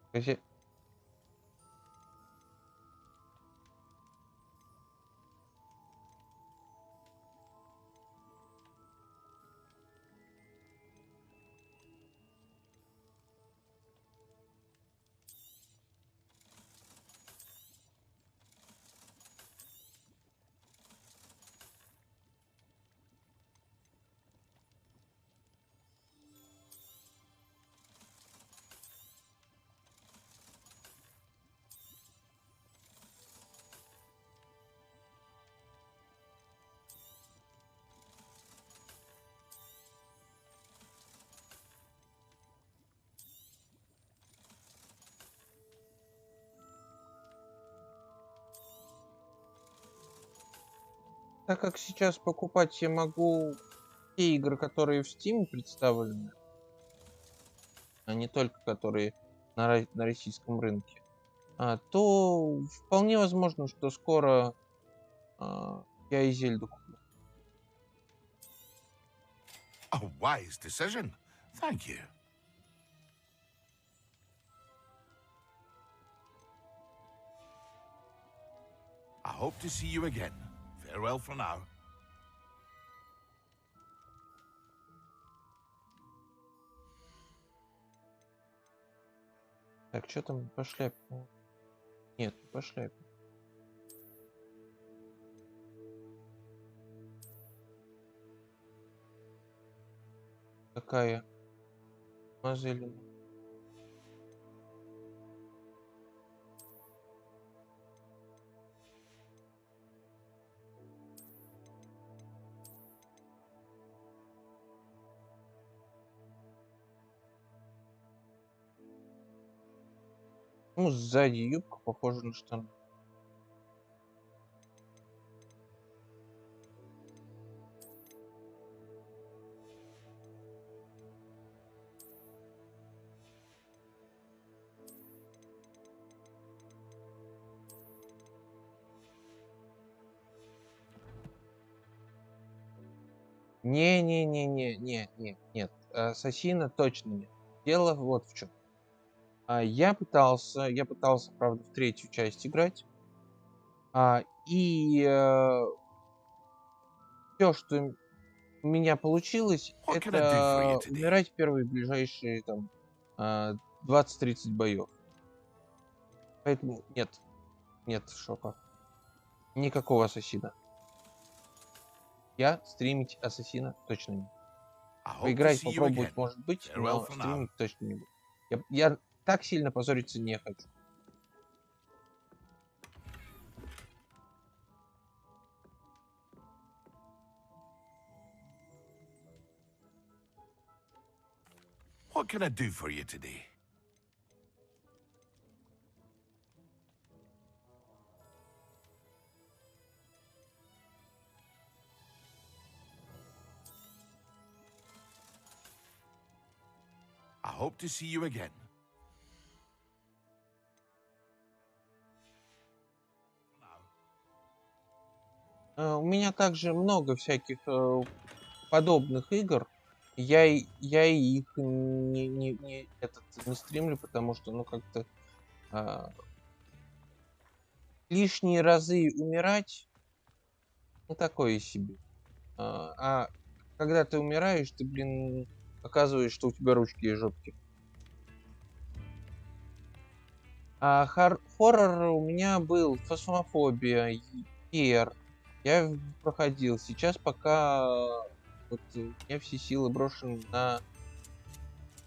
Скажи. Так как сейчас покупать я могу те игры, которые в Steam представлены, а не только которые на российском рынке, то вполне возможно, что скоро я и Зельду куплю. A wise decision. Thank you. I hope to see you again. Farewell for now. Так, что там по шляпе? Нет, по шляпе. Какая? Мазелина. Ну, сзади юбка похожа на штаны. Нет. Ассасина точно нет. Дело вот в чем. Я пытался, правда, в третью часть играть. И все, что у меня получилось, What can I do for you это today? умирать в первые ближайшие там 20-30 боев. Поэтому нет шопа. Никакого ассасина. Я стримить ассасина точно не буду. Поиграть, попробовать, может быть, но стримить точно не буду. Я так сильно позориться не хочу. What can I do for you today? I hope to see you again. У меня также много всяких подобных игр. Я их не стримлю, потому что, ну, как-то лишние разы умирать, ну, такое себе. А когда ты умираешь, ты, блин, оказываешь, что у тебя ручки и жопки. Хоррор у меня был фасмофобия, Ер. Я проходил. Сейчас пока вот у меня все силы брошены на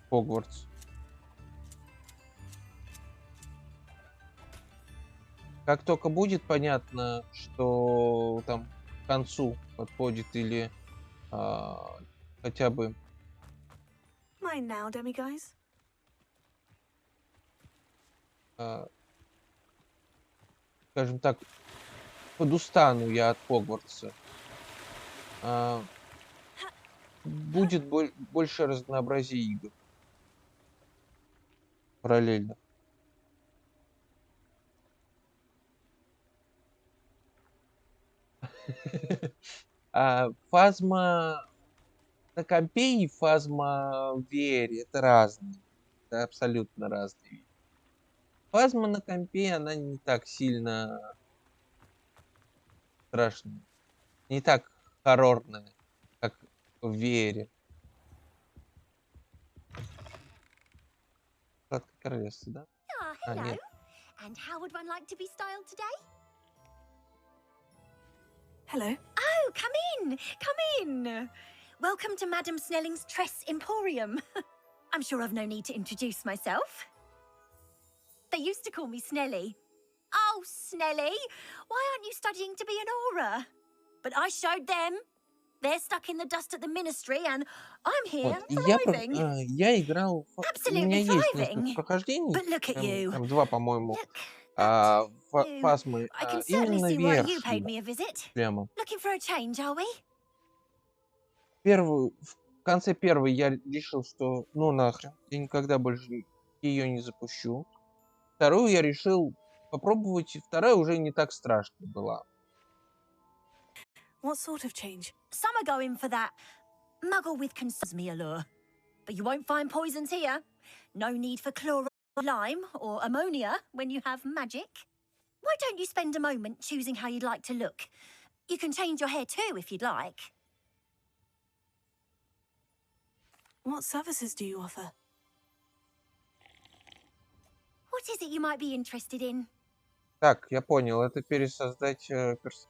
Хогвартс. Как только будет понятно, что там к концу подходит или хотя бы Mine now, demiguise. скажем так, подустану я от Хогвартса, будет больше разнообразия игр параллельно. Фазма на компе и фазма в VR — это разные. Это абсолютно разные. Фазма на компе, она не так сильно страшная. Не так хоррорная, как в Вере. Сладкое королевство, да? Ah, А, hello. нет. And how would one like to be styled today? Hello. Oh, come in. Come in. Welcome to Madam Snelling's Tress Emporium. I'm sure I've no need to introduce myself. They used to call me Snelly. Oh, Snelly, why aren't you studying to be an aura? But I showed them. They're stuck in the dust at the ministry, and I'm here Вот. Я играл... У меня absolutely есть несколько thriving. прохождений. But look at you. Там 2, по-моему. You. Фазмы. I can certainly Именно see why you paid вершины. me a visit. Прямо. Looking for a change, are we? В конце первой я решил, что ну нахрен, я никогда больше ее не запущу. Вторую я решил попробовать, и вторая уже не так страшно была. What sort of change? Some are going for that muggle with me allure. But you won't find poisons here. No need for chlorine, lime, or ammonia when you have magic. Why don't you spend a moment choosing how you'd like to look? You can change your hair too if you'd like. What services do you offer? What is it you might be interested in? Так, я понял, это пересоздать персонаж.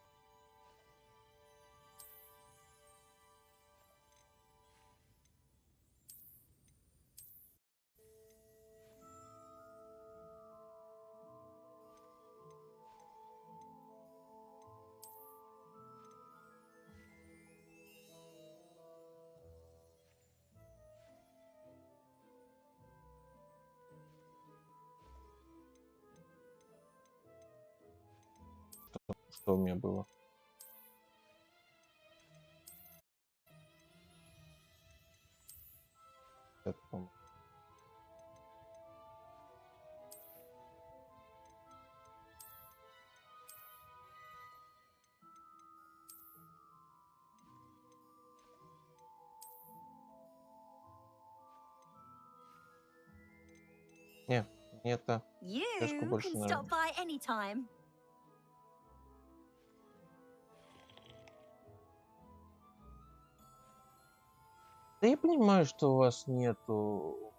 Что у меня было? Это, по-моему. Не, мне это чашку You больше can нравится. stop by anytime. Да я понимаю, что у вас нету.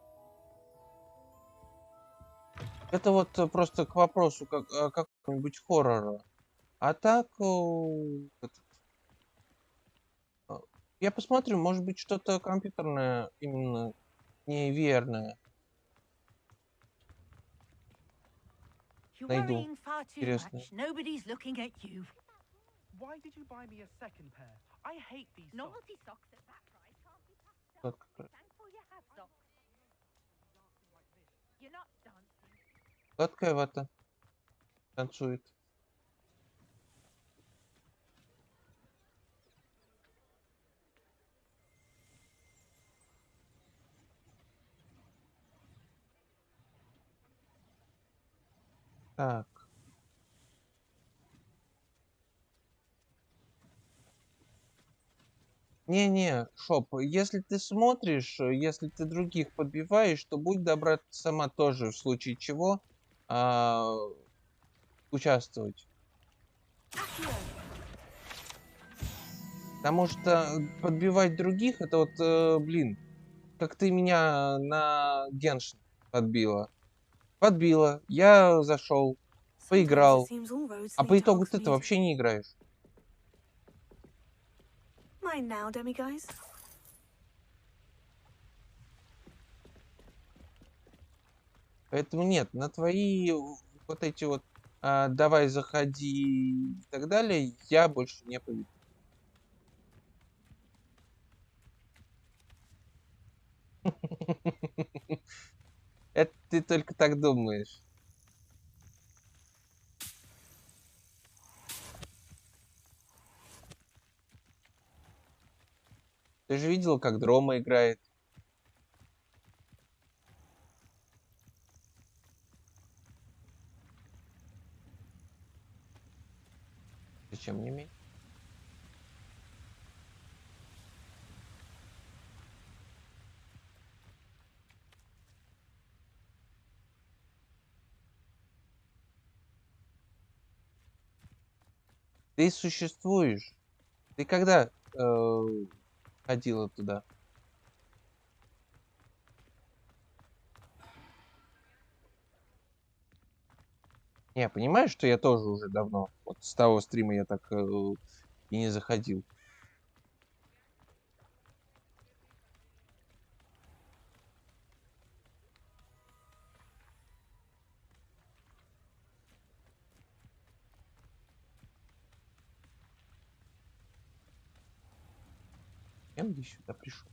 Это вот просто к вопросу какого-нибудь хоррора. А так, я посмотрю, может быть, что-то компьютерное именно неверное. You're Найду. worrying far too Интересное. much. Nobody's looking at you. Why did you buy me a second pair? I hate these socks. Novelty socks at that price can't be passed up. Сладкое королевство. Thankful you have socks. You're not dancing. Сладкая вата. Танцует. Так. Не-не, Шоп, если ты смотришь, если ты других подбиваешь, то будь добра ты сама тоже, в случае чего, участвовать. Потому что подбивать других, это вот, блин, как ты меня на Геншин подбила. Подбила, я зашел, поиграл, а по итогу ты-то вообще не играешь. Mine now, demiguise. Поэтому нет, на твои вот эти вот давай заходи и так далее, я больше не поведу. Это ты только так думаешь. Ты же видел, как Дрома играет. Зачем не иметь? Ты существуешь. Ты когда ходила туда? Не, понимаешь, что я тоже уже давно, вот с того стрима я так и не заходил. Я бы сюда пришел.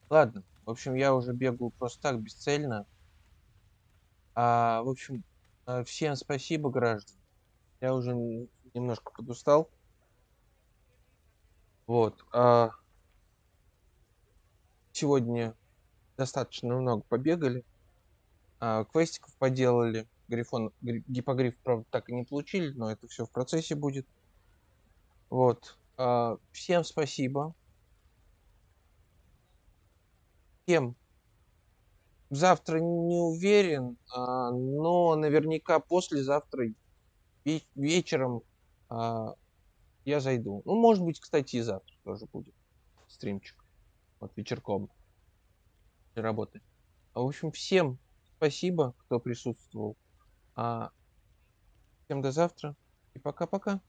Ладно, в общем, я уже бегаю просто так, бесцельно. В общем, всем спасибо, граждане. Я уже немножко подустал. Вот. Сегодня достаточно много побегали. Квестиков поделали. Гиппогриф, правда, так и не получили, но это все в процессе будет. Вот. Всем спасибо. Всем. Завтра не уверен, но наверняка послезавтра вечером я зайду. Ну, может быть, кстати, и завтра тоже будет стримчик. Вот вечерком. После работы. В общем, всем спасибо, кто присутствовал. Всем до завтра и пока-пока.